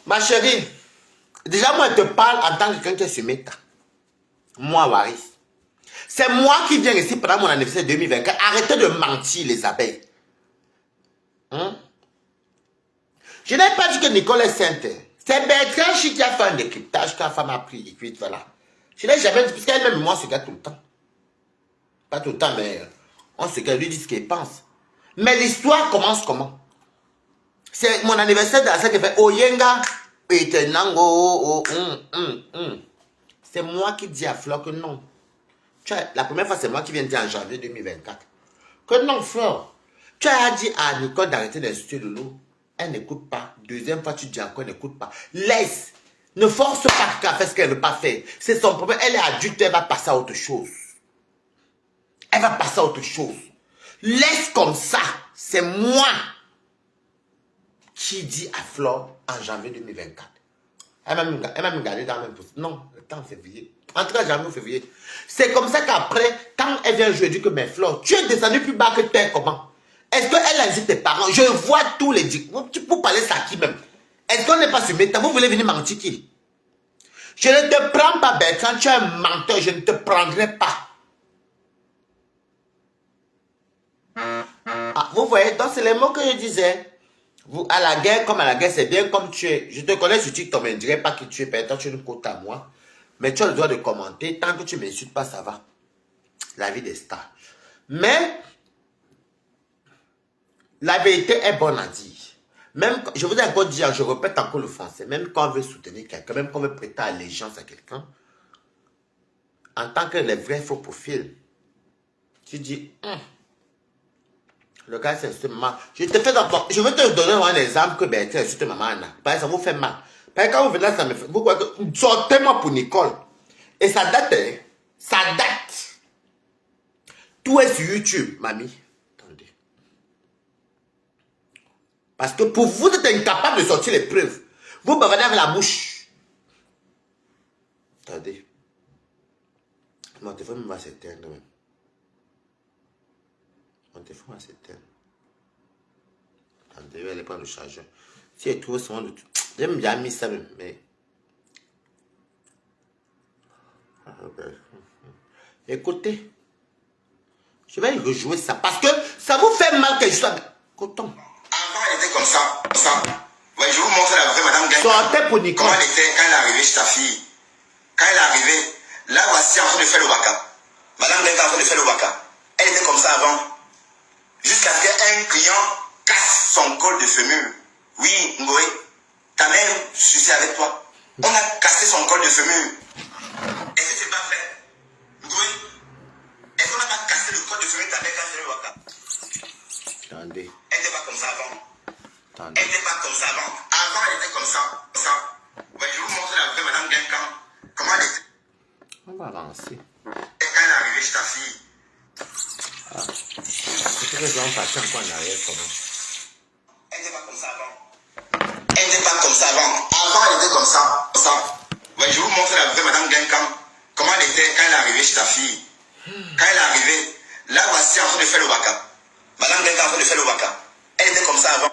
Ma chérie, déjà moi je te parle en tant que quelqu'un qui est sur Meta. Moi, Waris. C'est moi qui viens ici pendant mon anniversaire 2024. Arrêtez de mentir, les abeilles. Je n'ai pas dit que Nicole est sainte. C'est Bertrand qui a fait un décryptage quand la femme a pris. Et puis voilà. Je n'ai jamais dit, puisqu'elle-même, moi, on se garde tout le temps. Pas tout le temps, mais on se garde, lui dit ce qu'il pense. Mais l'histoire commence comment? C'est mon anniversaire de la salle qui fait Oyenga. C'est moi qui dis à Flore que non. La première fois, c'est moi qui viens de dire en janvier 2024. Que non, Flore. Tu as dit à Nicole d'arrêter d'insulter Lolo. Elle n'écoute pas. Deuxième fois, tu dis encore, elle n'écoute pas. Laisse. Ne force pas qu'elle fasse ce qu'elle ne veut pas faire. C'est son problème. Elle est adulte, elle va passer à autre chose. Elle va passer à autre chose. Laisse comme ça. C'est moi qui dis à Flore en janvier 2024. Elle m'a même gardé dans la même position. Non, le temps en février. En tout cas, janvier ou février. C'est comme ça qu'après, quand elle vient jouer, elle dit que mais Flore, tu es descendu plus bas que terre, comment? Est-ce qu'elle a dit tes parents? Je vois tous les dix. Pour parler ça qui même. Est-ce qu'on n'est pas sur Meta? Vous voulez venir mentir qui? Je ne te prends pas, Bertrand. Tu es un menteur. Je ne te prendrai pas. Ah, vous voyez, donc c'est les mots que je disais. Vous, à la guerre, comme à la guerre, c'est bien comme tu es. Je te connais sur TikTok, mais je ne dirais pas que tu es Bertrand. Tu es une côte à moi. Mais tu as le droit de commenter. Tant que tu ne m'insultes pas, ça va. La vie des stars. Mais la vérité est bonne à dire. Même, je vous ai encore dit, je répète encore le français, même quand on veut soutenir quelqu'un, même quand on veut prêter allégeance à quelqu'un, en tant que les vrais faux profils, tu dis, le gars c'est insulté maman. Je vais te donner un exemple que Bertrand insulte maman Anna. Parce que ça vous fait mal. Parce que quand vous venez, ça me fait. Vous croyez que sortez-moi pour Nicole. Et ça date, hein? Ça date. Tout est sur YouTube, mamie. Parce que pour vous, vous êtes incapable de sortir les preuves. Vous me regardez avec la bouche. Attendez. Mon téléphone va s'éteindre. Mon téléphone va s'éteindre. Attendez, je vais aller prendre le chargeur. Si elle trouve souvent de tout. J'aime bien mis ça même. Mais... Écoutez. Je vais rejouer ça. Parce que ça vous fait mal que je sois... Coton. Avant, elle était comme ça. Ouais, je vous montre la vraie madame Gaëtan. Sortez pour Nicole. Comment elle était quand elle est arrivée chez ta fille. Quand elle est arrivée, là, voici en train de faire le waka. Madame Denga a fait le waka. Elle était comme ça avant. Jusqu'à ce qu'un client casse son col de fémur. Oui, Ngoé, ta mère suçait avec toi. On a cassé son col de fémur. Est-ce que c'est pas vrai? Ngoé, est-ce qu'on n'a pas cassé le col de fémur de ta mère quand elle fait le waka? Attendez. Elle n'était pas comme ça avant. Attendez. Elle n'était pas comme ça avant. Avant, elle était comme ça. Ouais, je vous montre la vraie Madame Guincan. Comment elle était. On va avancer. Et quand elle est arrivée chez ta fille. C'est que je vais passer encore en arrière quand même. Elle n'était pas comme ça avant. Elle n'était pas comme ça avant. Avant, elle était comme ça. Ouais, je vous montre la vraie Madame Guincan. Comment elle était quand elle est arrivée chez ta fille. Quand elle est arrivée, là, voici en train de faire le waka. Madame Guincan en train de faire le waka. Elle était comme ça avant.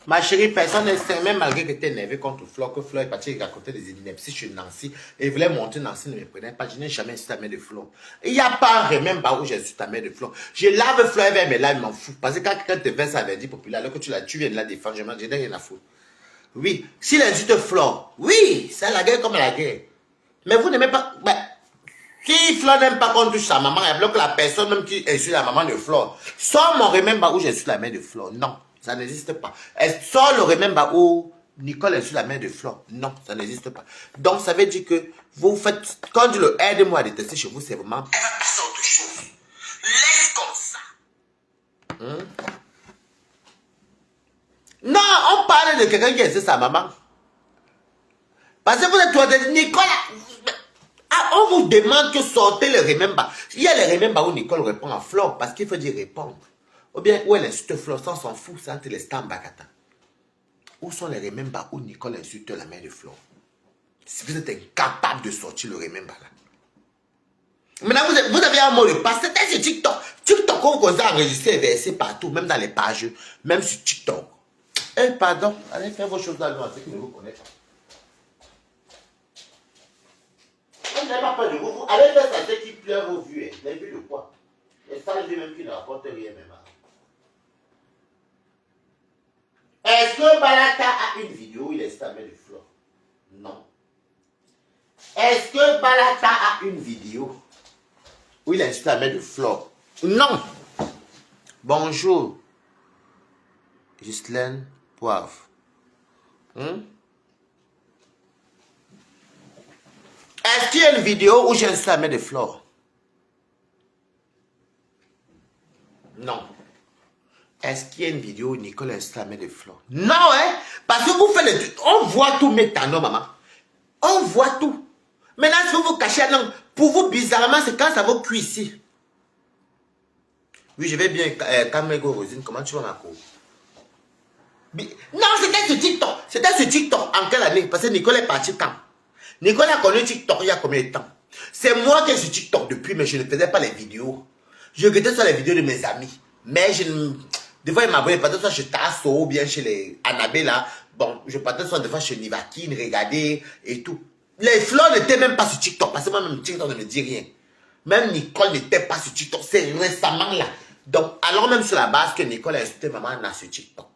Ma chérie, personne ne sait, même malgré que tu es énervé contre Flo, que Flo est parti raconter des inepties chez Nancy, et il voulait monter Nancy, ne me prenait pas, je n'ai jamais su ta mère de Flo. Il n'y a pas un même pas où j'ai su ta mère de Flo. Je lave Flo avec mes larmes, je m'en fous. Parce que quand quelqu'un te verse sa verdict populaire, alors que tu viens de la défendre, je n'ai rien à foutre. Oui, s'il insulte Flo, oui, c'est la guerre comme la guerre. Mais vous n'aimez pas. Ben, si Flo n'aime pas qu'on touche sa maman, il bloque la personne même qui insulte la maman de Flo. Sans mon remember où j'ai su la mère de Flo, non. Ça n'existe pas. Sans le remember où Nicole est sur la main de Flo. Non, ça n'existe pas. Donc, ça veut dire que vous faites... Quand je le aide-moi à détester chez vous, c'est vraiment... Elle va passer à autre chose. Laisse comme ça. Non, on parle de quelqu'un qui est sa maman. Parce que vous êtes toi de Nicole... on vous demande que sortez le remember. Il y a le remember où Nicole répond à Flo parce qu'il faut dire répondre. Ou bien où elle insulte Flo, ça on s'en fout, ça entre les stambakata. Où sont les remember où Nicole insulte la mère de Flo? Si vous êtes incapable de sortir le remember là. Maintenant vous avez un mot de passe, c'était sur TikTok. TikTok, on vous a enregistré et versé partout, même dans les pages, même sur TikTok. Eh pardon, allez faire vos choses là, ceux qui ne vous connaissent pas. On n'a pas peur de vous, allez faire ça, ceux qui pleurent vos vues, les vues de quoi? Et ça, les vues même qui ne rapportent rien même. Est-ce que Balata a une vidéo où il est stamé de Flo? Non. Est-ce que Balata a une vidéo où il est stamé de Flo? Non. Bonjour. Ghislaine Poivre. Est-ce qu'il y a une vidéo où j'ai stamé de Flo? Non. Est-ce qu'il y a une vidéo où Nicole a exclamé de Flo? Non, hein? Parce que vous faites le... On voit tout, métano, maman. On voit tout. Maintenant, si vous vous cachez, non. Pour vous, bizarrement, c'est quand ça va cuire ici. Oui, je vais bien. Kamego Rosine, comment tu vas, ma cour? Non, c'était sur TikTok. C'était sur TikTok. En quelle année? Parce que Nicole est parti quand? Nicole a connu TikTok il y a combien de temps? C'est moi qui suis sur TikTok depuis, mais je ne faisais pas les vidéos. Je regardais sur les vidéos de mes amis. Mais je ne... Des fois, il m'abonnait pas soit chez Tasso ou bien chez les Annabelle là. Bon, je partais soit des fois chez Nivakine, regarder et tout. Les Flo n'étaient même pas sur TikTok parce que moi-même TikTok ne me dit rien. Même Nicole n'était pas sur TikTok. C'est récemment là. Donc, alors même sur la base que Nicole a insulté maman a sur TikTok.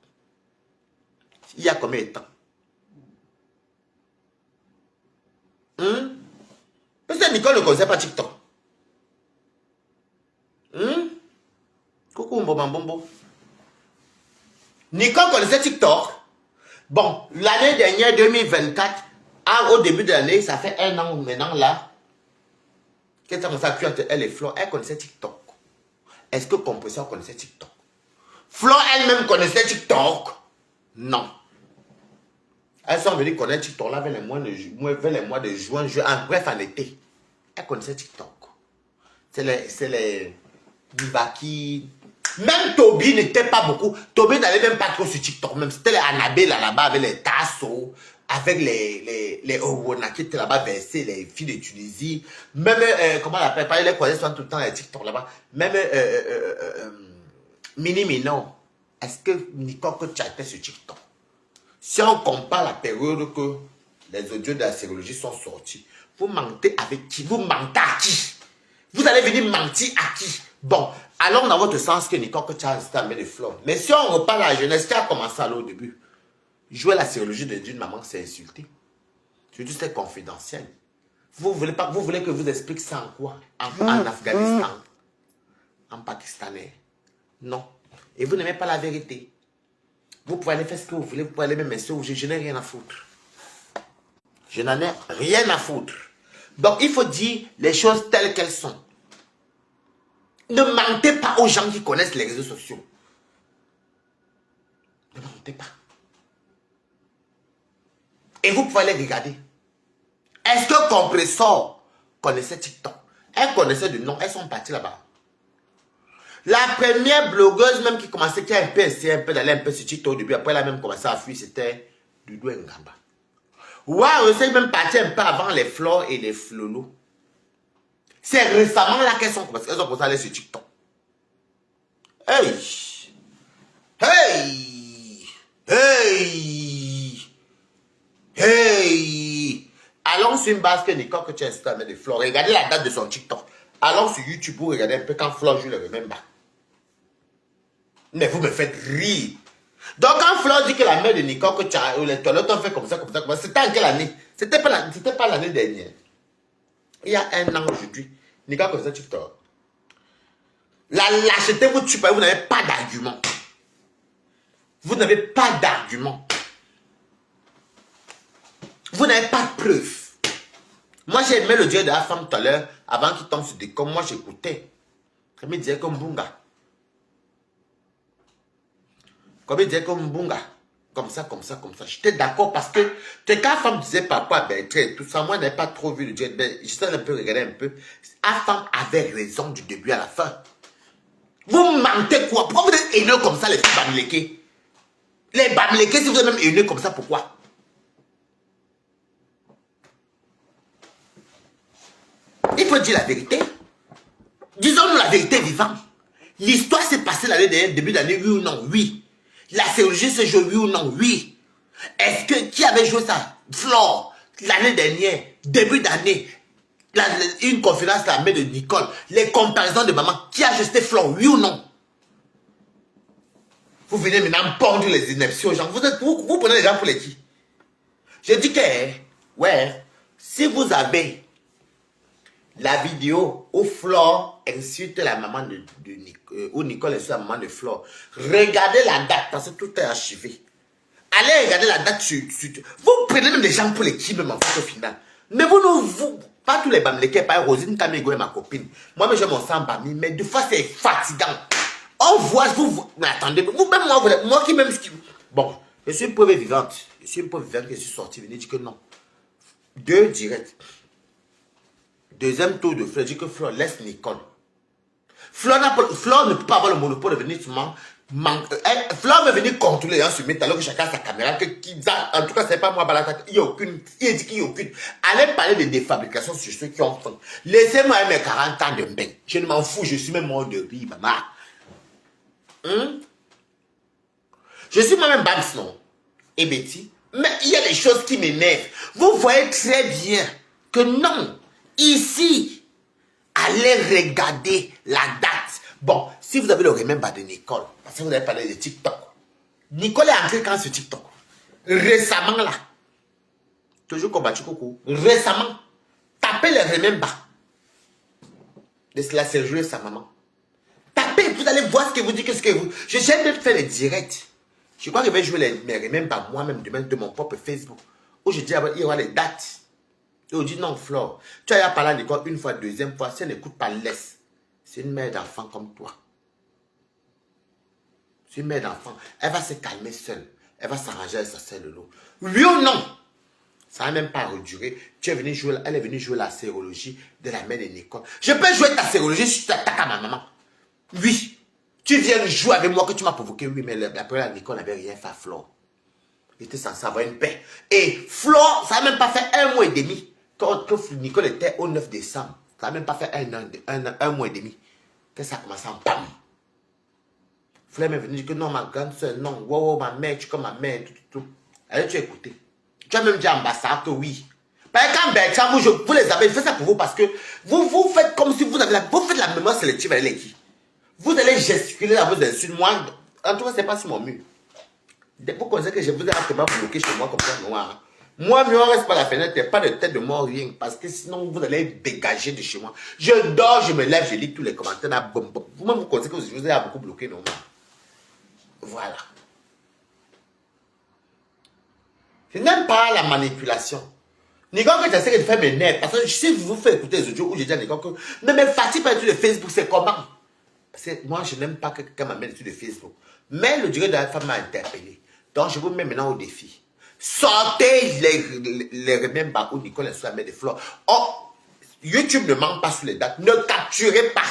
Il y a combien de temps? Parce que Nicole ne connaissait pas TikTok. Coucou, Mbombo. Nicole connaissait TikTok. Bon, l'année dernière, 2024, au début de l'année, ça fait 1 an maintenant là, qu'elle a commencé à cuire entre elle et Flo, elle connaissait TikTok. Est-ce que Compression connaissait TikTok? Flo elle-même connaissait TikTok? Non. Elles sont venues connaître TikTok là vers les mois de juin, bref, en été. Elle connaissait TikTok. C'est les Nivaki. Même Toby n'était pas beaucoup. Toby n'allait même pas trop sur TikTok. Même c'était les Annabelle là-bas avec les Tasso, avec les Owona qui étaient là-bas versés, les filles de Tunisie. Même, comment on l'appelle pas, ils les connaissent tout le temps les TikTok là-bas. Même Mini Minon. Est-ce que Nicole que tu as été sur TikTok? Si on compare la période que les audios de la sérologie sont sortis, vous mentez avec qui? Vous mentez à qui? Vous allez venir mentir à qui? Bon, alors dans votre sens que Nicole que tu as installé de fleurs. Mais si on repart à la jeunesse qui a commencé à l'au début, jouer la sérologie d'une maman, c'est insulté. Surtout c'est confidentiel. Vous voulez que je vous explique ça en quoi? En Afghanistan, en pakistanais. Non. Et vous n'aimez pas la vérité. Vous pouvez aller faire ce que vous voulez, vous pouvez aller même m'insulter, je n'ai rien à foutre. Je n'en ai rien à foutre. Donc il faut dire les choses telles qu'elles sont. Ne mentez pas aux gens qui connaissent les réseaux sociaux. Ne mentez pas. Et vous pouvez aller regarder. Est-ce que Compressor connaissait TikTok? Elle connaissait de nom, elles sont parties là-bas. La première blogueuse même qui commençait, qui a un peu essayé un peu d'aller un peu sur TikTok au début, après elle a même commencé à fuir, c'était Doudou Ngamba. Waouh, c'est même parti un peu avant les Flores et les Flolos. C'est récemment là qu'elles ont commencé à aller sur TikTok. Hey! Hey! Hey! Hey! Allons sur une base que Nicole que tu as installé de Flore. Regardez la date de son TikTok. Allons sur YouTube pour regarder un peu quand Flore joue le Remember. Mais vous me faites rire. Donc quand Flore dit que la mère de Nicole que tu as les toilettes ont fait comme ça, c'était en quelle année? C'était pas l'année dernière. Il y a un an aujourd'hui. Nicole comme ça TikTok. La lâcheté vous tue pas, vous n'avez pas d'argument. Vous n'avez pas d'argument. Vous n'avez pas de preuve. Moi, j'ai aimé le dieu de la femme tout à l'heure, avant qu'il tombe sur des cons. Moi, j'écoutais. Comme il disait comme Bunga. Comme il disait comme Bunga. Comme ça, comme ça, comme ça. J'étais d'accord parce que quand la femme disait papa, Bertrand, tout ça, moi, je n'avais pas trop vu le dieu. J'étais un peu regardé un peu. La femme avait raison du début à la fin. Vous mentez quoi? Pourquoi vous êtes haineux comme ça, les filles bamléquées? Les bamléquées, si vous êtes même haineux comme ça, pourquoi? Il faut dire la vérité. Disons-nous la vérité vivante. L'histoire s'est passée l'année dernière, début d'année, oui ou non? Oui. La chirurgie se joue, oui ou non? Oui. Est-ce que qui avait joué ça? Flore, l'année dernière, début d'année, une conférence à la main de Nicole, les comparaisons de maman, qui a jeté Flore, oui ou non? Vous venez maintenant pondre les inepties aux gens. Vous prenez les gens pour les qui? Je dis que, ouais, si vous avez la vidéo où Flore insulte la maman où Nicole insulte la maman de Flore, regardez la date parce que tout est archivé. Allez regarder la date vous prenez même des gens pour les qui même en fait au final. Mais vous pas tous les bamlékés, pas Rosine Kamigo et ma copine. Moi-même j'ai mon sang bami, mais des fois c'est fatigant. On voit, mais attendez, vous-même moi qui même... Bon, je suis une preuve vivante. Je suis une preuve vivante que je suis sorti, venez dire que non. 2 directs. Deuxième tour de Flore, dit que Flore laisse Nicole. Flore ne peut pas avoir le monopole de venir seulement. Flore veut venir contrôler les gens sur alors que chacun a sa caméra. En tout cas, c'est pas moi, il n'y a aucune. Il a dit qu'il n'y a aucune. Allez parler de défabrication sur ceux qui ont faim. Laissez-moi mes 40 ans de bain. Je ne m'en fous, je suis même mort de rire, maman. Je suis moi-même Bams, non? Et Betty. Mais il y a des choses qui m'énervent. Vous voyez très bien que non. Ici, allez regarder la date. Bon, si vous avez le remember de Nicole, parce que vous avez parlé de TikTok. Nicole est entrée quand sur TikTok? Récemment là. Toujours combattu coucou. Récemment. Tapez le remember de la séjour de sa maman. Tapez, vous allez voir ce que vous dites, qu'est-ce que vous... J'aime même faire les directs. Je crois que je vais jouer mes remember moi-même demain de mon propre Facebook. Où je dis, il y aura les dates. Et on dit non, Flore, tu as parlé à l'école une fois, deuxième fois, si elle n'écoute pas, laisse. C'est une mère d'enfant comme toi. C'est une mère d'enfant. Elle va se calmer seule. Elle va s'arranger avec sa sœur de l'eau. Oui ou non? Ça n'a même pas reduré. Elle est venue jouer la sérologie de la mère de Nicole. Je peux jouer ta sérologie si tu t'attaques à ma maman. Oui. Tu viens jouer avec moi que tu m'as provoqué. Oui, mais après la Nicole n'avait rien fait à Flore. Il était censé avoir une paix. Et Flore, ça n'a même pas fait 1 mois et demi. Quand Nicole était au 9 décembre, ça n'a même pas fait un mois et demi que ça a commencé en pam. Fleur m'est venue dire que non, ma grande soeur, non, wow, ma mère, tu es comme ma mère, tout. Allez, tu as écouté. Tu as même dit à l'ambassade que oui. Parce que quand Bertrand, vous les avez, je fais ça pour vous parce que vous faites comme si vous avez vous faites la mémoire sélective avec les qui. Vous allez gesticuler à vos insultes. Moi, en tout cas, ce n'est pas sur mon mur. Vous connaissez que je vous ai absolument bloqué chez moi comme ça, noir. Moi, mieux, on reste par la fenêtre, pas de tête de mort, rien. Parce que sinon, vous allez dégager de chez moi. Je dors, je me lève, je lis tous les commentaires. Vous-même, vous connaissez que je vous ai beaucoup bloqué, non? Voilà. Je n'aime pas la manipulation. Nico, que j'essaie de faire mes nerfs. Parce que si je vous fais écouter les audios où j'ai dit à Nico que ne me fatigue pas sur le Facebook, c'est comment? Parce que moi, je n'aime pas que quelqu'un m'amène sur le Facebook. Mais le durée de la femme m'a interpellé. Donc, je vous mets maintenant au défi. Sortez les remèdes où Nicole est sur la main des fleurs. Oh, YouTube ne manque pas sur les dates. Ne capturez pas.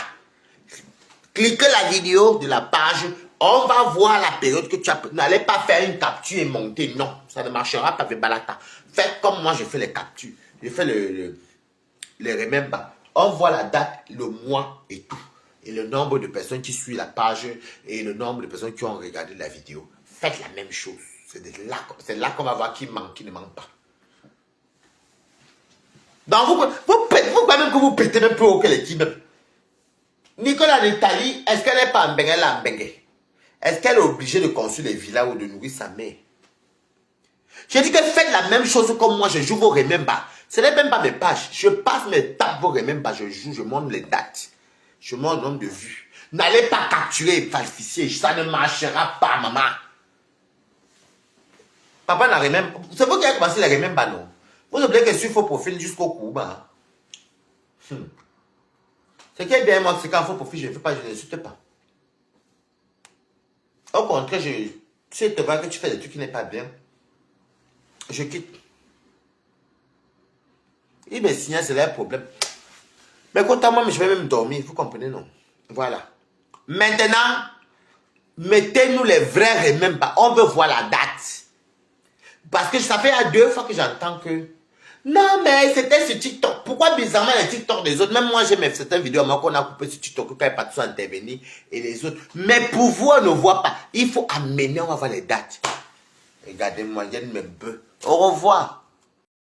Cliquez la vidéo de la page. On va voir la période que tu as. N'allez pas faire une capture et monter. Non, ça ne marchera pas avec Balata. Faites comme moi, je fais les captures. Je fais les remember. On voit la date, le mois et tout. Et le nombre de personnes qui suivent la page et le nombre de personnes qui ont regardé la vidéo. Faites la même chose. C'est là qu'on va voir qui manque, qui ne manque pas. Donc, vous même que vous pétez même plus haut que l'équipe. Nicolas Nathalie, est-ce qu'elle n'est pas en Bengue, là, en Bengue? Est-ce qu'elle est obligée de construire les villas ou de nourrir sa mère? Je dis que faites la même chose comme moi, je joue vos remember. Ce n'est même pas mes pages. Je passe mes tapes vos remember, je joue, je montre les dates. Je montre le nombre de vues. N'allez pas capturer et falsifier, ça ne marchera pas, maman. Papa n'a rien. C'est vous qui avez commencé les remember, non? Vous oubliez que je suis faux profil jusqu'au cou, bah. Ce qui est bien, moi, c'est qu'en faux profil, je ne fais pas, je n'insulte pas. Au contraire, si je te vois que tu fais des trucs qui n'est pas bien, je quitte. Il me signale, c'est leur problème. Mais quant à moi, je vais même dormir, vous comprenez, non? Voilà. Maintenant, mettez-nous les vrais remember. On veut voir la date. Parce que ça fait à 2 fois que j'entends que non, mais c'était sur TikTok. Pourquoi bizarrement les TikTok des autres? Même moi, j'ai mes certaines vidéos qu'on a coupées sur TikTok quand il n'y a pas tout intervenir et les autres. Mais pour vous, on ne voit pas. Il faut amener, on va voir les dates. Regardez-moi, il y a mes bœufs. Au revoir.